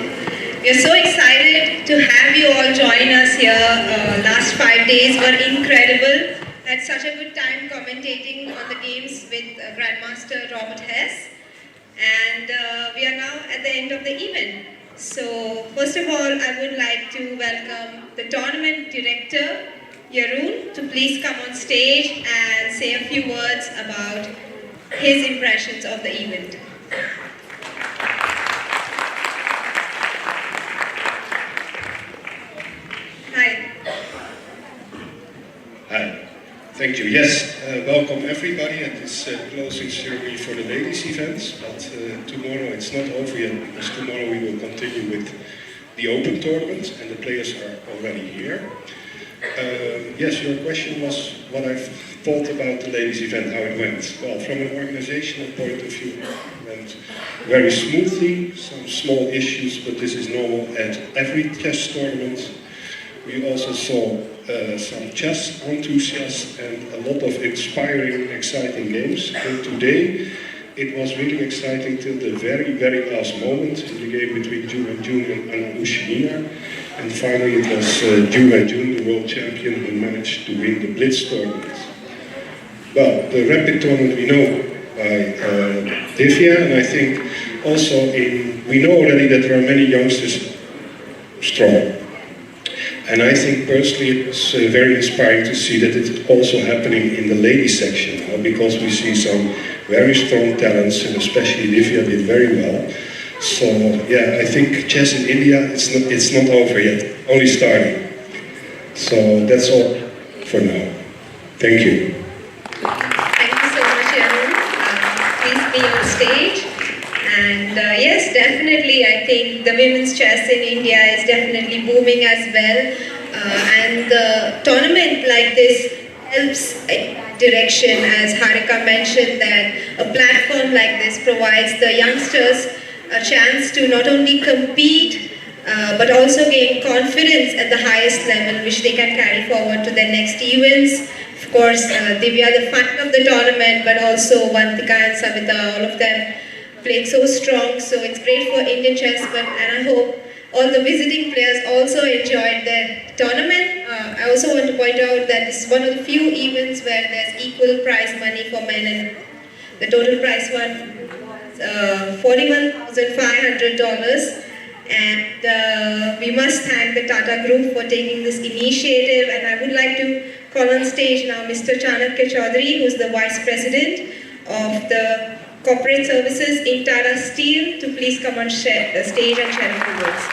We are so excited to have you all join us here. Last 5 days were incredible. Had such a good time commentating on the games with Grandmaster Robert Hess. And we are now at the end of the event. So first of all, I would like to welcome the tournament director, Yarun, to please come on stage and say a few words about his impressions of the event. Hi. Hi. Thank you. Yes, welcome everybody at this closing ceremony for the ladies events. But tomorrow it's not over yet, because tomorrow we will continue with the open tournament and the players are already here. Yes, your question was what I thought about the ladies event, how it went. Well, from an organizational point of view, it went very smoothly, some small issues, but this is normal at every chess tournament. We also saw some chess enthusiasts and a lot of inspiring, exciting games. And today it was really exciting till the very, very last moment in the game between Ju Wenjun and Anna Ushinina. And finally it was Ju Wenjun, the world champion, who managed to win the Blitz tournament. Well, the rapid tournament we know by Divya, and I think also we know already that there are many youngsters strong. And I think personally it's very inspiring to see that it's also happening in the ladies section now, because we see some very strong talents, and especially Divya did very well. So yeah, I think chess in India, it's not over yet, only starting. So that's all for now. Thank you. Thank you so much, Yarun. Please be on stage. And yes, definitely, I think the women's chess in India is definitely booming as well. And the tournament like this helps direction, as Harika mentioned, that a platform like this provides the youngsters a chance to not only compete, but also gain confidence at the highest level, which they can carry forward to their next events. Of course, Divya, the fan of the tournament, but also Vantika and Savita, all of them played so strong. So it's great for Indian chess, and I hope all the visiting players also enjoyed the tournament. I also want to point out that this is one of the few events where there's equal prize money for men and women. The total prize was $41,500. And we must thank the Tata Group for taking this initiative. And I would like to call on stage now Mr. Chanakya Chaudhary, who is the Vice President of the Corporate Services in Tata Steel, to please come on stage and share a few words.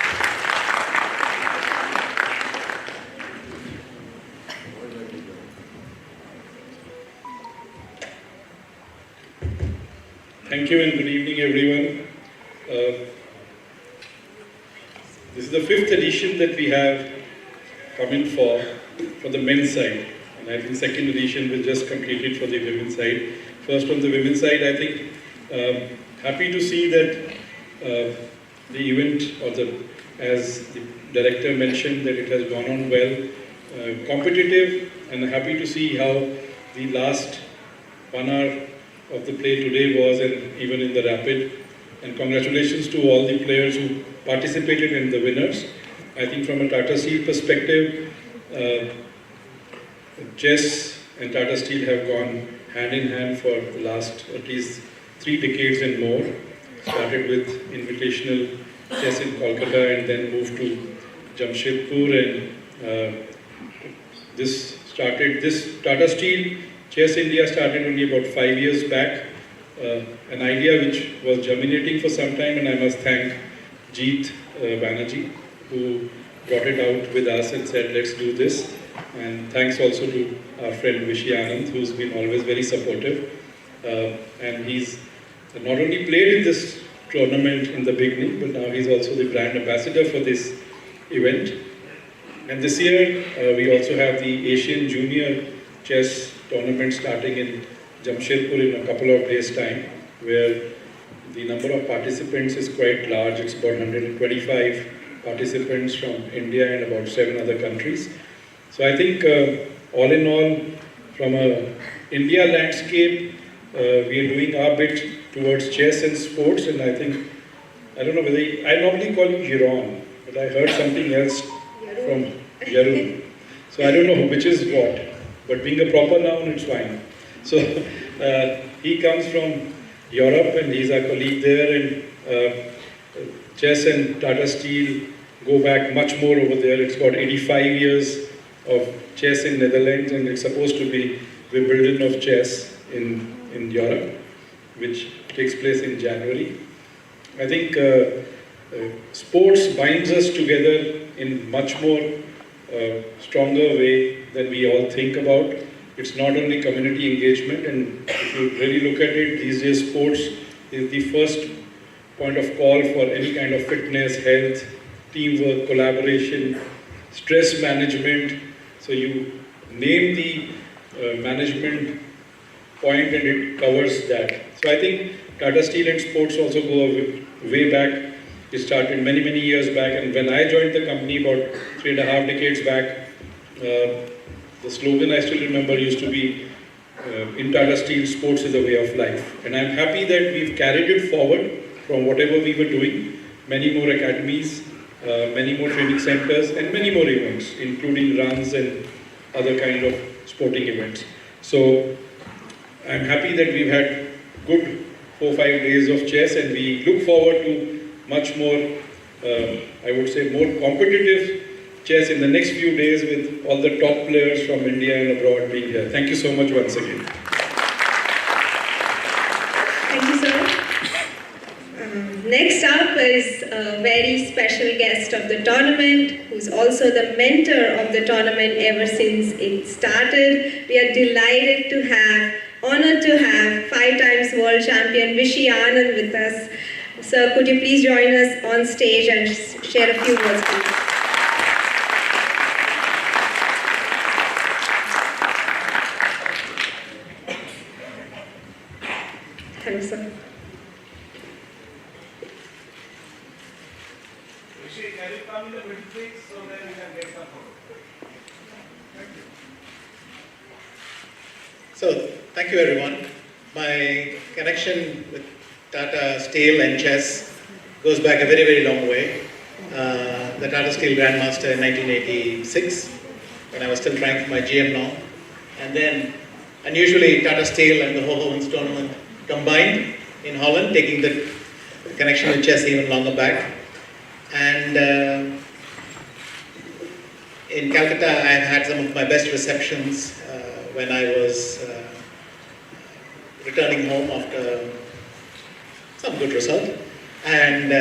Thank you and good evening, everyone. This is the 5th edition that we have come in for the men's side. And I think 2nd edition was just completed for the women's side. First on the women's side, I think happy to see that the event, as the director mentioned, that it has gone on well, competitive, and happy to see how the last 1 hour of the play today was, and even in the rapid. And congratulations to all the players who participated and the winners. I think from a Tata Steel perspective, chess and Tata Steel have gone hand in hand for the last at least 3 decades and more. Started with invitational chess in Kolkata and then moved to Jamshedpur, and this Tata Steel Chess India started only about 5 years back. An idea which was germinating for some time, and I must thank Jeet Banerjee, who brought it out with us and said, let's do this. And thanks also to our friend Vishy Anand, who's been always very supportive. And he's not only played in this tournament in the beginning, but now he's also the brand ambassador for this event. And this year, we also have the Asian Junior Chess Tournament starting in Jamshedpur in a couple of days' time, where the number of participants is quite large. It's about 125 participants from India and about 7 other countries. So I think all in all, from a India landscape, we are doing our bit towards chess and sports, and I think, I don't know whether, I normally call you Hiron, but I heard something else from Yarun. So I don't know which is what, but being a proper noun, it's fine. So he comes from Europe and he's our colleague there, and chess and Tata Steel go back much more over there. It's about 85 years of chess in Netherlands, and it's supposed to be Wimbledon of chess in Europe, which takes place in January. I think sports binds us together in much more stronger way than we all think about. It's not only community engagement, and if you really look at it, these days sports is the first point of call for any kind of fitness, health, teamwork, collaboration, stress management. So you name the management point and it covers that. So I think Tata Steel and sports also go way back. It started many, many years back, and when I joined the company about 3.5 decades back, the slogan I still remember used to be, in Tata Steel, sports is a way of life. And I'm happy that we've carried it forward from whatever we were doing, many more academies, many more training centers, and many more events, including runs and other kind of sporting events. So I'm happy that we've had good 4-5 days of chess, and we look forward to much more, I would say, more competitive chess in the next few days with all the top players from India and abroad being here. Thank you so much once again. Thank you, sir. Next up is a very special guest of the tournament, who's also the mentor of the tournament ever since it started. We are delighted to have, honored to have 5-time world champion Vishy Anand with us. Sir, could you please join us on stage and share a few words, please? Hello, sir. Vishy, can you come in the middle, please, so that we can get some photo? Thank you. So, thank you everyone. My connection with Tata Steel and chess goes back a very, very long way. The Tata Steel Grandmaster in 1986, when I was still trying for my GM now. And then, unusually, Tata Steel and the Hoogevens tournament combined in Holland, taking the connection with chess even longer back. And in Calcutta, I've had some of my best receptions when I was returning home after some good result, and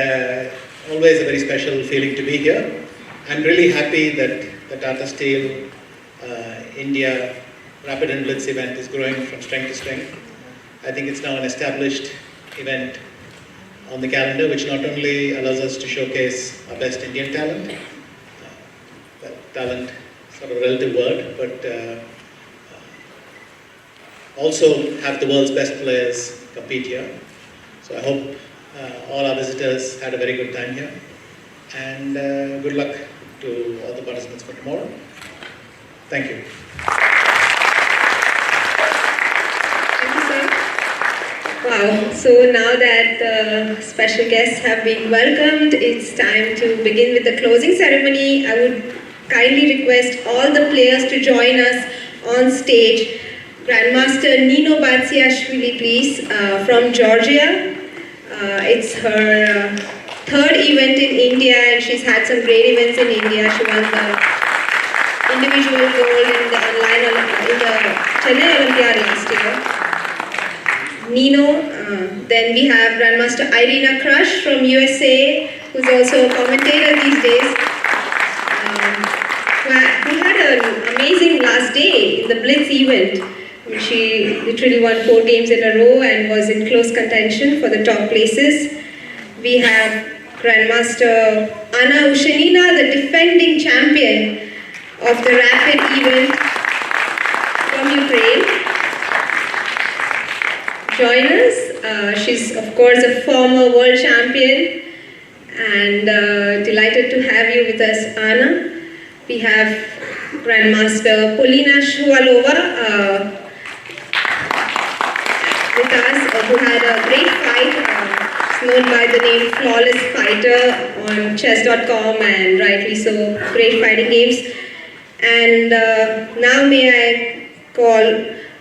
always a very special feeling to be here. I'm really happy that the Tata Steel India Rapid and Blitz event is growing from strength to strength. I think it's now an established event on the calendar, which not only allows us to showcase our best Indian talent, talent sort of a relative word, but also have the world's best players compete here. So I hope all our visitors had a very good time here, and good luck to all the participants for tomorrow. Thank you. Thank you, sir. Wow, so now that the special guests have been welcomed, it's time to begin with the closing ceremony. I would kindly request all the players to join us on stage. Grandmaster Nino Batsiashvili, please, from Georgia. It's her third event in India, and she's had some great events in India. She won the individual gold in the Chennai Olympiad last year. Nino. Then we have Grandmaster Irina Krush from USA, who's also a commentator these days, who had an amazing last day in the Blitz event. She literally won 4 games in a row and was in close contention for the top places. We have Grandmaster Anna Ushanina, the defending champion of the rapid event from Ukraine. Join us. She's of course a former world champion, and delighted to have you with us, Anna. We have Grandmaster Polina Shuvalova with us, who had a great fight. She's known by the name Flawless Fighter on Chess.com, and rightly so, great fighting games. And now may I call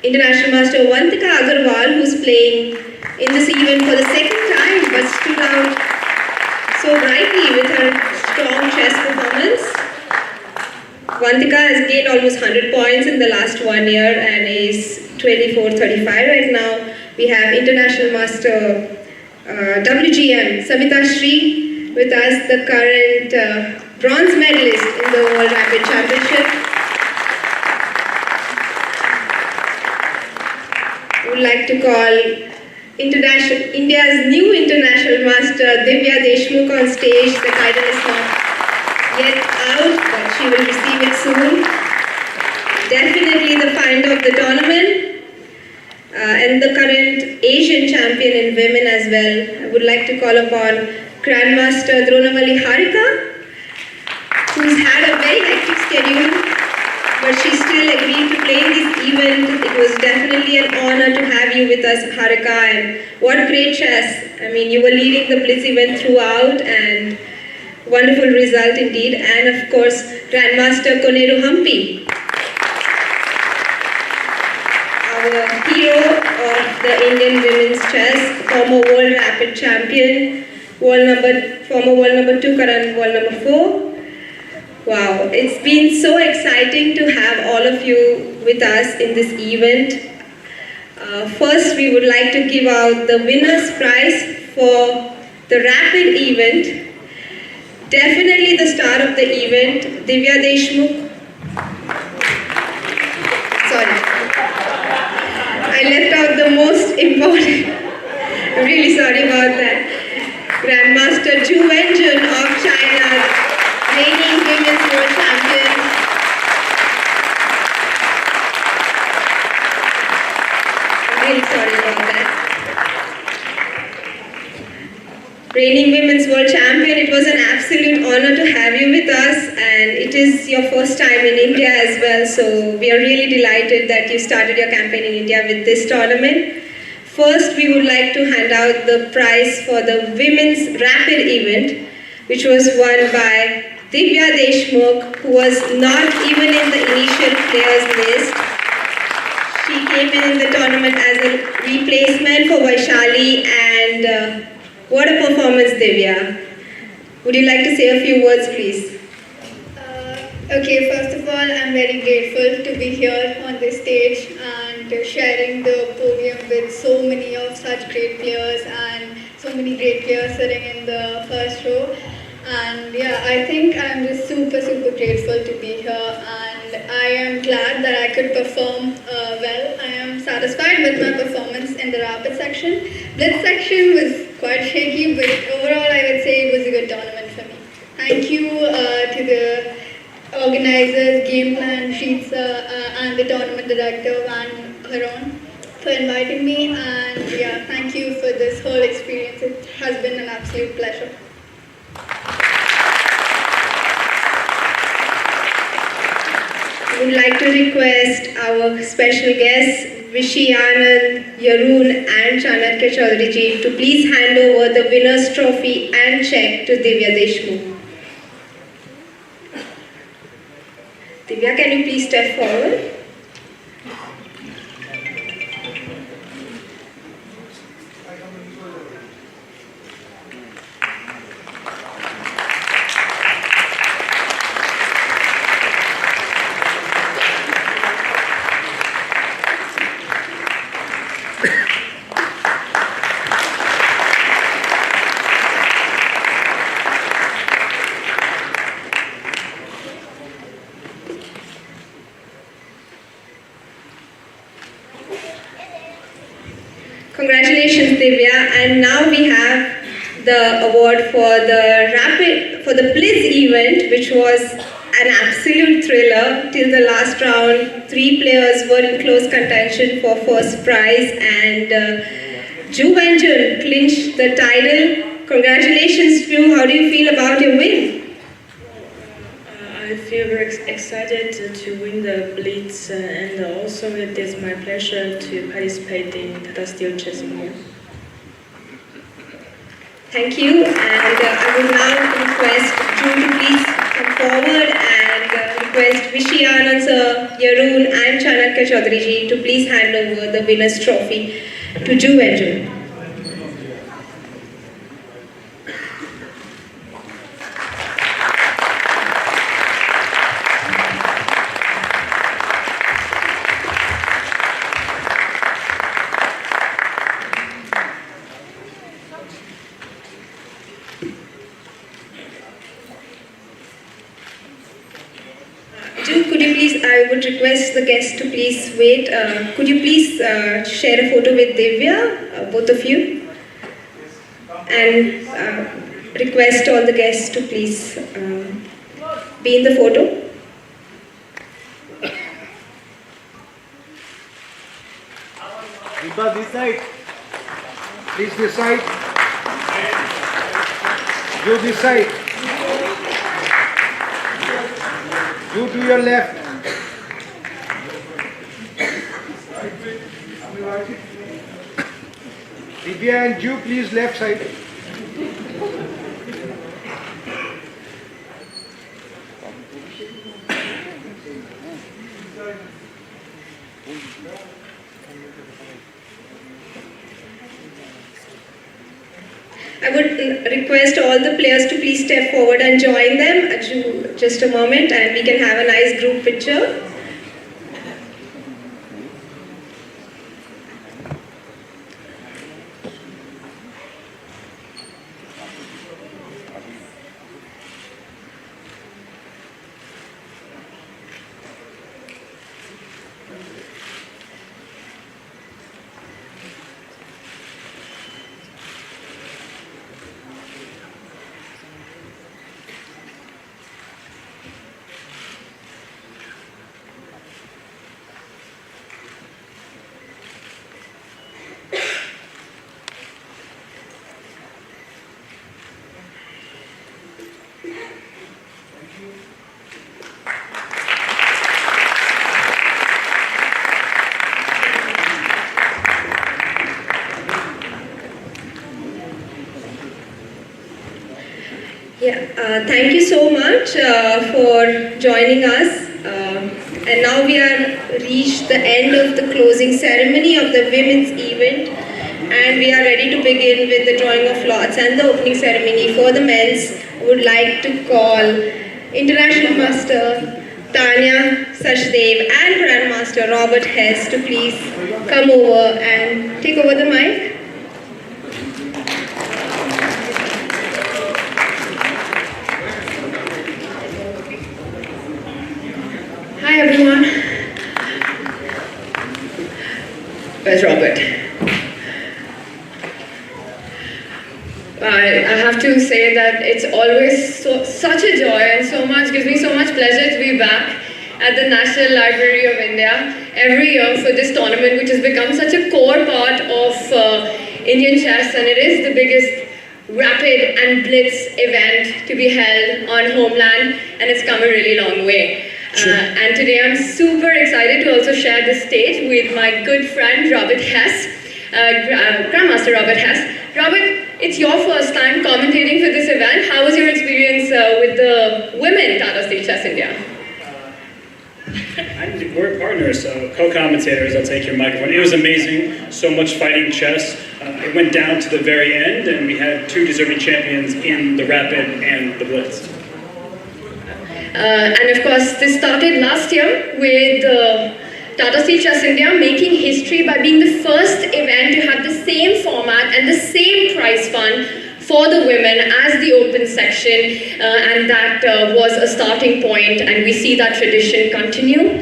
International Master Avantika Agarwal, who's playing in this event for the second time, but stood out so brightly with her strong chess performance. Avantika has gained almost 100 points in the last 1 year and is 24-35 right now. We have International Master WGM Samita Shri with us, the current bronze medalist in the World Rapid Championship. I would like to call India's new International Master Divya Deshmukh on stage. The title is not yet out, but she will receive it soon. Definitely the find of the tournament. And the current Asian champion in women as well. I would like to call upon Grandmaster Dronavali Harika, who's had a very hectic schedule, but she still agreed to play in this event. It was definitely an honor to have you with us, Harika, and what great chess. I mean, you were leading the Blitz event throughout, and wonderful result indeed. And of course, Grandmaster Koneru Humpy, our hero of the Indian women's chess, former world rapid champion, former world number 2, current world number 4. Wow, it's been so exciting to have all of you with us in this event. First, we would like to give out the winner's prize for the rapid event. Definitely the star of the event, Divya Deshmukh. Sorry. I left out the most important. I'm really sorry about that. Grandmaster Zhu Wenjun of China, reigning women's world champion. I'm really sorry about that. Reigning women's world champion, it was an absolute honor to have you with us, and it is your first time in India as well, so we are really delighted that you started your campaign in India with this tournament. First, we would like to hand out the prize for the women's rapid event, which was won by Divya Deshmukh, who was not even in the initial players list. She came in the tournament as a replacement for Vaishali, and what a performance, Divya. Would you like to say a few words, please? Okay, first of all, I'm very grateful to be here on this stage and sharing the podium with so many of such great players and so many great players sitting in the first row. And yeah, I think I'm just super grateful to be here, and I am glad that I could perform well. I am satisfied with my performance in the rapid section. Blitz section was quite shaky, but overall I would say it was a good tournament for me. Thank you to the organizers, game plan sheets, and the tournament director Van Haron for inviting me, and yeah, thank you for this whole experience. It has been an absolute pleasure. I would like to request our special guests, Vishi Anand, Yarun and Chanakya Chaudhary ji to please hand over the winner's trophy and check to Divya Deshmukh. Divya, can you please step forward? Congratulations, Divya. And now we have the award for the Blitz event, which was an absolute thriller. Till the last round, 3 players were in close contention for first prize, and Zhu Wenjun clinched the title. Congratulations, Zhu. How do you feel about your win? I feel very excited to win the Blitz, and also it is my pleasure to participate in Tata Steel Chess India. Thank you, and I would now request Drew to please come forward and request Vishy Anand sir, Yarun and Chanakya Chaudhary ji to please hand over the winner's trophy to Drew and Drew. Could you please, I would request the guests to please wait. Could you please share a photo with Divya, both of you? And request all the guests to please be in the photo. Deepa, this side. Please this side. You this side. You to your left. Divya and you please left side. I would request all the players to please step forward and join them. Just a moment and we can have a nice group picture. Thank you so much for joining us. And now we have reached the end of the closing ceremony of the women's event. And we are ready to begin with the drawing of lots and the opening ceremony for the men's. I would like to call International Master Tanya Sachdev and Grandmaster Robert Hess to please come over and take over the mic. Hi everyone. Where's Robert? I have to say that it's always such a joy and gives me so much pleasure to be back at the National Library of India every year for this tournament, which has become such a core part of Indian chess, and it is the biggest rapid and blitz event to be held on homeland, and it's come a really long way. And today I'm super excited to also share the stage with my good friend Robert Hess, Grandmaster Robert Hess. Robert, it's your first time commentating for this event. How was your experience with the women Tata Steel Chess India? We're partners, so co-commentators. I'll take your microphone. It was amazing. So much fighting chess. It went down to the very end, and we had two deserving champions in the rapid and the blitz. And of course, this started last year with Tata Steel Chess India making history by being the first event to have the same format and the same prize fund for the women as the open section, and that was a starting point, and we see that tradition continue.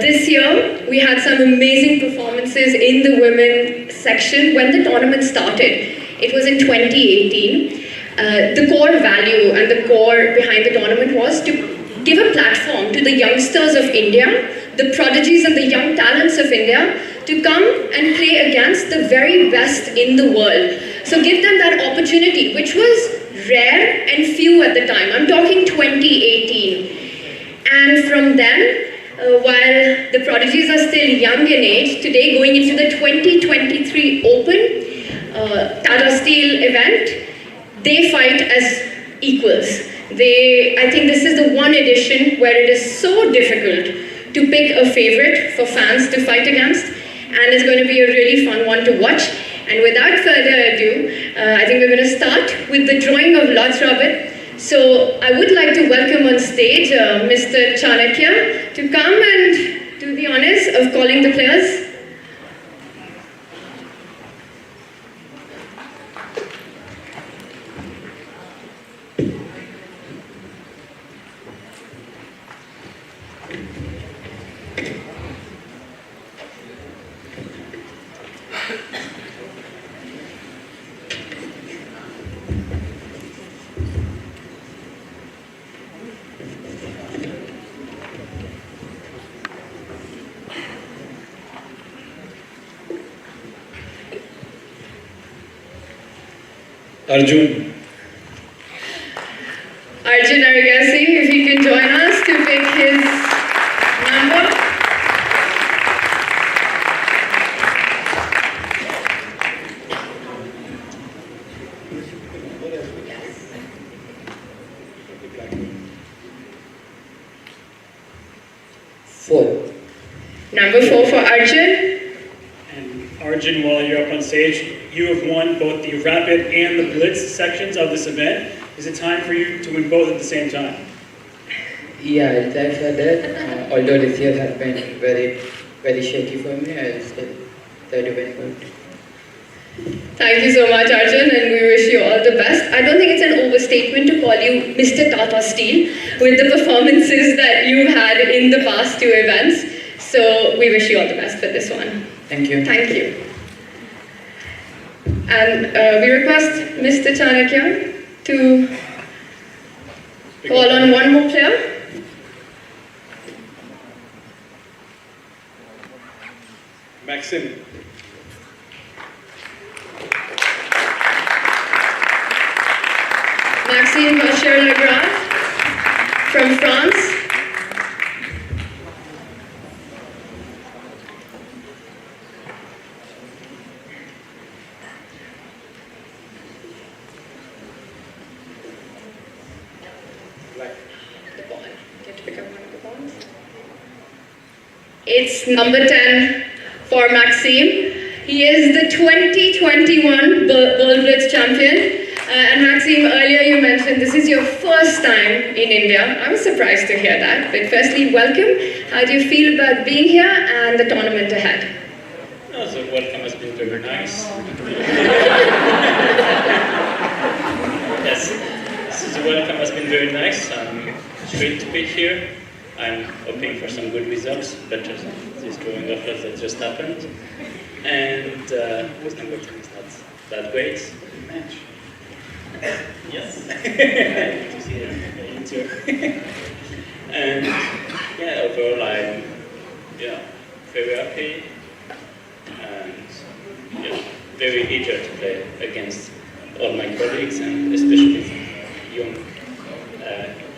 This year, we had some amazing performances in the women section when the tournament started. It was in 2018. The core value and the core behind the tournament was to give a platform to the youngsters of India, the prodigies and the young talents of India, to come and play against the very best in the world. So give them that opportunity, which was rare and few at the time. I'm talking 2018. And from then, while the prodigies are still young in age, today going into the 2023 Open Tata Steel event, they fight as equals. I think this is the one edition where it is so difficult to pick a favorite for fans to fight against, and it's going to be a really fun one to watch. And without further ado, I think we're going to start with the drawing of Lord's Robert. So I would like to welcome on stage Mr. Chanakya to come and do the honors of calling the players. Arjun. Arjun Arigasi, if he can join us to pick his number. Number 4 for Arjun. And Arjun, while you're up on stage, you have won both the Rapid and the Blitz sections of this event. Is it time for you to win both at the same time? Yeah, I'll try for that. Although this year has been very shaky for me, I'll still try to win both. Thank you so much, Arjun, and we wish you all the best. I don't think it's an overstatement to call you Mr. Tata Steel with the performances that you've had in the past 2 events. So we wish you all the best for this one. Thank you. Thank you. And we request Mr. Chanakya to call on one more player. Maxim. Maxime Vacher-Legrand from France. It's number 10 for Maxime. He is the 2021 World Blitz champion. And Maxime, earlier you mentioned this is your first time in India. I was surprised to hear that. But firstly, welcome. How do you feel about being here and the tournament ahead? No, the welcome has been very nice. Yes, the welcome has been very nice. I'm thrilled to be here. I'm hoping for some good results, better than this drawing of luck that just happened. And this number 10 is not that great. Yes. To see it. And yeah, overall I'm very happy and very eager to play against all my colleagues and especially young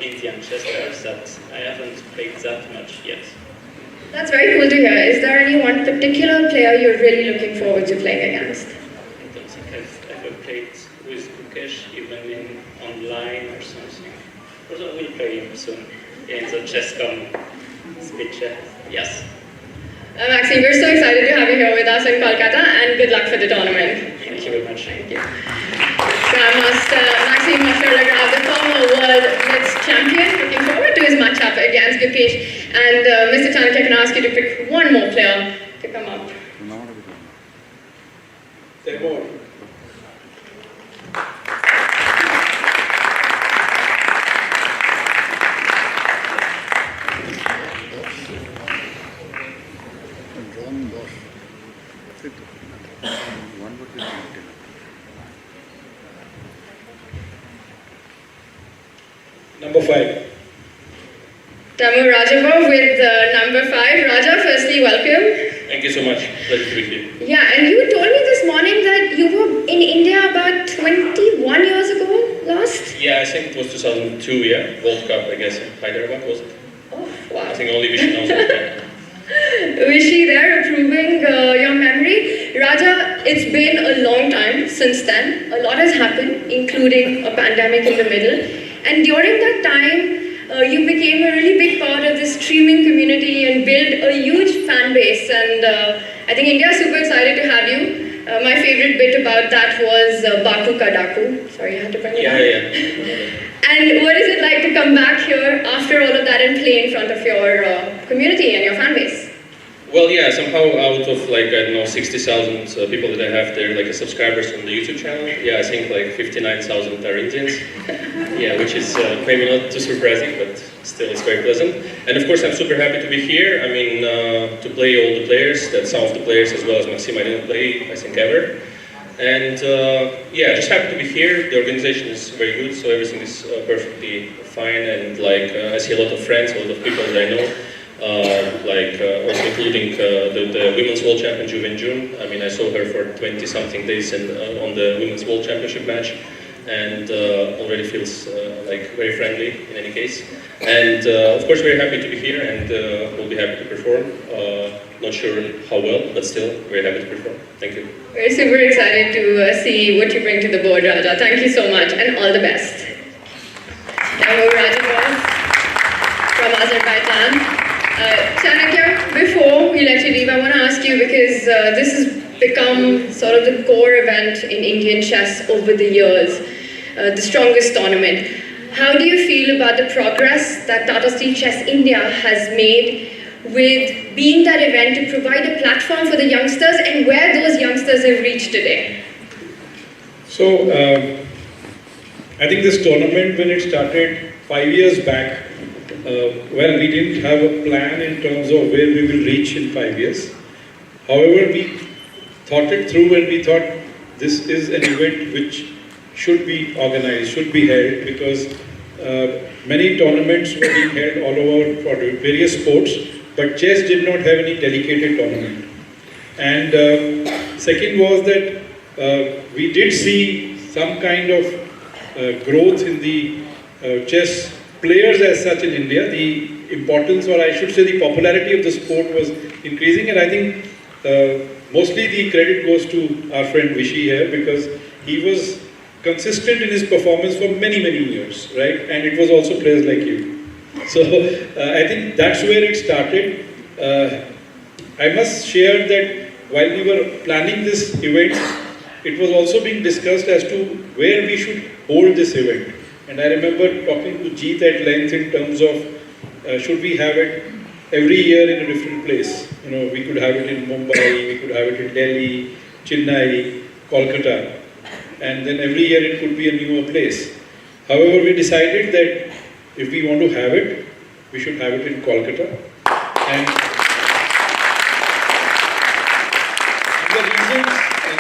Indian chess players that I haven't played that much yet. That's very cool to hear. Is there any one particular player you're really looking forward to playing against? I don't think I've ever played with Mukesh, even in online or something. Also, we'll play him soon in the Chess.com speed chat. Yes. Maxime, we're so excited to have you here with us in Kolkata, and good luck for the tournament. Thank you very much. Thank you. Grandmaster Maxime Vacher-Legrand, the former World Blitz champion, looking forward to his matchup against Gukesh. And Mr. Chanakya, can I ask you to pick one more player to come up? There more. Number 5. Tamu Rajapov with number 5. Raja, firstly, welcome. Thank you so much. Pleasure to be here. Yeah, and you told me this morning that you were in India about 21 years ago last? Yeah, I think it was 2002, yeah. World Cup, I guess, in Hyderabad, was it? Oh, think only Vishy knows that. Vishy there approving your memory. Raja, it's been a long time since then. A lot has happened, including a pandemic in the middle. And during that time, you became a really big part of the streaming community and built a huge fan base. And I think India is super excited to have you. My favorite bit about that was Baku Kadaku. Sorry, I had to bring it up. Yeah. And what is it like to come back here after all of that and play in front of your community and your fan base? Well, yeah, somehow out of like, I don't know, 60,000 people that I have there, like subscribers on the YouTube channel, yeah, I think like 59,000 are Indians. Yeah, which is maybe not too surprising, but still it's very pleasant. And of course I'm super happy to be here. I mean, to play all the players, that some of the players as well as Maxim I didn't play, I think, ever. And yeah, just happy to be here. The organization is very good, so everything is perfectly fine. And like, I see a lot of friends, a lot of people that I know. Also including the Women's World Champion Ju Jun. I mean, I saw her for 20-something days on the Women's World Championship match, and already feels like very friendly in any case. And of course, very happy to be here, and we'll be happy to perform. Not sure how well, but still very happy to perform. Thank you. We're super excited to see what you bring to the board, Raja. Thank you so much, and all the best. Now, Raja from Azerbaijan. Chanakya, before we let you leave, I want to ask you, because this has become sort of the core event in Indian chess over the years, the strongest tournament. How do you feel about the progress that Tata Steel Chess India has made with being that event to provide a platform for the youngsters, and where those youngsters have reached today? So, I think this tournament, when it started 5 years back, well, we didn't have a plan in terms of where we will reach in 5 years. However, we thought it through, and we thought this is an event which should be organized, should be held, because many tournaments were being held all over for various sports, but chess did not have any dedicated tournament. And second was that we did see some kind of growth in the chess players as such in India. The importance, or I should say the popularity of the sport was increasing, and I think mostly the credit goes to our friend Vishy here, because he was consistent in his performance for many, many years, right? And it was also players like you. So I think that's where it started. I must share that while we were planning this event, it was also being discussed as to where we should hold this event. And I remember talking to Jeet at length in terms of should we have it every year in a different place. You know, we could have it in Mumbai, we could have it in Delhi, Chennai, Kolkata, and then every year it could be a newer place. However, we decided that if we want to have it, we should have it in Kolkata. And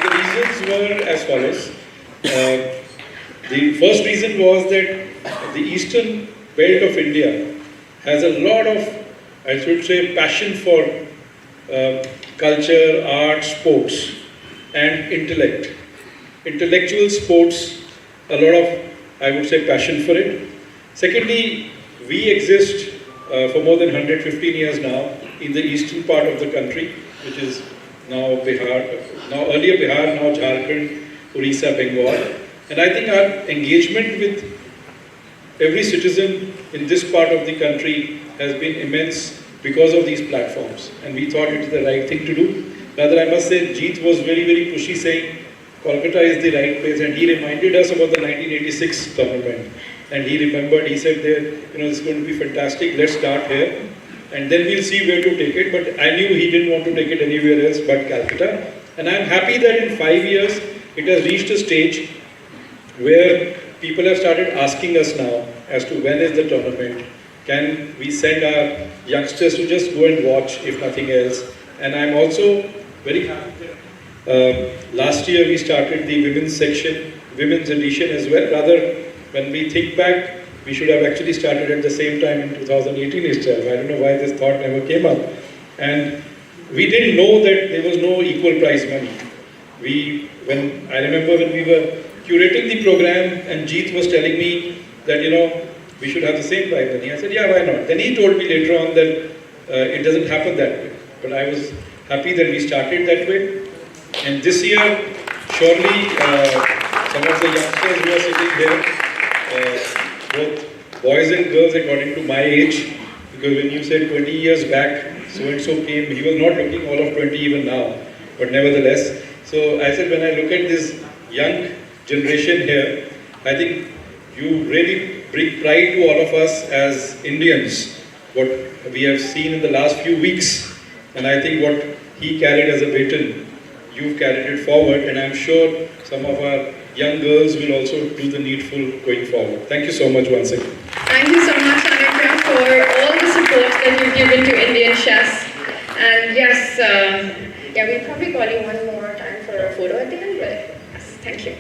the reasons were as follows. The first reason was that the eastern belt of India has a lot of, I should say, passion for culture, art, sports, and intellect. Intellectual sports, a lot of, I would say, passion for it. Secondly, we exist for more than 115 years now in the eastern part of the country, which is now Bihar, earlier Bihar, now Jharkhand, Orissa, Bengal. And I think our engagement with every citizen in this part of the country has been immense because of these platforms. And we thought it was the right thing to do. Rather, I must say, Jeet was very, very pushy, saying Kolkata is the right place. And he reminded us about the 1986 tournament. And he remembered, he said, it's going to be fantastic, let's start here. And then we'll see where to take it. But I knew he didn't want to take it anywhere else but Calcutta. And I'm happy that in 5 years, it has reached a stage where people have started asking us now as to when is the tournament. Can we send our youngsters to just go and watch, if nothing else? And I'm also very happy that last year we started the women's section, women's edition as well. Rather, when we think back, we should have actually started at the same time in 2018 itself. I don't know why this thought never came up. And we didn't know that there was no equal prize money. I remember when we were curating the program and Jeet was telling me that, we should have the same prize money. I said, yeah, why not? Then he told me later on that it doesn't happen that way. But I was happy that we started that way. And this year, surely some of the youngsters who are sitting here, both boys and girls according to my age, because when you said 20 years back, so-and-so came, he was not looking all of 20 even now, but nevertheless. So I said, when I look at this young generation here, I think you really bring pride to all of us as Indians, what we have seen in the last few weeks. And I think what he carried as a baton, you've carried it forward, and I'm sure some of our young girls will also do the needful going forward. Thank you so much once again. Thank you so much, Harika, for all the support that you've given to Indian chess. And yes, yeah, we'll probably call you one more time for a photo at the end, but yes, thank you.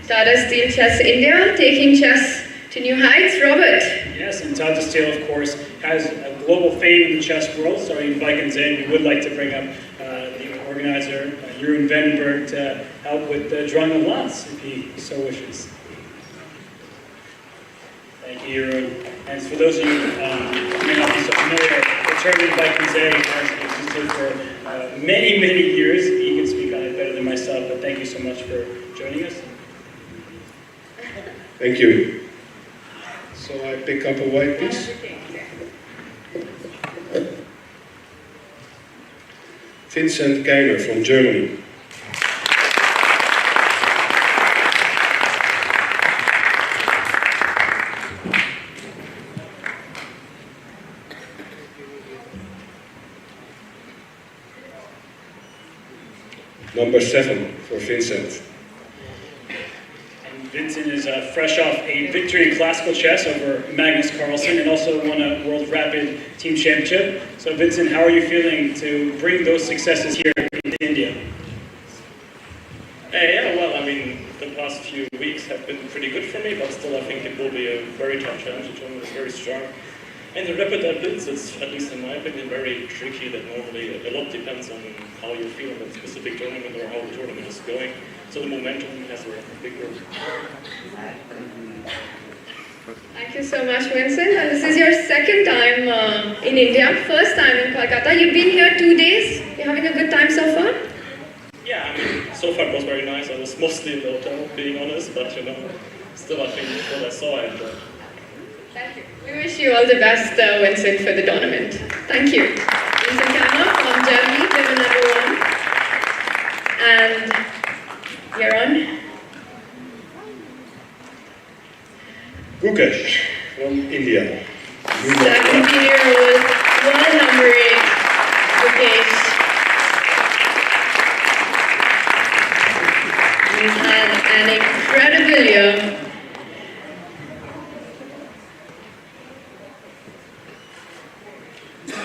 Tata Steel Chess India, taking chess to new heights. Robert. Yes, and Tata Steel, of course, has a global fame in the chess world, so in Vikings we would like to bring up the organizer, Jeroen Venberg, to help with the drawing of lots, if he so wishes. Thank you, Jeroen. And for those of you who may not be so familiar, the tournament Vikings has existed for many, many years. He can speak on it better than myself, but thank you so much for joining us. Thank you. So I pick up a white piece. Vincent Keimer from Germany. Number 7 for Vincent. Vincent is fresh off a victory in classical chess over Magnus Carlsen and also won a World Rapid Team Championship. So Vincent, how are you feeling to bring those successes here into India? Yeah, well, I mean, the past few weeks have been pretty good for me, but still I think it will be a very tough challenge. The tournament is very strong. And the Rapid at Blitz is, at least in my opinion, very tricky. That normally a lot depends on how you feel in that specific tournament or how the tournament is going. So the momentum has a big role. Thank you so much, Vincent. And this is your second time in India, first time in Kolkata. You've been here 2 days. You're having a good time so far? Yeah, I mean, so far it was very nice. I was mostly in the hotel, being honest, but you know, still I think what I saw, I enjoyed. Thank you. We wish you all the best, Vincent, for the tournament. Thank you. Vincent Keimer from Germany, women number 1. And you're on. Gukesh from India. 17-year-old, world number 8, Gukesh. He's had an incredible year.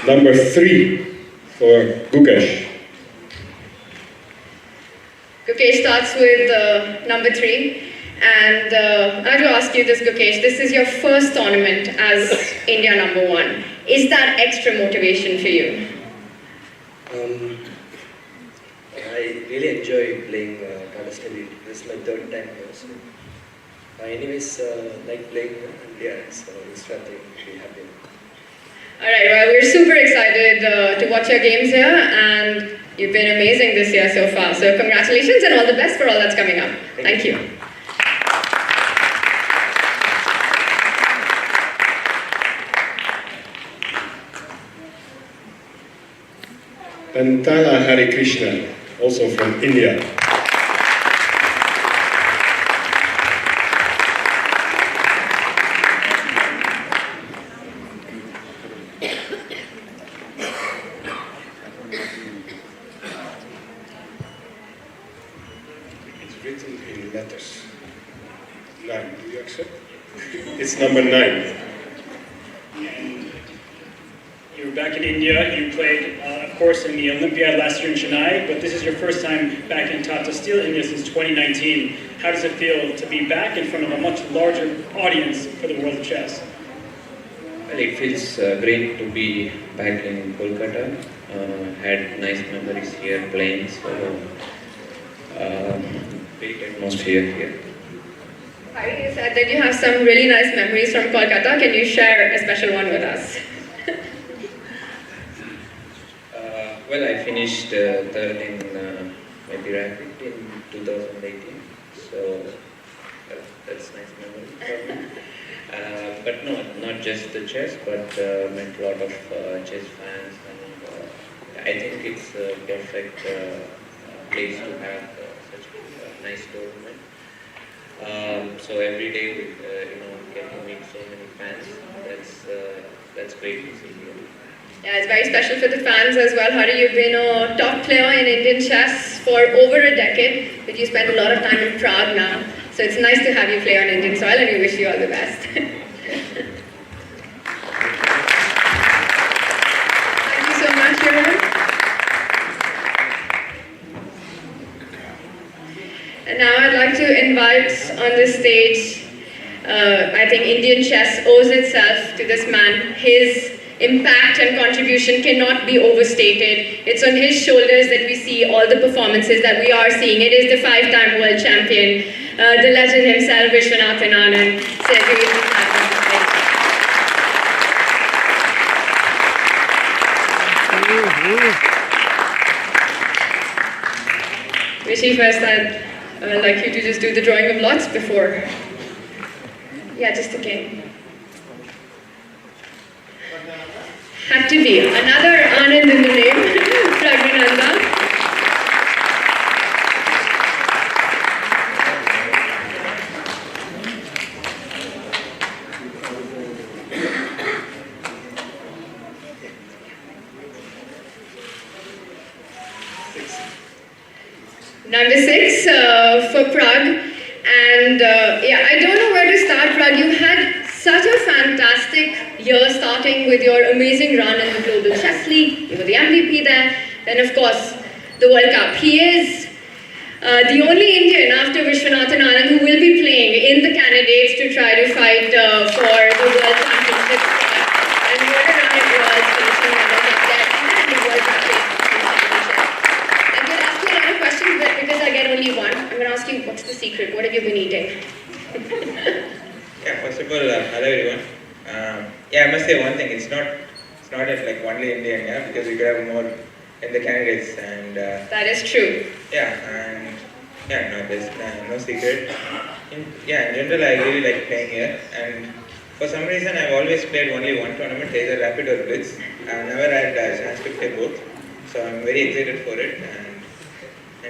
Number 3 for Gukesh. Gukesh starts with number 3. And I have to ask you this, Gukesh. This is your first tournament as India number 1. Is that extra motivation for you? I really enjoy playing Tata Steel. This is my 3rd time here. So I anyways like playing India, so it's something really happy. Alright, well, we're super excited to watch your games here, and you've been amazing this year so far. So congratulations and all the best for all that's coming up. Thank you. Pantala Harikrishna, also from India. It's written in letters. 9, do you accept? It's number 9. You're back in India. You played, of course, in the Olympiad last year in Chennai, but this is your first time back in Tata Steel India since 2019. How does it feel to be back in front of a much larger audience for the world of chess? Well, it feels great to be back in Kolkata. Had nice memories here playing, so great atmosphere here. Hari, you said that you have some really nice memories from Kolkata. Can you share a special one with us? Well, I finished third in maybe rapid in 2018, so that's nice memory for me. But no, not just the chess, but met a lot of chess fans, and I think it's a perfect place to have such a nice tournament. So every day, get to meet so many fans. That's great to see here. Yeah, it's very special for the fans as well. Hari, you've been a top player in Indian chess for over a decade, but you spent a lot of time in Prague now. So it's nice to have you play on Indian soil, and we wish you all the best. Thank you so much, Johan. And now I'd like to invite on the stage, I think Indian chess owes itself to this man. His impact and contribution cannot be overstated. It's on his shoulders that we see all the performances that we are seeing. It is the 5-time world champion, the legend himself, Vishwanathan Anand. Rishi, first I'd like you to just do the drawing of lots before. Yeah, just a game. Had to be. Another Anand in the name, Pragyananda. Number 6 for Prague. And yeah, I don't know where to start, Prague. You had such a fantastic year starting with your amazing run in the Global Chess League. You were the MVP there. Then, of course, the World Cup. He is the only Indian after Vishwanathan Anand who will be playing in the candidates to try to fight for the World Championship. And what a run it was, finishing numbers up there and the World Championship. I could ask you a lot of questions, but because I get only one, I'm going to ask you, what's the secret? What have you been eating? Yeah, first of all, hello everyone. Yeah, I must say one thing. It's not like only Indian, yeah, because we could have more in the candidates, and that is true. Yeah, and yeah, no, there's no secret. In general, I really like playing here, and for some reason, I've always played only one tournament, either Rapid or Blitz. I've never had a chance to play both, so I'm very excited for it, and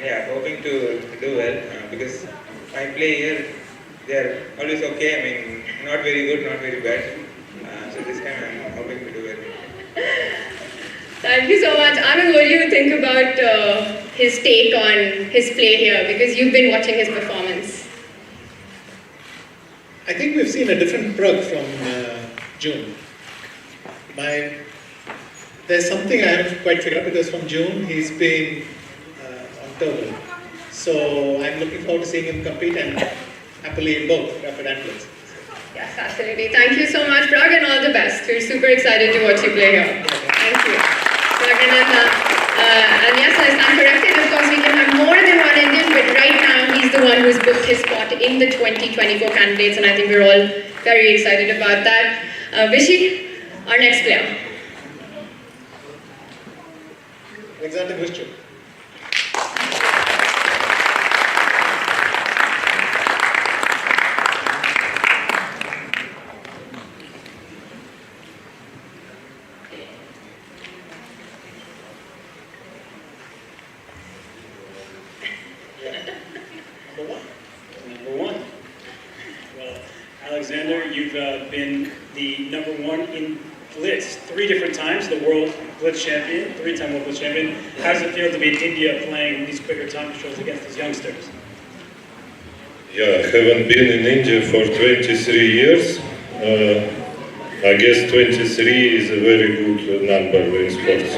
yeah, hoping to do well because my play here. They are always okay, I mean, not very good, not very bad. So this time I'm hoping to do well. Thank you so much. Anand, what do you think about his take on his play here? Because you've been watching his performance. I think we've seen a different Prague from June. There's something I haven't quite figured out because from June he's been on turbo. So I'm looking forward to seeing him compete and happily in both Rapid and Blitz. Yes, absolutely. Thank you so much, Prague, and all the best. We're super excited to watch you play here. Thank you. And yes, I stand corrected. Of course, we can have more than one Indian, but right now he's the one who's booked his spot in the 2024 candidates, and I think we're all very excited about that. Vishy, our next player. Alexander Grischuk. Number 1. Well, Alexander, you've been the number 1 in Blitz 3 different times, the World Blitz Champion, 3-time World Blitz Champion. How does it feel to be in India playing these quicker time controls against these youngsters? Yeah, I haven't been in India for 23 years. I guess 23 is a very good number in sports.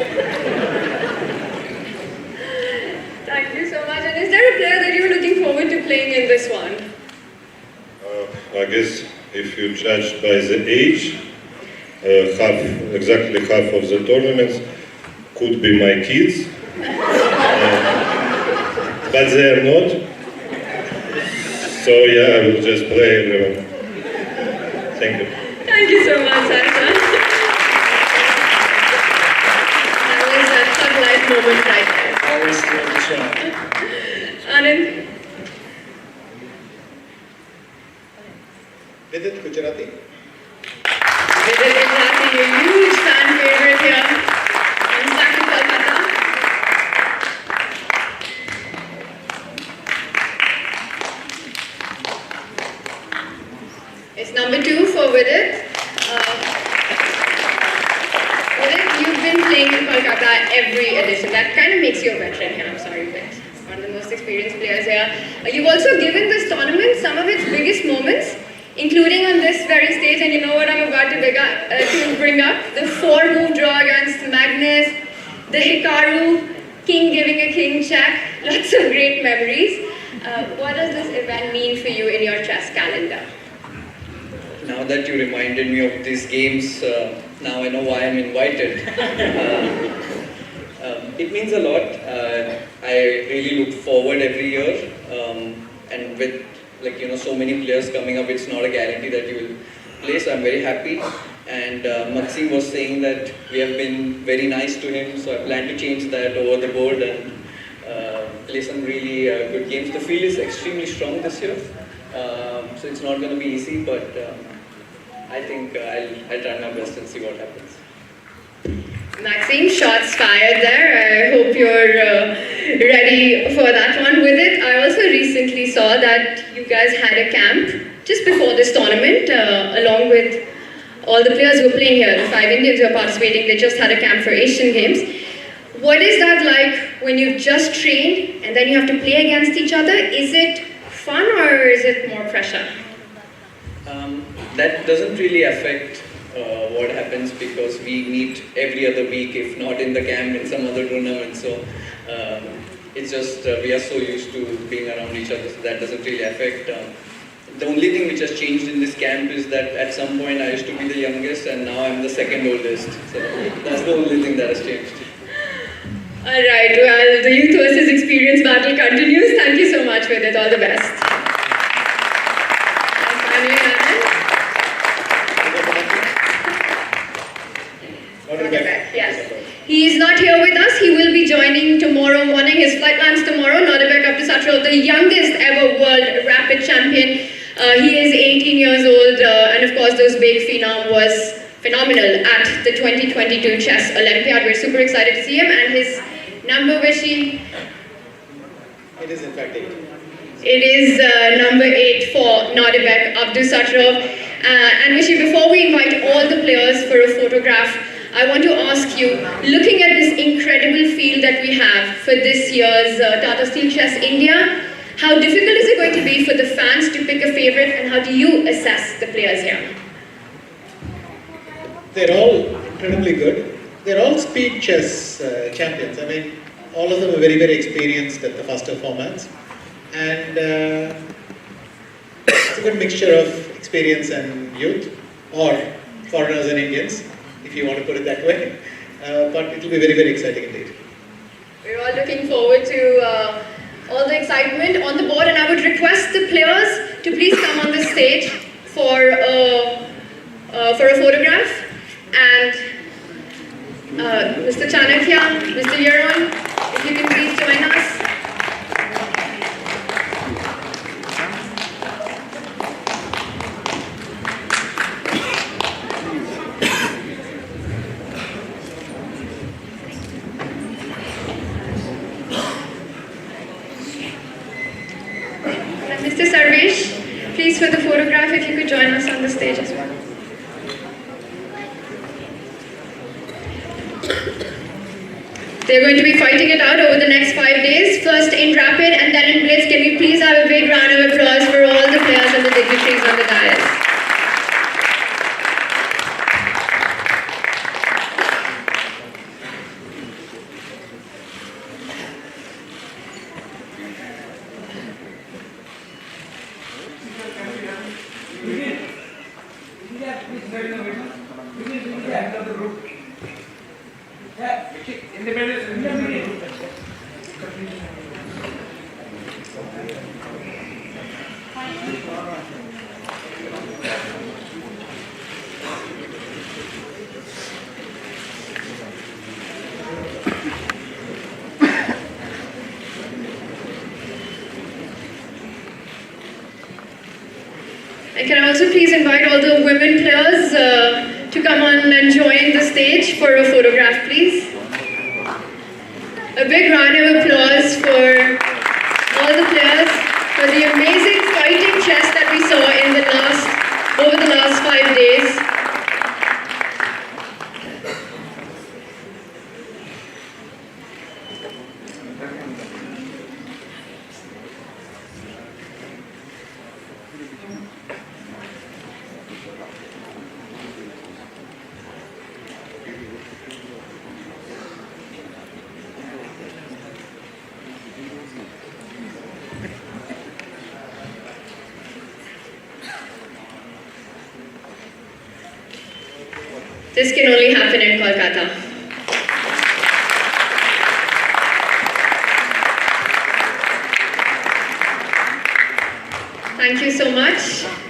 Thank you so much. And is there a player that you're looking forward to playing in this one? I guess if you judge by the age, exactly half of the tournaments could be my kids, but they are not. So yeah, I will just play everyone. Thank you. Thank you so much, Tata. That was a fun life moment right there. Always love the show. Anand? Vidit Gujarati. Vidit Gujarati, a huge fan favorite here. And back to Kolkata. It's number 2 for Vidit. Vidit, you've been playing in Kolkata every edition. That kind of makes you a veteran here. I'm sorry, but one of the most experienced players here. You've also given this tournament some of its biggest moments, including on this very stage, and you know what I'm about to bring up, the 4-move draw against Magnus, the Hikaru, king giving a king check, lots of great memories. What does this event mean for you in your chess calendar? Now that you reminded me of these games, now I know why I'm invited. It means a lot. I really look forward every year, and with so many players coming up, it's not a guarantee that you will play, so I'm very happy. And Maxim was saying that we have been very nice to him, so I plan to change that over the board and play some really good games. The field is extremely strong this year, so it's not going to be easy, but I think I'll try my best and see what happens. Maxime, shots fired there. I hope you're ready for that one. With it, I also recently saw that you guys had a camp just before this tournament, along with all the players who are playing here, the 5 Indians who are participating. They just had a camp for Asian Games. What is that like when you've just trained and then you have to play against each other? Is it fun or is it more pressure? That doesn't really affect what happens because we meet every other week, if not in the camp, in some other tournament. So it's just we are so used to being around each other, so that doesn't really affect. The only thing which has changed in this camp is that at some point I used to be the youngest and now I'm the second oldest. So that's the only thing that has changed. Alright, well, the youth versus experience battle continues. Thank you so much, Vidit. All the best. And finally, yes. He is not here with us. He will be joining tomorrow morning. His flight lands tomorrow. Nodebek Abdusatral, the youngest ever world rapid champion. He is 18 years old, and of course, those big phenom was phenomenal at the 2022 Chess Olympiad. We're super excited to see him, and his number, Vishy? It is in fact 8. It is number 8 for Nodebek Abdusatral. And Vishy, before we invite all the players for a photograph, I want to ask you, looking at this incredible field that we have for this year's Tata Steel Chess India, how difficult is it going to be for the fans to pick a favorite, and how do you assess the players here? They're all incredibly good. They're all speed chess champions. I mean, all of them are very, very experienced at the faster formats. And it's a good mixture of experience and youth, or foreigners and Indians, if you want to put it that way. But it will be very, very exciting indeed. We're all looking forward to all the excitement on the board, and I would request the players to please come on the stage for a photograph. And Mr. Chanakya, Mr. Yaron, if you can please join us. And Mr. Sarvesh, please for the photograph, if you could join us on the stage as well. They're going to be fighting it out over the next 5 days, first in Rapid and then in Blitz. Can we please have a big round of applause for all the players and the dignitaries on the dais? And can I also please invite all the women players to come on and join the stage for a photograph, please. A big round of applause for all the players for the amazing fighting chess that we saw over the last 5 days. This can only happen in Kolkata. Thank you so much.